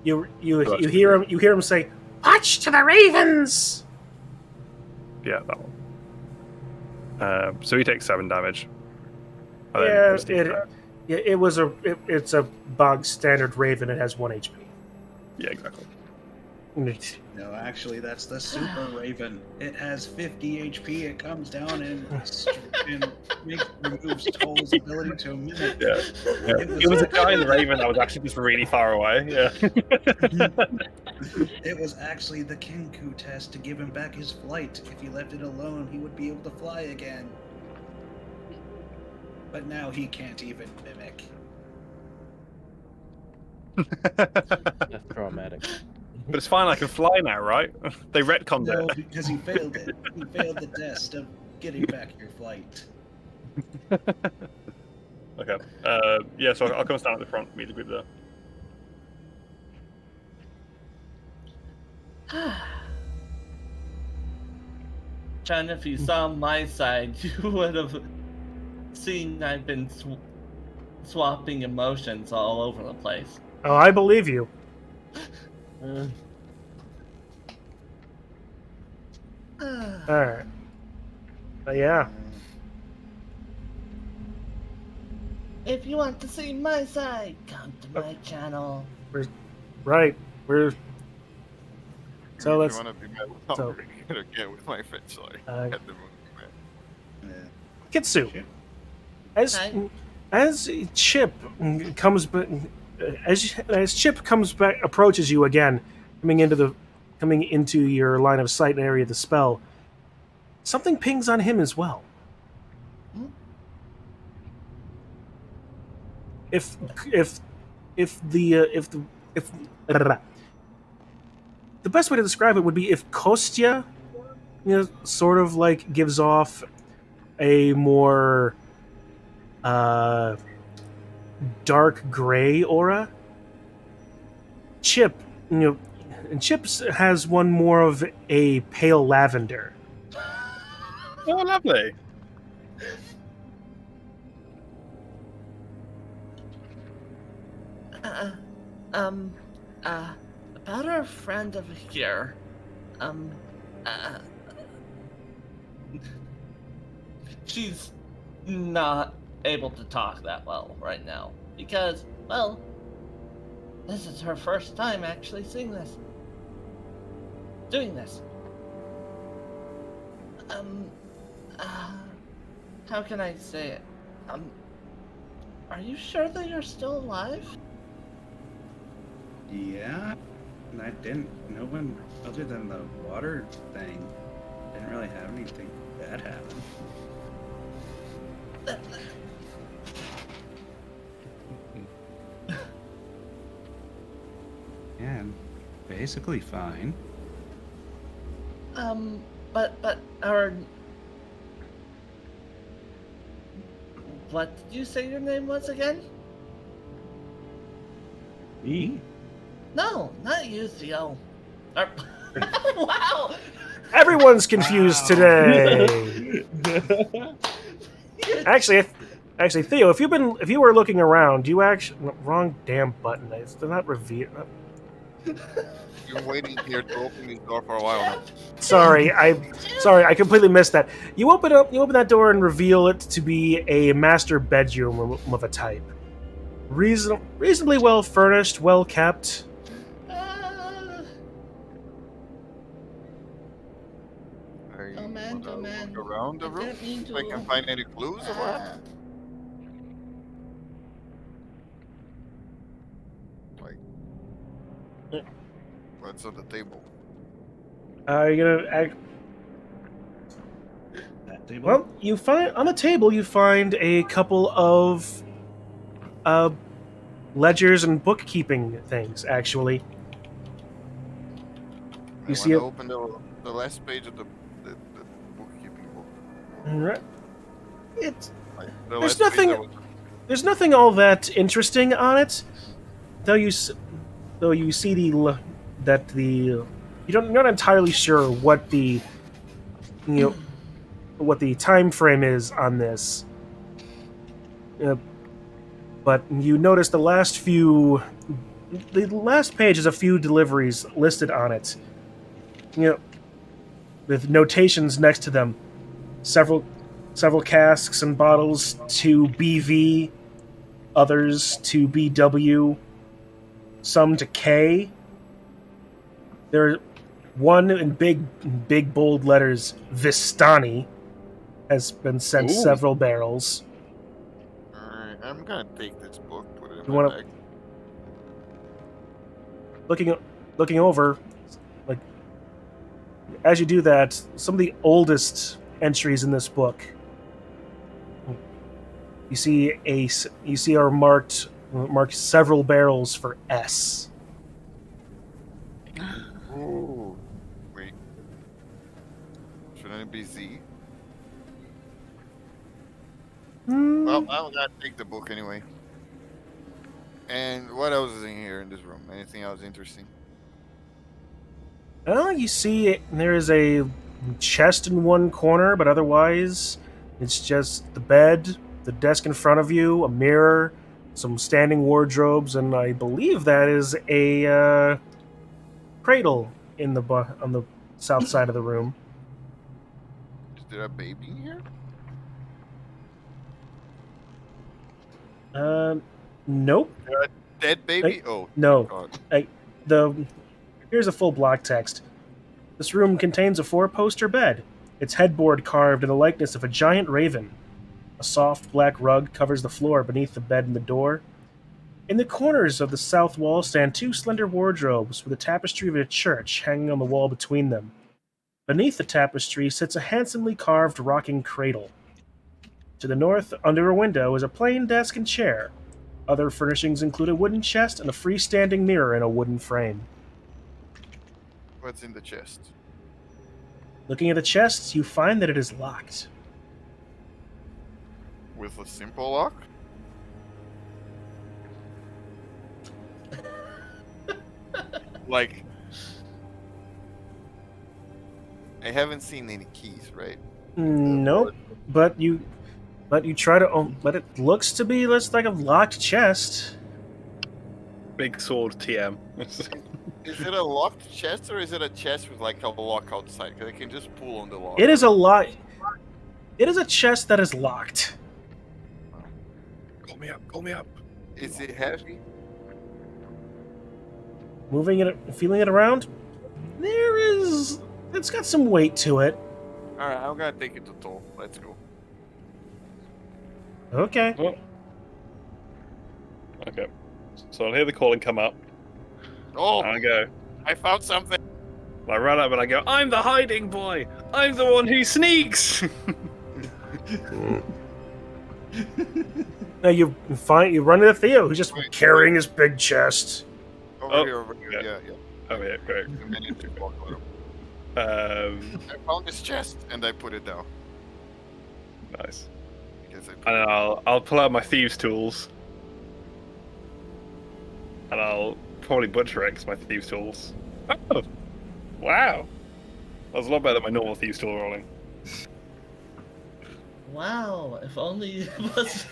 You that's hear him say, "Watch to the ravens." Yeah, that one. So he takes 7 damage. And then Yeah, Steve attack. it's a bog standard raven. It has 1 HP. Yeah, exactly. No, actually, that's the super raven. It has 50 HP. It comes down and removes Toll's ability to mimic. Yeah. It was a giant raven that was actually just really far away. Yeah. It was actually the Kenku test to give him back his flight. If he left it alone, he would be able to fly again. But now he can't even mimic. That's traumatic. But it's fine, I can fly now, right? They retconned No, it. because he failed it. He failed the test of getting back your flight. Okay. Yeah, so I'll come stand at the front, meet the group there. John, if you saw my side, you would have seen I've been swapping emotions all over the place. Oh, I believe you. Alright. Yeah. If you want to see my side, come to my channel. Right. We're. So If let's. you want to be mad with so- again with my friend, sorry. Uh, I had to move man. Yeah. Kitsu. Shit. As Chip comes back, as Chip comes back, approaches you again, coming into your line of sight and area of the spell, something pings on him as well. If the best way to describe it would be if Kostya, sort of like gives off a more dark gray aura. Chip, and Chips has one more of a pale lavender. Oh, lovely. About our friend over here. She's not able to talk that well right now because, well, this is her first time actually doing this. How can I say it? Are you sure that you're still alive? Yeah, and I didn't. No one other than the water thing didn't really have anything bad happen. Yeah, I'm basically fine. But our. What did you say your name was again? Me? No, not you, Theo. Wow! Everyone's confused today. Actually, Theo, if you were looking around, you actually wrong damn button. It's not reveal. You're waiting here to open this door for a while now. Sorry, I completely missed that. You open that door and reveal it to be a master bedroom of a type. Reasonably well furnished, well kept. Oh man. Look around the I room, didn't mean if I to. can find any clues or what? Like, what's on the table? You're gonna act. That table? Well, you find on the table you find a couple of ledgers and bookkeeping things. Actually, I see want to it? open the last page of the bookkeeping book. right. Like, the There's last page nothing. that was- There's nothing all that interesting on it, though you see you're not entirely sure what the what the time frame is on this. But you notice the last page has a few deliveries listed on it. With notations next to them, several casks and bottles to BV, others to BW, some to K. There, one in big bold letters, Vistani, has been sent Ooh. several barrels. Alright, I'm gonna take this book, put it in You my wanna- bag. Looking over, like as you do that, some of the oldest entries in this book, you see are marked several barrels for S. Ooh. Wait. Shouldn't it be Z? Well, I'm gonna take the book anyway. And what else is in here in this room? Anything else interesting? Well, you see there is a chest in one corner, but otherwise it's just the bed, the desk in front of you, a mirror, some standing wardrobes, and I believe that is a cradle on the south side of the room. Is there a baby in here? Nope. Dead baby? Hey, Oh, no. God. Here's a full block text. This room contains a 4-poster bed, its headboard carved in the likeness of a giant raven. A soft black rug covers the floor beneath the bed and the door. In the corners of the south wall stand 2 slender wardrobes with a tapestry of a church hanging on the wall between them. Beneath the tapestry sits a handsomely carved rocking cradle. To the north, under a window, is a plain desk and chair. Other furnishings include a wooden chest and a freestanding mirror in a wooden frame. What's in the chest? Looking at the chest, you find that it is locked. With a simple lock? Like, I haven't seen any keys, right? Nope. But you try to. But it looks to be less like a locked chest. Big sword TM. Is it a locked chest or is it a chest with like a lock outside? Because I can just pull on the lock. It is a lock. It is a chest that is locked. Call me up. Call me up. Is it heavy? Moving it, feeling it around. It's got some weight to it. Alright, I'm gonna take it to toll. Let's go. Okay. Oh. Okay. So I'll hear the calling come up. Oh, And I go. I found something. I run up and I go, I'm the hiding boy! I'm the one who sneaks! Now you run into Theo, who's just carrying his big chest. Over here. yeah. Yeah. Oh yeah, great. A minute to walk with him. I I found this chest and I put it down. Nice. Because I put And I'll pull out my thieves' tools. And I'll probably butcher X my thieves' tools. Oh! Wow! That was a lot better than my normal thieves' tool rolling. Wow, if only it was.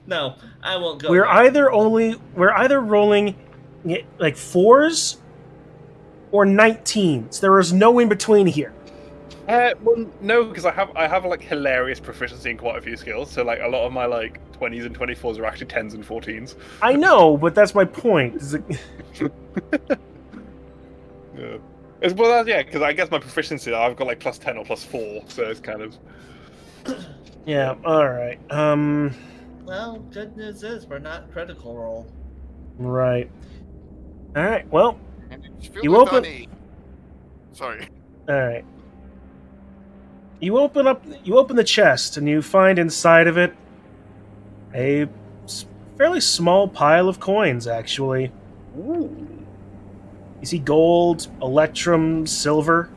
No, I won't go. We're there. either rolling like 4s or 19s. There is no in between here. Well, no, because I have like hilarious proficiency in quite a few skills. So like a lot of my like 20s and 24s are actually 10s and 14s. I know, but that's my point. Yeah. Because I guess my proficiency, I've got like plus 10 or plus 4, so it's kind of. Yeah. All right. Well, good news is we're not critical role. Right. All right. Well. And it's filled You with open- honey. Sorry. All right. You open the chest and you find inside of it a fairly small pile of coins, actually. Ooh. You see gold, electrum, silver.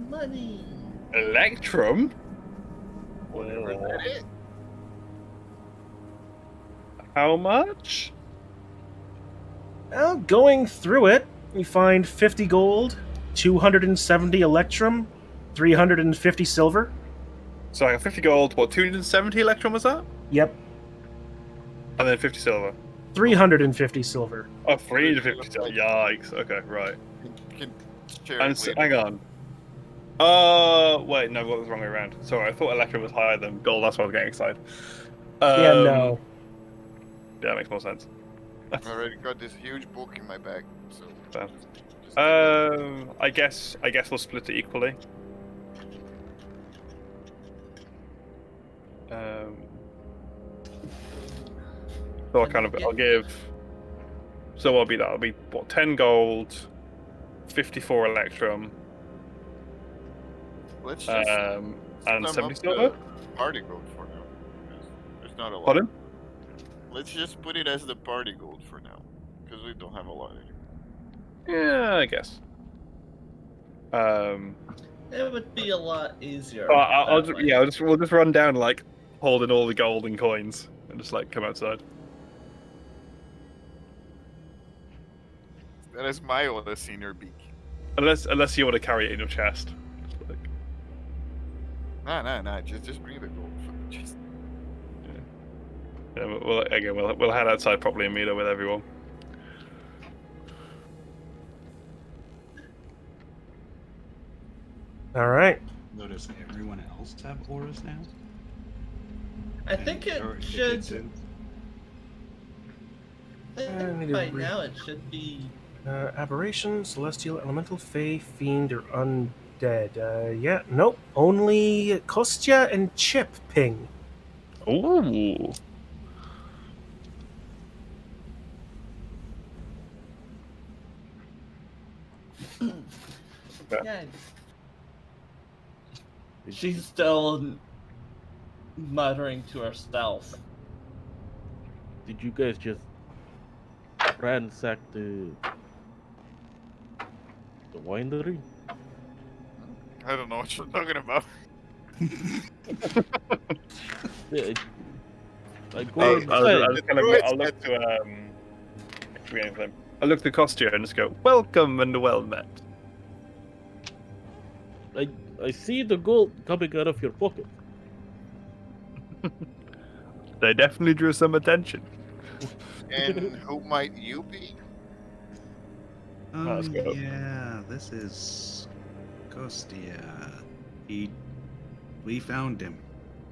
Money. Electrum? whatever that is. How much? Well, going through it, you find 50 gold, 270 electrum, 350 silver. So I got 50 gold. What, 270 electron was that? Yep, And then 50 silver. 350 silver. Oh, 350 silver. Yikes. Okay, right. Can share And it later. hang on. Wait, no, I got this the wrong way around. Sorry, I thought electrum was higher than gold. That's why I was getting excited. Yeah, no. Yeah, that makes more sense. I already got this huge book in my bag, so. Fair. just take that. I guess we'll split it equally. So I'll give. So what'll be that? It'll be what, 10 gold, 54 electrum, Let's just and sum 70 up silver. the party gold for now. 'Cause there's not a lot. Pardon? Let's just put it as the party gold for now, because we don't have a lot anymore. Yeah, I guess. It would be a lot easier. I'll that just, way. yeah, we'll just run down like holding all the gold and coins and just like come outside. That is my oldest senior beak. Unless you want to carry it in your chest. Just like, Nah. Just bring the gold for the chest. yeah, we'll head outside properly and meet up with everyone. All right. Notice everyone else have auras now. I think it Or should. Kitsu. I I need think to by re- now it should be. Aberration, celestial, elemental, fey, fiend, or undead. Yeah, nope. Only Kostya and Chip ping. Ooh. Yeah. She's still muttering to herself. Did you guys just ransack the winery? I don't know what you're talking about. Yeah, I go I'll inside. just kind of, I'll look to I look to Kostya and just go, welcome and well met. I see the gold coming out of your pocket. They definitely drew some attention. And who might you be? Let's go. Yeah, this is Kostya. We found him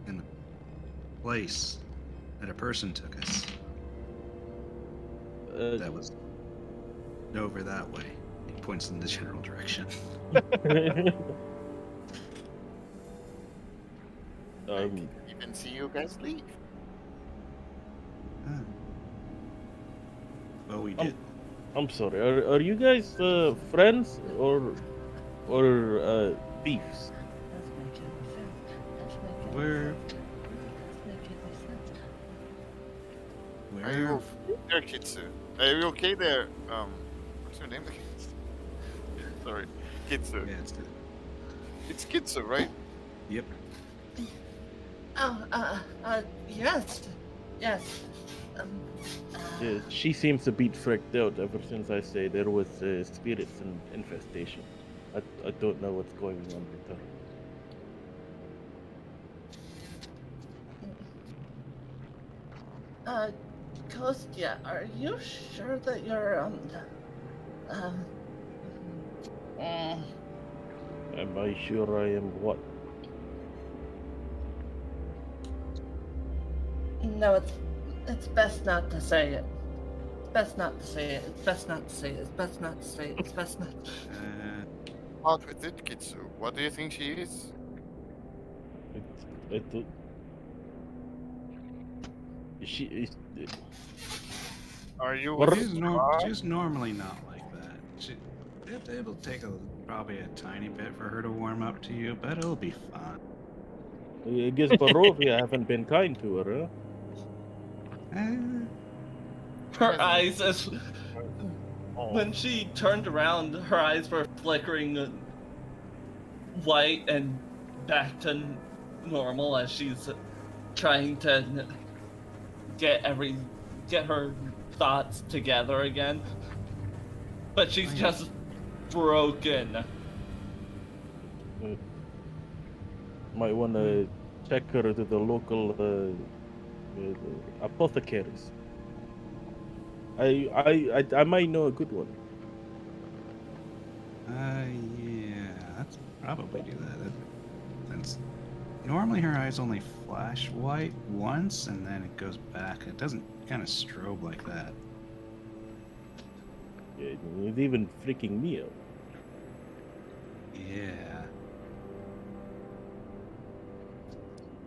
in a place that a person took us. That was over that way. He points in the general direction. I can even see you guys leave. Ah. Well, we did. I'm sorry. Are you guys friends or thieves? We're Are you there, Kitsu? Are you okay there? What's your name again? Sorry, Kitsu. Yeah, it's good. It's Kitsu, right? Yep. Yes. Yeah, she seems a bit freaked out ever since I say there was spirits and infestation. I don't know what's going on with her. Kostya, are you sure that you're Am I sure I am what? No, it's best not to say it. It's best not to say it. It's best not to say it. It's best not to say it. It's best not. Out with it, Kitsu. What do you think she is? I thought she is. Are you? What She's normally not like that. It'll take probably a tiny bit for her to warm up to you, but it'll be fun. I guess Barovia haven't been kind to her, huh? Her eyes, as when she turned around, her eyes were flickering white and back to normal as she's trying to get her thoughts together again. But she's just broken. Might want to check her to the local apothecaries. I might know a good one. Yeah, let's probably do that. Since normally her eyes only flash white once, and then it goes back. It doesn't kind of strobe like that. It's even freaking me out. Yeah.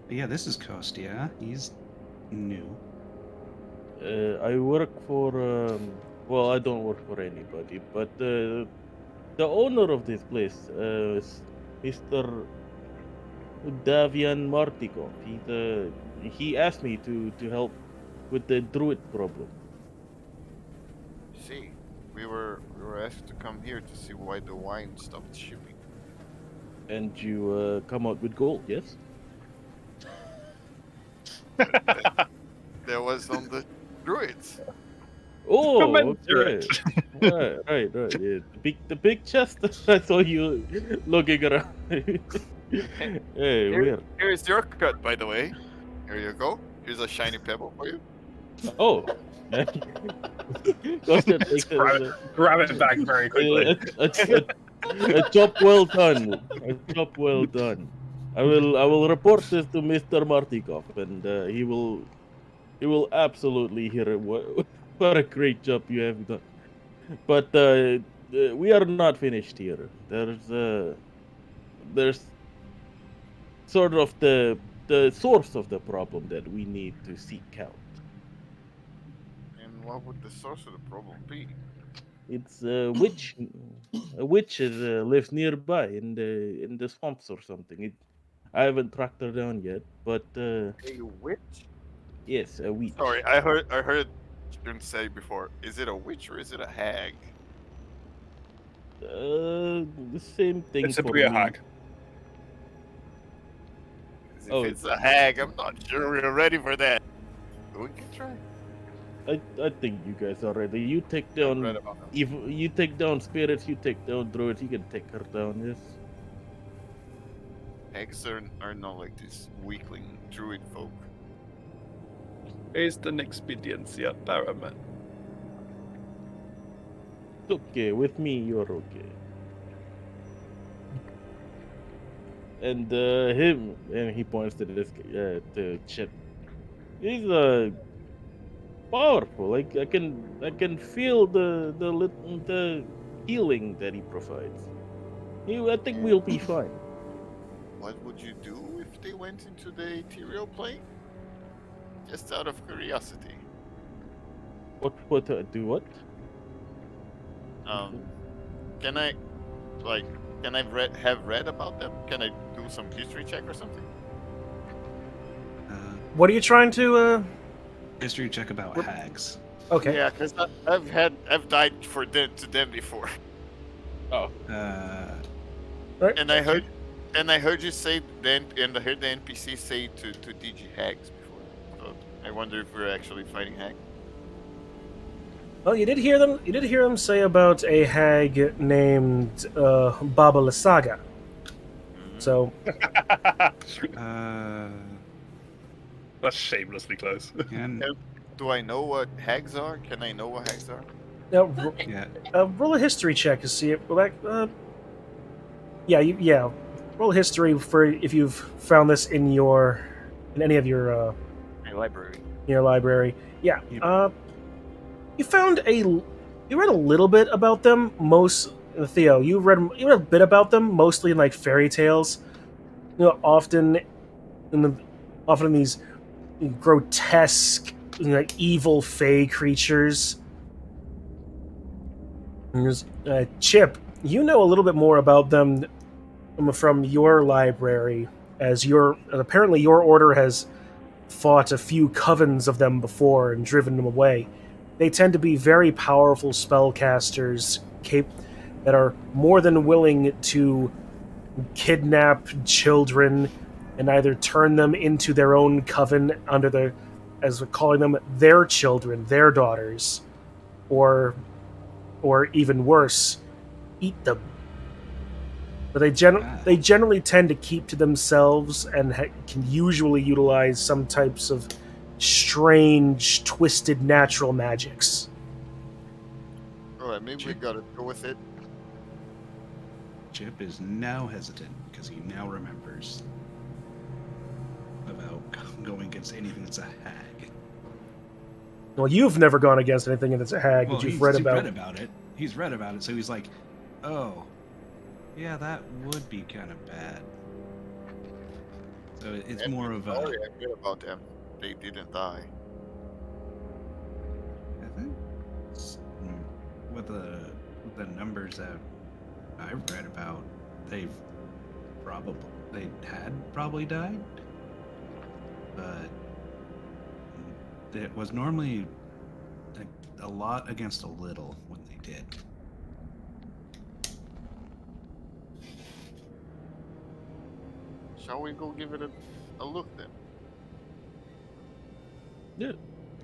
But yeah, this is Kostya. He's new. I work for well, I don't work for anybody, but the owner of this place, is Mr. Davian Martikov. He asked me to help with the druid problem. See, we were asked to come here to see why the wine stopped shipping. And you come out with gold, yes? There was on the druids. Oh, Commensurate. okay. right. Yeah. The big chest. I saw you looking around. Hey, weird. Here's your cut, by the way. Here you go. Here's a shiny pebble for you. Oh. Go ahead, take it. Grab it back very quickly. A job well done. A job well done. I will report this to Mr. Martikov, and he will absolutely hear what a great job you have done. But we are not finished here. There's sort of the source of the problem that we need to seek out. And what would the source of the problem be? It's a witch. A witch lives nearby in the swamps or something. I haven't tracked her down yet, but A witch? yes, a witch. Sorry, I heard you say before. Is it a witch or is it a hag? The same thing. It's a for beer me. hag. If Oh. it's a hag, I'm not sure we're ready for that. We can try. I think you guys are ready. You take I've down read about that. if you take down spirits, you take down druids. You can take her down. Yes. Hags are not like this weakling druid folk. Is the expediency paramount? Okay, with me, you're okay. And him, and he points to this to Chip. He's powerful. Like I can feel the healing that he provides. I think we'll be fine. What would you do if they went into the ethereal plane? Just out of curiosity. What do what? Can I have read about them? Can I do some history check or something? What are you trying to? History check about hags. Okay. Yeah, because I've died to them before, Oh, and I heard you say then, and I heard the NPC say to Digi hags before. So I wonder if we're actually fighting hags. Well, you did hear them. You did hear them say about a hag named Baba Lasaga. So That's shamelessly close. and Do I know what hags are? Can I know what hags are? now, yeah, roll a history check to see it. Go back. Yeah. Roll a history for if you've found this in any of your My library. in your library. Yeah. Yep. You read a little bit about them. Theo, you read a bit about them, mostly in like fairy tales. You know, often in these grotesque, like evil fey creatures. And there's, Chip, you know a little bit more about them from your library, as apparently your order has fought a few covens of them before and driven them away. They tend to be very powerful spellcasters that are more than willing to kidnap children and either turn them into their own coven under the, as we're calling them, their children, their daughters, or even worse, eat them. But they generally tend to keep to themselves and can usually utilize some types of strange, twisted natural magics. Alright, maybe we gotta go with it. Chip is now hesitant because he now remembers about going against anything that's a hag. Well, you've never gone against anything that's a hag, but you've read about it. He's read about it, so he's like, oh, yeah, that would be kind of bad. So it's And more of a... I read about them. They didn't die. I think with the numbers that I've read about, they had probably died, but it was normally a lot against a little when they did. Shall we go give it a look then?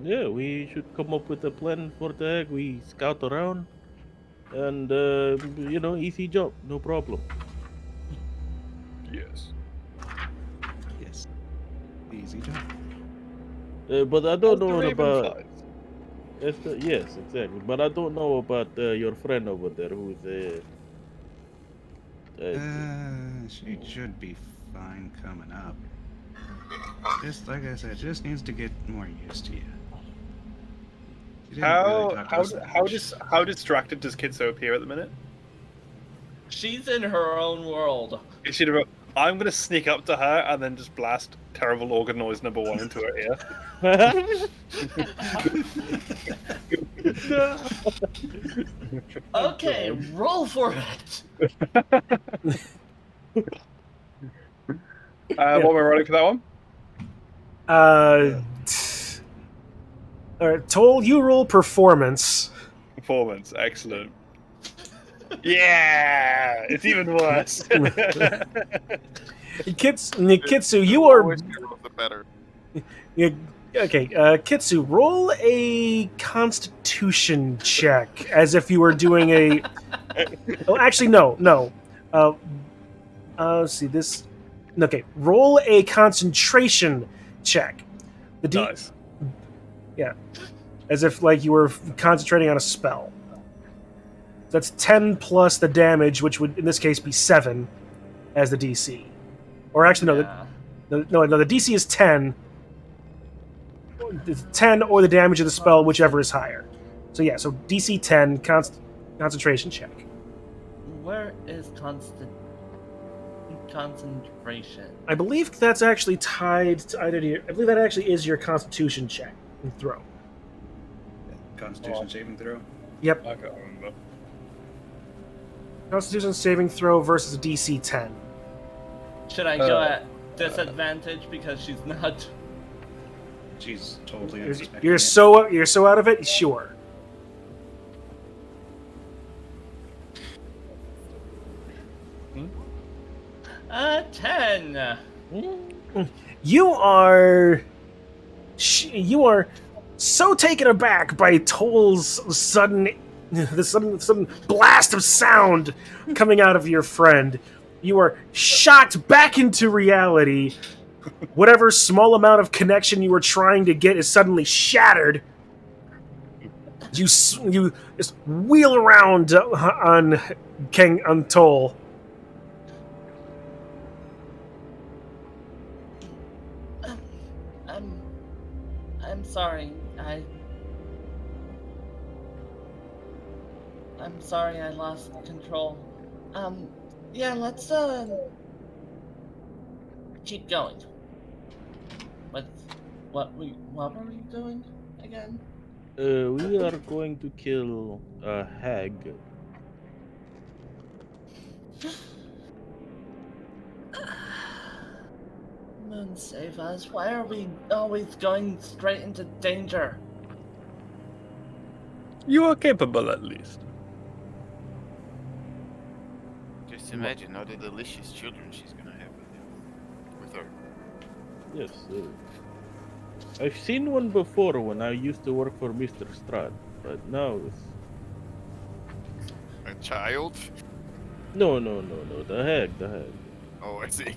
Yeah, we should come up with a plan for the egg. We scout around, and easy job, no problem. Yes. Yes. Easy job. But I don't As the know raven about. flies. Yes, exactly. But I don't know about your friend over there, who's She should be fine coming up. Just like I said, just needs to get more used to you. She didn't really talk to us that much. How distracted does Kitsu appear at the minute? She's in her own world. Is she about, I'm gonna sneak up to her and then just blast terrible organ noise number 1 into her ear. Okay, roll for it. What am I rolling for that one? All right, Toll, you roll performance. Performance, excellent. Yeah, it's even worse. Kitsu, you are Always roll the better. okay. Kitsu, roll a Constitution check as if you were doing a. Oh, actually, no. Let's see this. Okay, roll a concentration check. Nice. Yeah, as if like you were concentrating on a spell. That's 10 plus the damage, which would in this case be 7 as the DC. Or actually, no, the DC is 10. It's 10 or the damage of the spell, whichever is higher. So yeah, so DC 10 concentration check. Where is concentration? I believe that's actually tied to either your. I believe that actually is your Constitution check and throw. Constitution saving throw. Yep. I can't remember. Constitution saving throw versus a DC 10. Should I go at disadvantage because she's not? She's totally unsuspecting. You're so out of it. Sure. A 10. You are so taken aback by Toll's sudden blast of sound coming out of your friend. You are shocked back into reality. Whatever small amount of connection you were trying to get is suddenly shattered. You just wheel around on Toll. I'm sorry. I'm sorry I lost control. Yeah, let's keep going. What were we doing again? We are going to kill a hag. Moon save us. Why are we always going straight into danger? You are capable, at least. Just imagine all the delicious children she's gonna have with her. Yes. I've seen one before when I used to work for Mr. Strahd, but now it's A child? no. The hag. Oh, I see.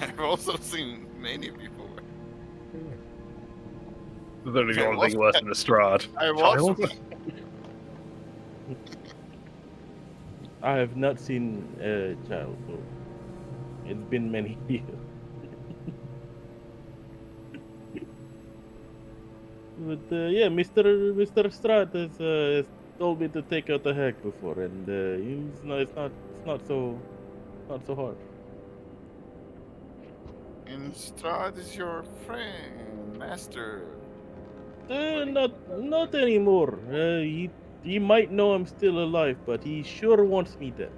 I've also seen many people. There's only Okay, one thing worse than a Strahd. I've also. I have not seen a child, so it's been many years. But yeah, Mr. Strahd has told me to take out the hack before, and it's not so hard. And Strahd is your friend, master. Not anymore. He might know I'm still alive, but he sure wants me dead.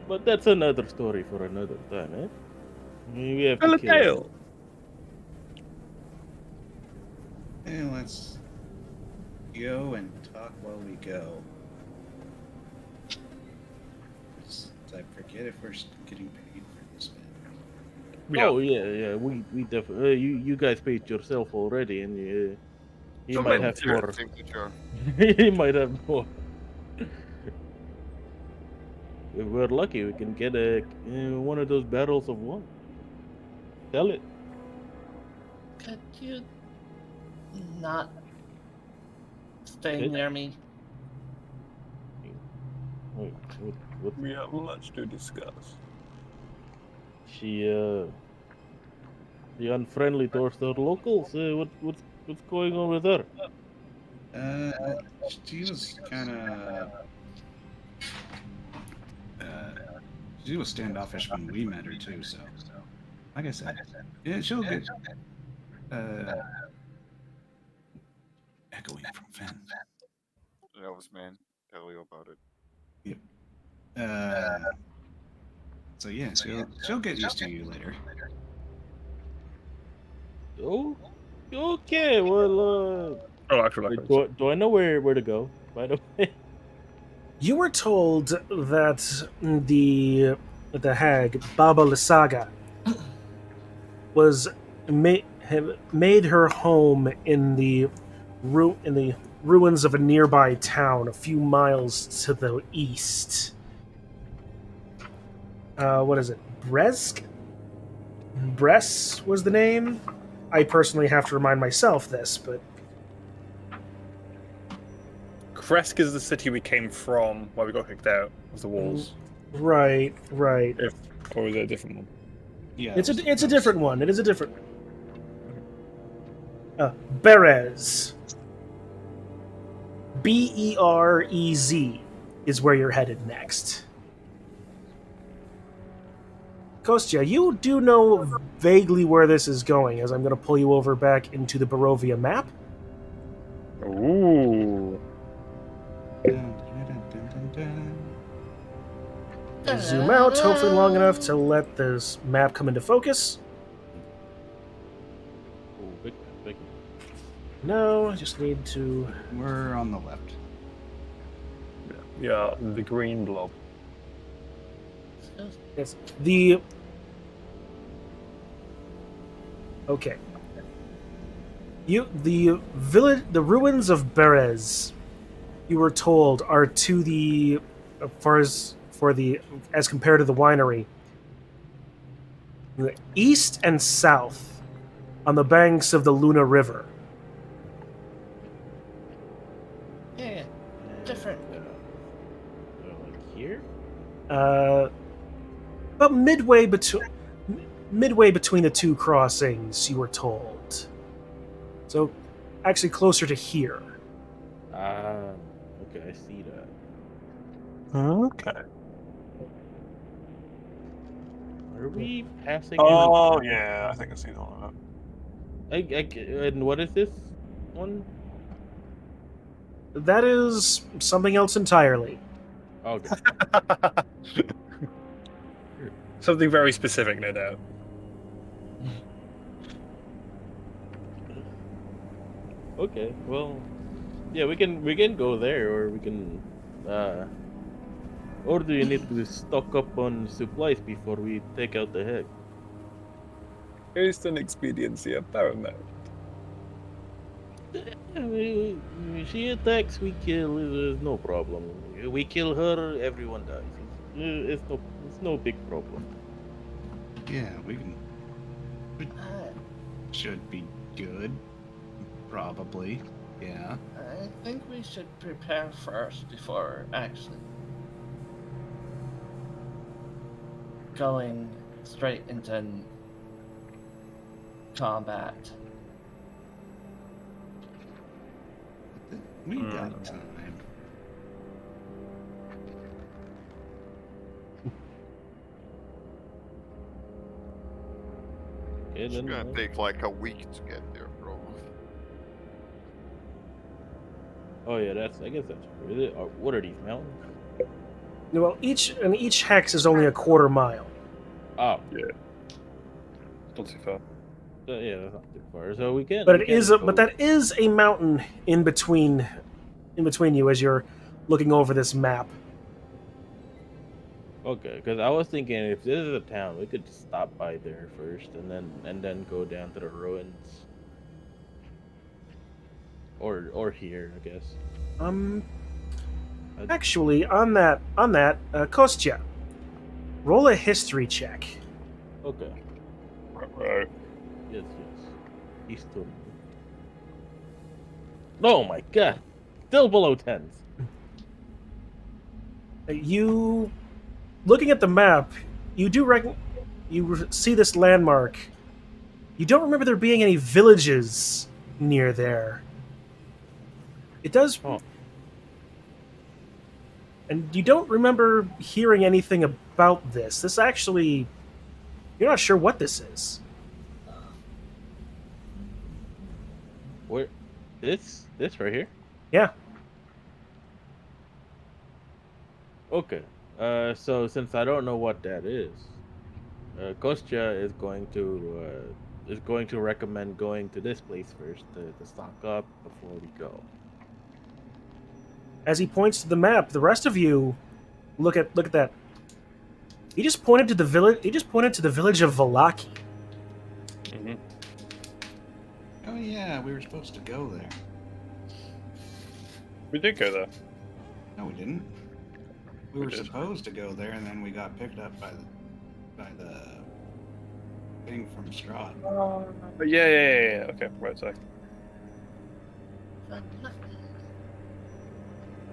But that's another story for another time, eh? We have Tell to a kill him. tale. Hey, let's go and talk while we go. I forget if we're getting paid for this bit. Yeah. Oh yeah. We definitely. You guys paid yourself already, and he might have more. Signature. He might have more. If we're lucky, we can get one of those barrels of wine. Sell it. Could you not stay It- near me? Wait, what? We have much to discuss. She unfriendly towards the locals. What's going on with her? She was kind of. She was standoffish when we met her too. So, like I said, yeah, she'll get. Echoing from FenN. That was man. Tell you about it. Yep. So yeah, she'll get used to you later. Oh, okay. Well, Oh, actually, do I know where to go? By the way. You were told that the hag Baba Lysaga was made her home in the ruins of a nearby town a few miles to the east. What is it? Bresk? Bress was the name. I personally have to remind myself this, but Kresk is the city we came from, where we got kicked out of the walls. right. Or is it a different one? Yeah, It's a different one. It is a different. Berez. Berez is where you're headed next. Kostya, you do know vaguely where this is going, as I'm going to pull you over back into the Barovia map. Ooh. Zoom out, hopefully long enough to let this map come into focus. Oh, big. No, I just need to... We're on the left. Yeah, the green blob. Yes, the... Okay. The village, the ruins of Berez, you were told, are to the, as compared to the winery, the east and south, on the banks of the Luna River. Yeah, different. Like here? About midway between the two crossings, you were told. So, actually closer to here. Okay, I see that. Okay. Are we passing? Oh, yeah, I think I see the one of And what is this one? That is something else entirely. Okay. that. Something very specific, no doubt. Okay, well, yeah, we can go there, or we can Or do you need to stock up on supplies before we take out the head? Haste and expediency are paramount. She attacks, we kill. There's no problem. We kill her, everyone dies. It's no big problem. Yeah, we can. Uh, Should be good. Probably. Yeah. I think we should prepare first before actually going straight into combat. We got time. Okay, It's then, gonna take like a week to get there, bro. oh yeah, I guess that's true. What are these mountains? Well, each hex is only a quarter mile. Oh, Yeah. Not too far. so yeah, that's not too far. So we can. But we it can is, but that is a mountain in between you as you're looking over this map. Okay, because I was thinking if this is a town, we could stop by there first, and then go down to the ruins. Or here, I guess. Actually, on that, Kostya, roll a history check. Okay. Right. Yes. History. Oh my god! Still below 10s. You, looking at the map, you do you see this landmark. You don't remember there being any villages near there. It does. Oh. And you don't remember hearing anything about this. This actually, you're not sure what this is. Where? This right here? Yeah. Okay. So since I don't know what that is, Kostya is going to recommend going to this place first to stock up before we go. As he points to the map, the rest of you look at that. He just pointed to the village. He just pointed to the village of Valaki. Mm-hmm. Oh yeah, we were supposed to go there. We did go there. No, we didn't. We We were did. supposed to go there, and then we got picked up by the thing from Strahd. But yeah. Okay, right side.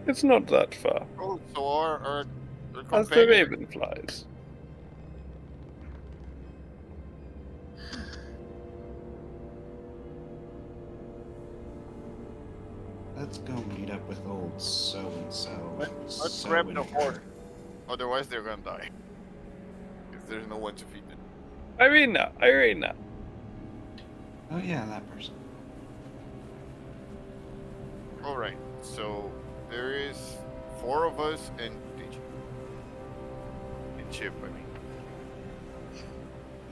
It's not that far. Oh, so our As the companion. raven flies. Let's go meet up with old so and so. Let's grab the horse. Otherwise, they're gonna die. Because there's no one to feed them. Irina. Oh yeah, that person. Alright, so there is 4 of us and Digi. And Chip, I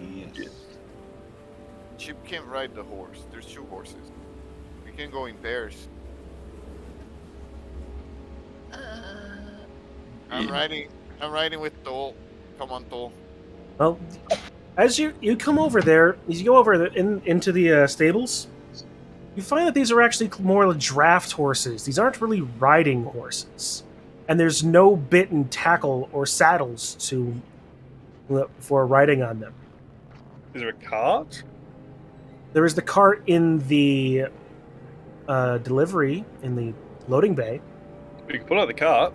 mean. Yes. Chip can't ride the horse. There's 2 horses. We can go in pairs. I'm riding with Tol. Come on, Tol. Well, as you come over there, as you go over into the stables, you find that these are actually more draft horses. These aren't really riding horses, and there's no bit and tackle or saddles for riding on them. Is there a cart? There is the cart in the delivery in the loading bay. We can pull out the cart.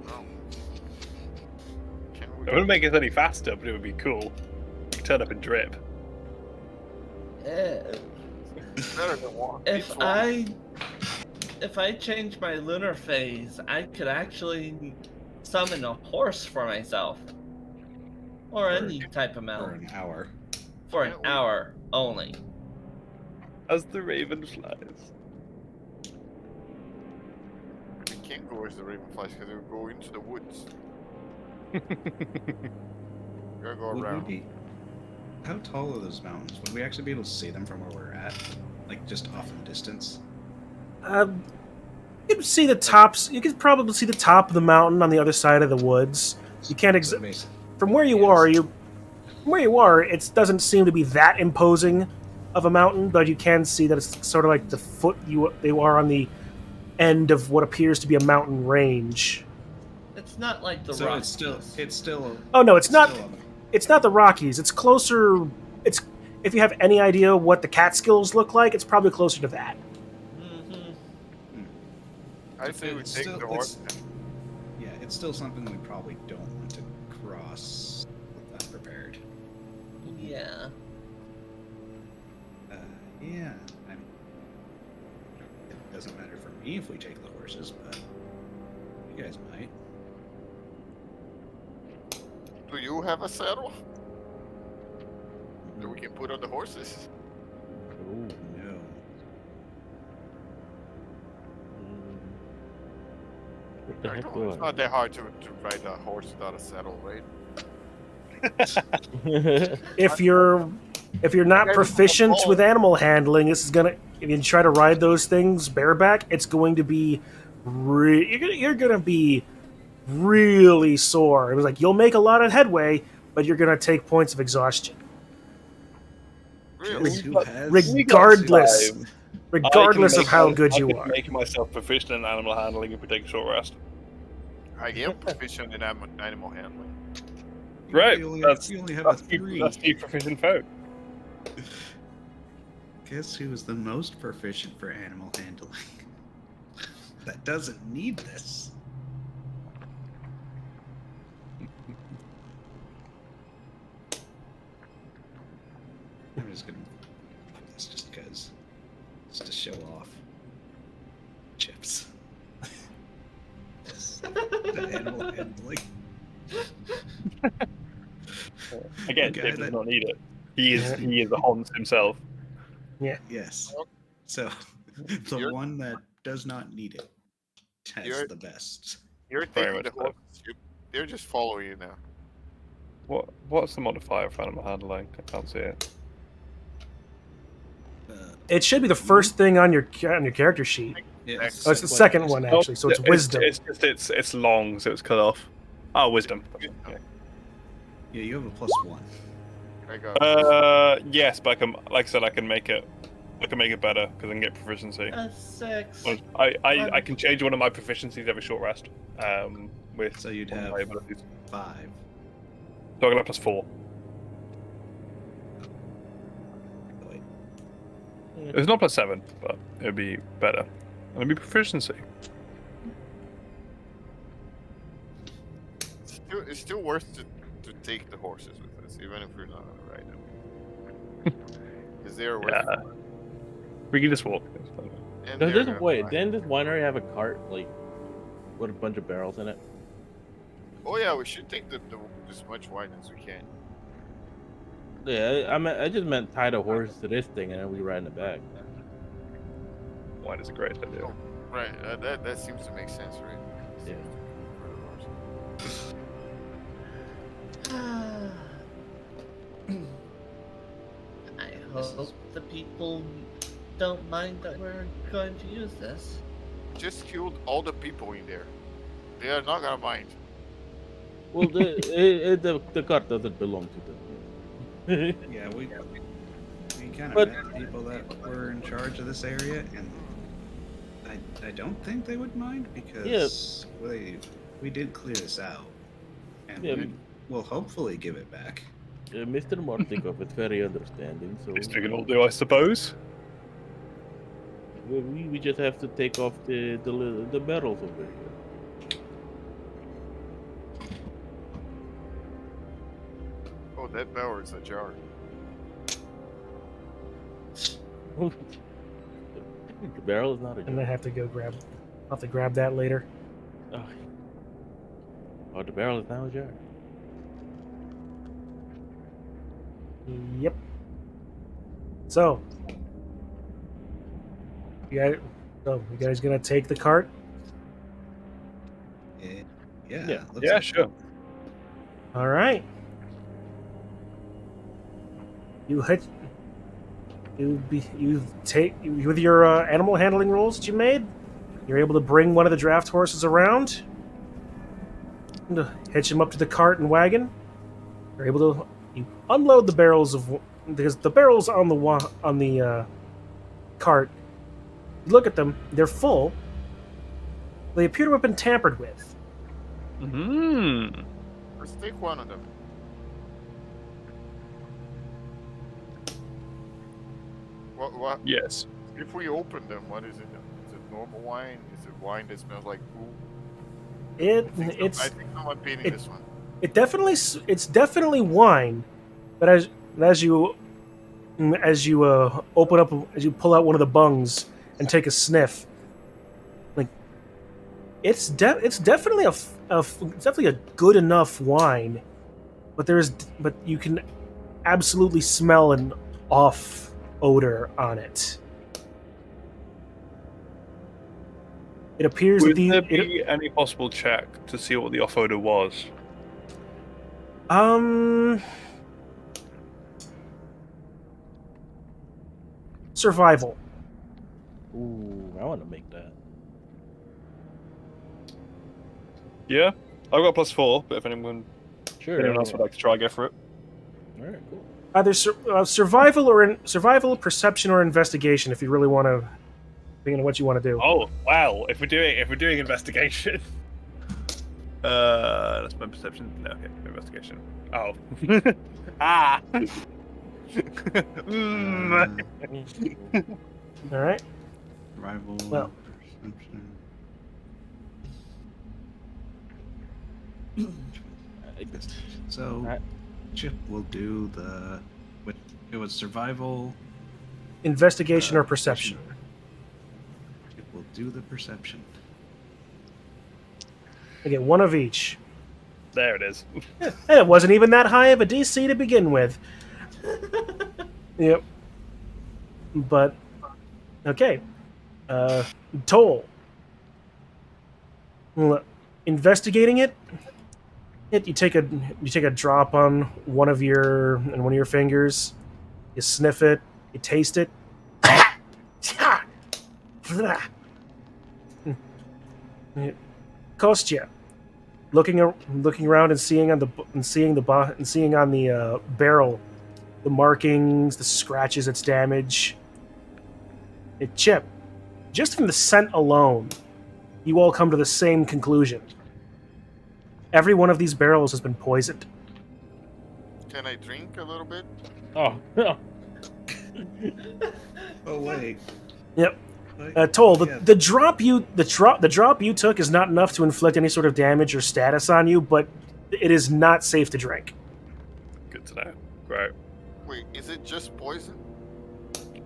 No. Can It we? wouldn't make us any faster, but it would be cool. Turn up and drip. Yeah. Better than walk. If It's walk. if I change my lunar phase, I could actually summon a horse for myself. Or any type of For mount. an hour. For an Yeah, we- hour only. As the raven flies. We can't go as the raven flies because it would go into the woods. We gotta go Would we around. be? How tall are those mountains? Would we actually be able to see them from where we're at? Like just off in the distance? You can see the tops. You can probably see the top of the mountain on the other side of the woods. You can't So basi- from where you are. From where you are, it doesn't seem to be that imposing of a mountain, but you can see that it's sort of like the foot they are on the end of what appears to be a mountain range. It's not like the So Rockies. it's still. Oh no, it's not. still It's not the Rockies. It's closer. It's if you have any idea what the Catskills look like, it's probably closer to that. I say we It's take still- the horse. Yeah, it's still something we probably don't want to cross unprepared. Yeah. Yeah, I mean, it doesn't matter for me if we take the horses, but you guys might. Do you have a saddle that we can put on the horses? Oh, No. what the I heck don't- will it's not that hard to ride a horse without a saddle, right? I? If you're not proficient with animal handling, this is gonna. If you try to ride those things bareback, it's going to be. You're gonna be really sore. It was like you'll make a lot of headway, but you're gonna take points of exhaustion. Really? Guess who has Regardless, regardless of how good you I are. can make myself proficient in animal handling if we take a short rest. I am proficient in animal handling. Right, You only, that's- you only have a That's 3. the proficient folk. Guess who is the most proficient for animal handling? That doesn't need this. I'm just gonna put this just because. Just to show off. Chips. The animal handling. Again, The guy Tim does that- not need it. He is the Hans himself. Yes. So the You're- one that does not need it has You're- the best. You're Very taking much the so. horses. They're just following you now. What's the modifier for animal handling? I can't see it. It should be the first thing on your character sheet. Yes. Oh, it's the second one actually. So it's wisdom. It's long, so it's cut off. Oh, wisdom. Okay, yeah. Yeah, you have a +1. I got. Yes, but I can, like I said, I can make it better because I can get proficiency. A 6. I can change one of my proficiencies every short rest. With So you'd one of have my abilities. 5. So I got +4. Oh, wait. It's not +7, but it'd be better. And it'd be proficiency. It's still worth to take the horses with us, even if we're not gonna ride them. Because they're worth. Yeah. We can just walk. And Does they're this gonna wait? fly. Didn't this winery have a cart like with a bunch of barrels in it? Oh yeah, we should take as much wine as we can. Yeah, I just meant tie the horse to this thing and then we ride in the back. Wine is a great idea. Right. That seems to make sense, right? Yeah. I hope the people don't mind that we're going to use this. Just killed all the people in there. They are not gonna mind. Well, the cart doesn't belong to them. Yeah, we kind of But- met people that were in charge of this area, and I don't think they would mind because we did clear this out, and Yeah, we'll hopefully give it back. Mr. Mortikov is very understanding, so Least we can all do, I suppose. we just have to take off the barrels over here. Oh, that bell is ajar. The barrel is not a And I have to go grab. I'll have to grab that later. Oh, the barrel is now a jar. Yep. So, you guys gonna take the cart? Yeah. looks Yeah, like- sure. All right. With your animal handling rolls that you made. You're able to bring one of the draft horses around, and hitch him up to the cart and wagon. You're able to unload the barrels because the barrels on the cart. You look at them; they're full. They appear to have been tampered with. Let's take one of them. What? Yes. If we open them, what is it? Is it normal wine? Is it wine that smells like poo? I think someone painted this one. It's definitely wine, but as you open up, as you pull out one of the bungs and take a sniff, like it's definitely a good enough wine, but you can absolutely smell an off odor on it. It appears Would there be any possible check to see what the off odor was? Survival. Ooh, I want to make that. Yeah, I've got +4, but if anyone else would like to try, go for it. All right, cool. Either survival, perception, or investigation. If you really want to, think of what you want to do. Oh wow! If we're doing investigation, that's my perception. No, okay, investigation. Oh, ah. All right. Rival. Well. So, Chip will do it was survival, Investigation or perception. Chip will do the perception. Okay, one of each. There it is. And it wasn't even that high of a DC to begin with. Yep. But okay. Toll. Investigating it. You take a drop on one of your fingers. You sniff it. You taste it. Kostya, looking around and seeing on the barrel the markings, the scratches, its damage. Chip, just from the scent alone, you all come to the same conclusion. Every one of these barrels has been poisoned. Can I drink a little bit? Oh. Oh wait. Yep. Toll, the drop you took is not enough to inflict any sort of damage or status on you, but it is not safe to drink. Good to know. Great. Wait, is it just poison?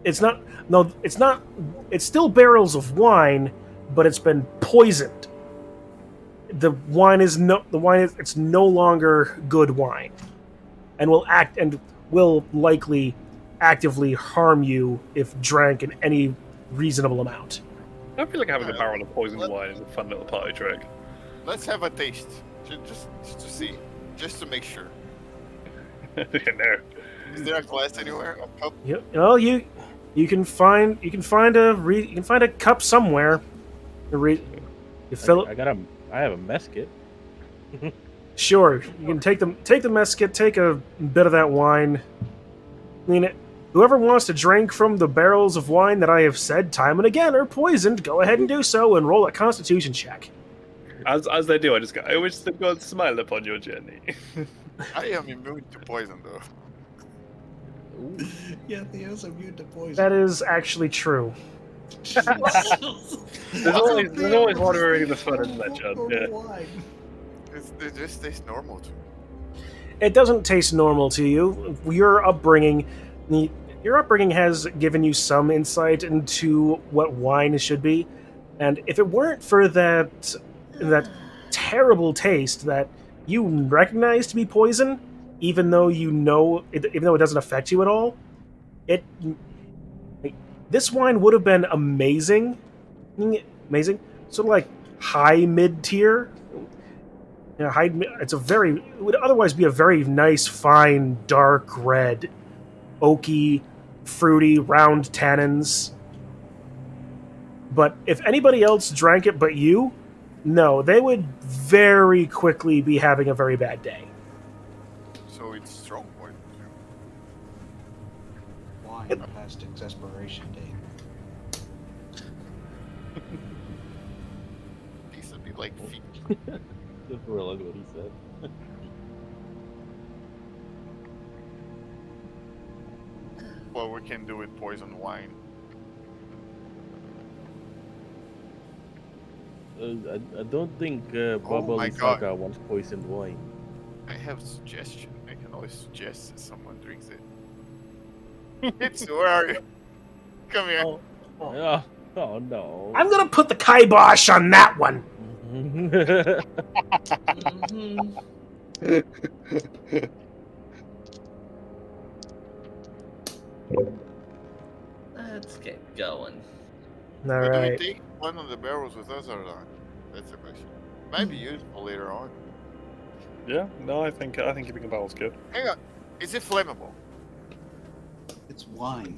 It's not. No, it's not. It's still barrels of wine, but it's been poisoned. The wine is it's no longer good wine, and will likely actively harm you if drank in any reasonable amount. I feel like having a barrel of poisoned wine is a fun little party trick. Let's have a taste, just to see, just to make sure. No. Is there a glass anywhere? A cup? Yep. Well, you can find a cup somewhere. You fill it. I have a mess kit. Sure, you can take the mess kit, take a bit of that wine. I mean, whoever wants to drink from the barrels of wine that I have said time and again are poisoned, go ahead and do so and roll a Constitution check. As they do, I wish the gods smile upon your journey. I am immune to poison, though. Yeah, Theo's immune to poison. That is actually true. There's always wandering the fun in that, John. Yeah. It just tastes normal to me. It doesn't taste normal to you. Your upbringing has given you some insight into what wine should be, and if it weren't for that terrible taste that you recognize to be poison, even though it doesn't affect you at all, this wine would have been amazing, sort of like high mid tier. It would otherwise be a very nice, fine, dark red, oaky, fruity, round tannins. But if anybody else drank it but you, no, they would very quickly be having a very bad day. So it's strong poison. Wine past its expiration date. These would be like feet. Just realized what he said. What we can do with poison wine. I don't think Oh Baba my God. Saga wants poisoned wine. I have a suggestion. I can always suggest that someone drinks it. Kitsu, where are you? Come here. Oh, Oh no. I'm gonna put the kibosh on that one. Let's get going. All But do we right. take one of the barrels with us or not? That's the question. Might be useful later on. Yeah, no, I think keeping a barrel's good. Hang on. Is it flammable? It's wine.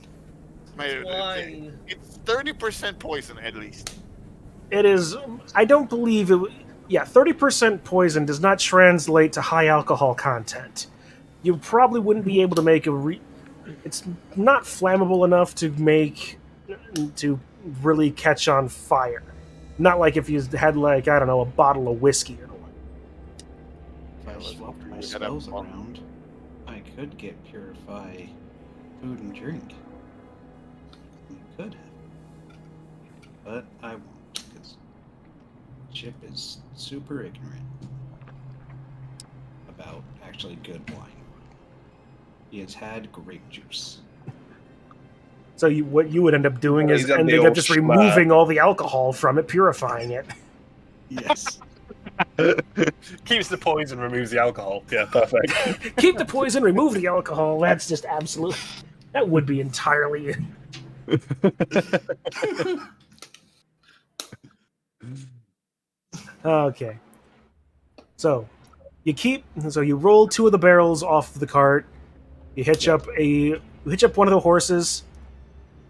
Wine. It's 30% poison at least. It is. I don't believe it. Yeah, 30% poison does not translate to high alcohol content. You probably wouldn't be able to make a. It's not flammable enough to really catch on fire. Not like if you had, like, I don't know, a bottle of whiskey or what. If I let's swapped hope my we get a spells bottle. around, I could get purify food and drink. I could have. But I won't, because Chip is super ignorant about actually good wine. He has had grape juice. So what you would end up doing Well, is he's had the ending up old just schma. removing all the alcohol from it, purifying it. Yes. Keeps the poison, removes the alcohol. Yeah, perfect. Keep the poison, remove the alcohol. That's just absolute. That would be entirely. Okay. So you roll two of the barrels off the cart. You hitch up one of the horses.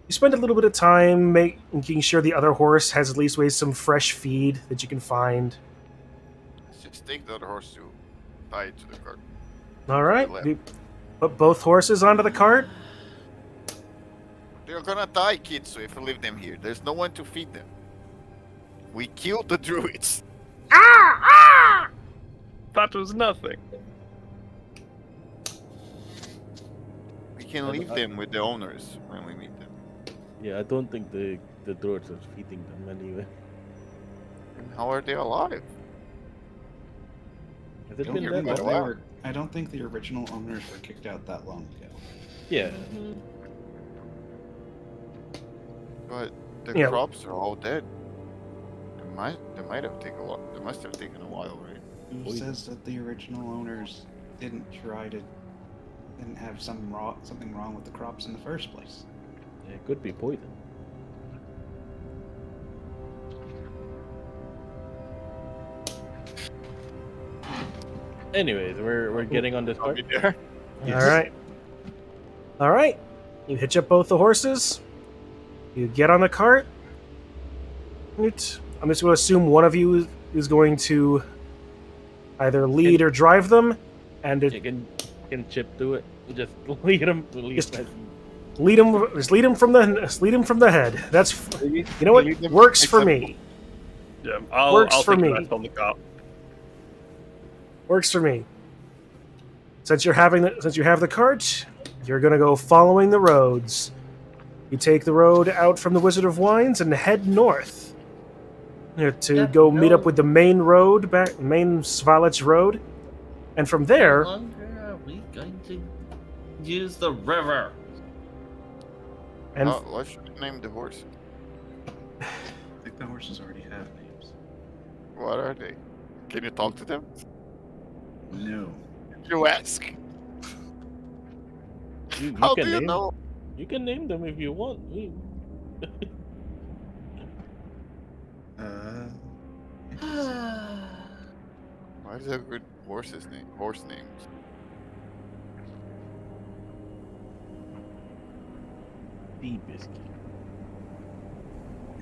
You spend a little bit of time making sure the other horse has at least some fresh feed that you can find. Let's just take the other horse to tie it to the cart. All right. left. You put both horses onto the cart. They're gonna die, kids, so if we leave them here, there's no one to feed them. We killed the druids. That was nothing. We can leave them with the owners when we meet them. Yeah, I don't think the druids are feeding them anyway. And how are they alive? Has it Don't been hear that me, long? wow. I don't think the original owners were kicked out that long ago. Yeah. But the Yeah. crops are all dead. They might have taken a while. They must have taken a while, right? Who says that the original owners didn't have something wrong with the crops in the first place? Yeah, it could be poison. Anyways, we're getting on this I'll part. be there. All right. You hitch up both the horses. You get on the cart. I'm just going to assume one of you is going to either lead or drive them, and You can Chip do it. Just lead him. Just lead them from the head. That's you know what works for me. Yeah, Works I'll for take the me. rest on the cart. Works for me. Since you have the cart, you're going to go following the roads. You take the road out from the Wizard of Wines and head north to go meet up with the main Svalich Road, and from there. No longer are we going to use the river. And What should we name the horse? I think the horses already have names. What are they? Can you talk to them? No. You ask. You How can do you name, know? You can name them if you want. Why is that good horse names? Sea biscuit.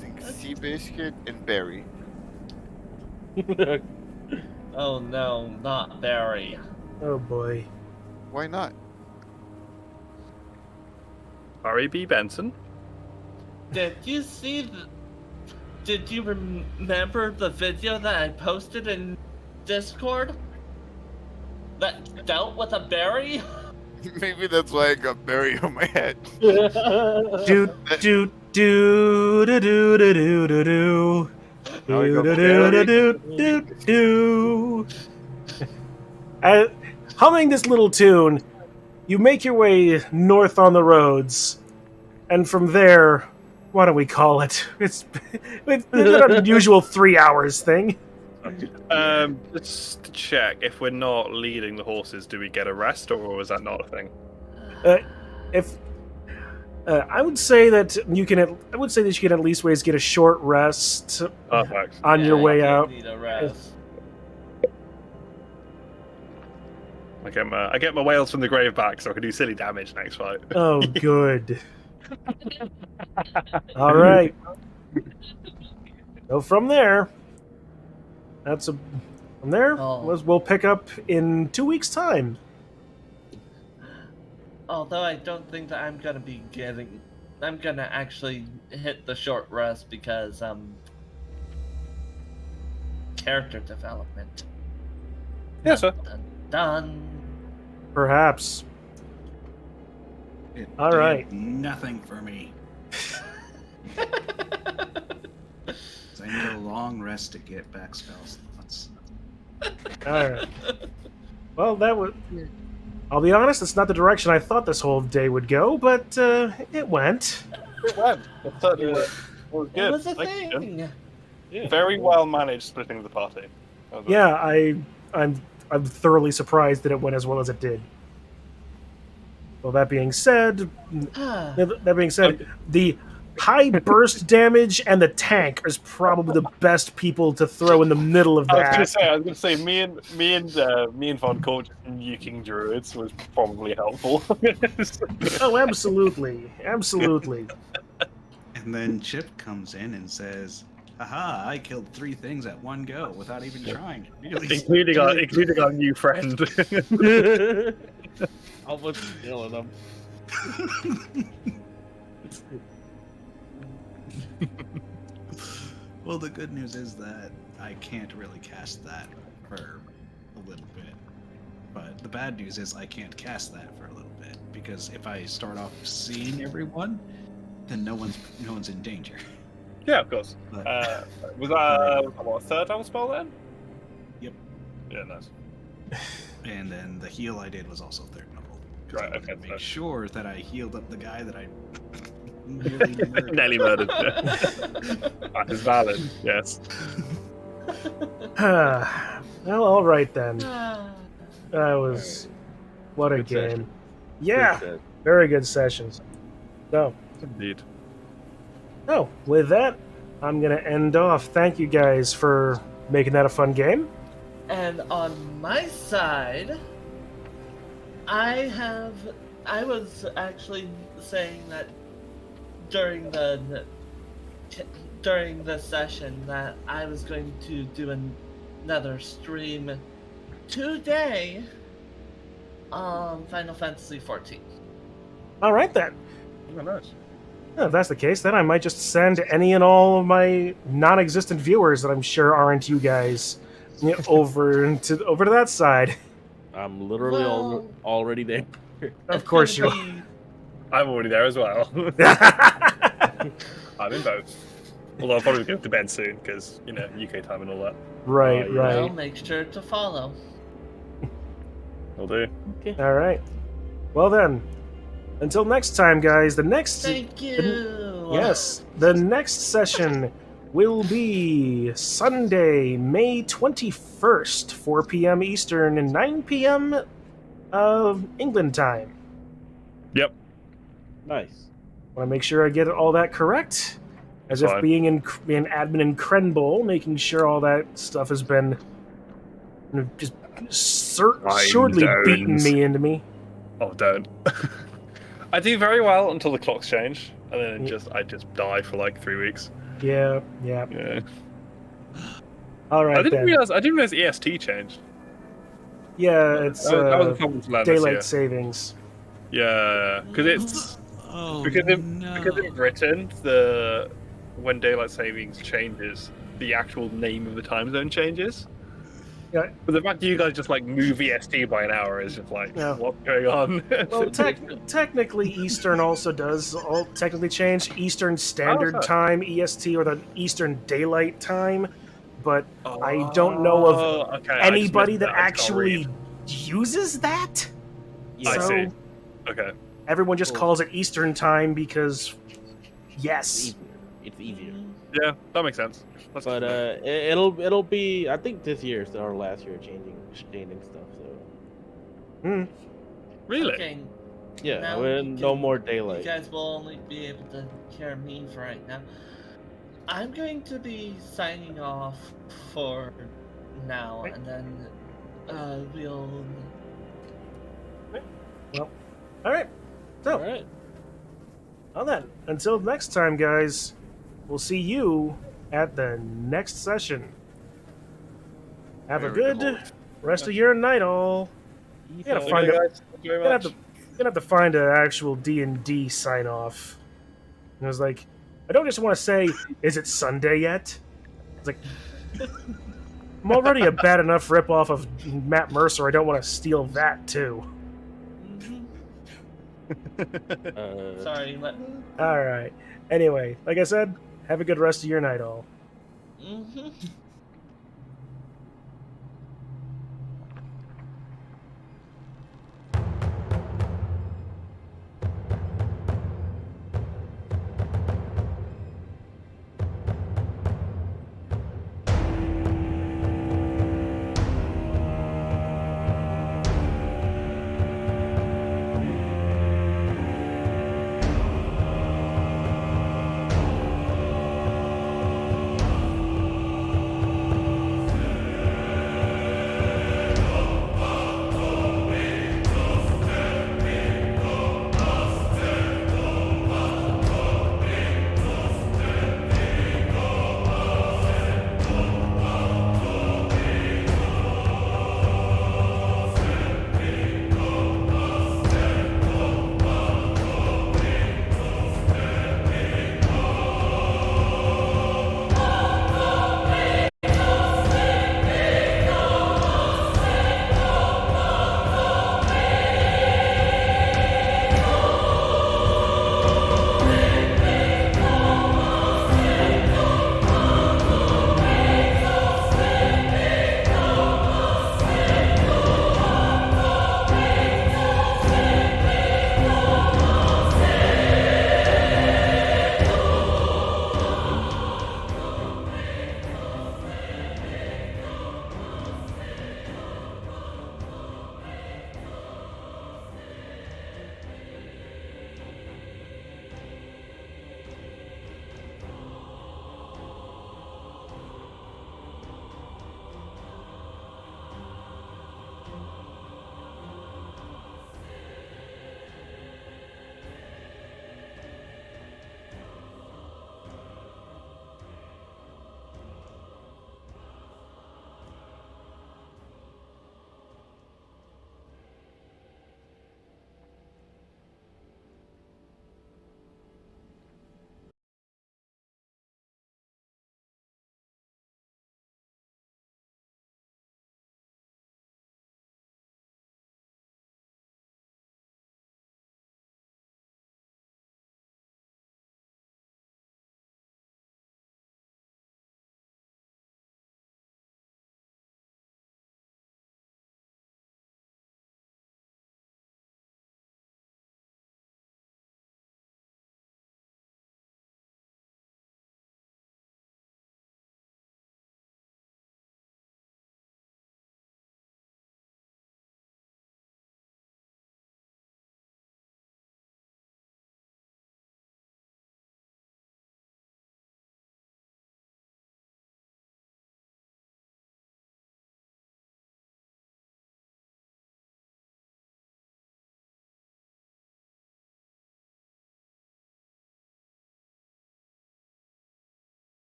think Seabiscuit and Berry. Oh no, not Barry. Oh boy. Why not? R.A.B. Benson. Did you see the... Did you remember the video that I posted in Discord? That dealt with a berry? Maybe that's why I got Berry on my head. Do do do do do do do do do. Now we Do got do do Barry. do do do. Humming this little tune, you make your way north on the roads, and from there, what do we call it? It's an unusual 3 hours thing. Just to check, if we're not leading the horses, do we get a rest, or is that not a thing? If I would say that you can, I would say that you can at least ways get a short rest Perfect. on your way I out. need a rest. I get my whales from the grave back, so I can do silly damage next fight. Oh, good. All right. So from there, from there, Oh. we'll pick up in 2 weeks' time. Although I don't think that I'm gonna be getting... I'm gonna actually hit the short rest because, character development. Yes, sir. Dun, dun. Perhaps. It All did right. Nothing for me. So I need a long rest to get back spell slots. All right. Well, that would. I'll be honest, it's not the direction I thought this whole day would go, but it went. It went. It certainly was It good. was a Thank you. thing. Yeah. Very well managed splitting the party. That was Yeah, I'm thoroughly surprised that it went as well as it did. Well, that being said, the high burst damage and the tank is probably the best people to throw in the middle of I that. was gonna say, me and Von Court nuking druids was probably helpful. Oh, absolutely, absolutely. And then Chip comes in and says, "Aha! I killed 3 things at one go without even trying." Really, including our new friend. I was killing them. Well, the good news is that I can't really cast that for a little bit. But the bad news is I can't cast that for a little bit because if I start off seeing everyone, then no one's in danger. Yeah, of course. But, Was that what, a third level spell then? Yep. Yeah, nice. And then the heal I did was also 3rd level. 'Cause Right, I wanted okay, to make so- sure that I healed up the guy that I nearly murdered. Nearly murdered. That is valid. Yes. Well, all right then. That was what a Good game. session. Yeah, Good very good sessions. So, Indeed. with that, I'm gonna end off. Thank you guys for making that a fun game. And on my side, I was actually saying that during the session that I was going to do another stream today on Final Fantasy XIV. All right then. Oh, nice. If that's the case, then I might just send any and all of my non-existent viewers that I'm sure aren't you guys over to that side. I'm literally Well- already there. Of course you It's are. gonna be- I'm already there as well. I'm in both. Although I'll probably go to bed soon because, UK time and all that. Right, Oh, yeah. Well, right. make sure to follow. I'll do. All right. Well then, until next time, guys. The next Thank you. yes, the next session will be Sunday, May 21st, 4 p.m. Eastern and 9 p.m. England time. Yep. Nice. Want to make sure I get all that correct. As That's if fine. being admin in Krenbol, making sure all that stuff has been just shortly beaten me into me. Oh, don't. I do very well until the clocks change, and then I just die for like 3 weeks. Yeah. Yeah. All right I didn't then. realize EST changed. Yeah, it's That was a problem to land this daylight year. savings. Yeah, because it's Oh because no! in Britain when daylight savings changes, the actual name of the time zone changes. Yeah. But the fact that you guys just like move EST by an hour is just like, Yeah. what's going on? Well, technically, Eastern also does technically change Eastern Standard so? Time (EST) or the Eastern Daylight Time, but I don't know of okay, anybody that I just can't read. actually uses that. Yeah. I So see. Okay. everyone just Cool. calls it Eastern Time because, It's yes. easier. It's easier. Yeah, that makes sense. That's But good. it'll be. I think this year is our last year changing stuff. So Hmm. Really? Okay, yeah, now we're you no can- more you daylight. guys will only be able to hear me for right now. I'm going to be signing off for now, Okay. and then we'll. Well, all right. So, All right. well then, until next time, guys, we'll see you at the next session. Have a Very good rest of your night, all. Peace gotta out. find Okay, a- guys. Thank you very Gonna much. have to find an actual D&D sign off. And I was like, I don't just want to say, is it Sunday yet? It's like, I'm already a bad enough ripoff of Matt Mercer. I don't want to steal that too. Sorry, but. All right. Anyway, like I said, have a good rest of your night, all. Mm-hmm.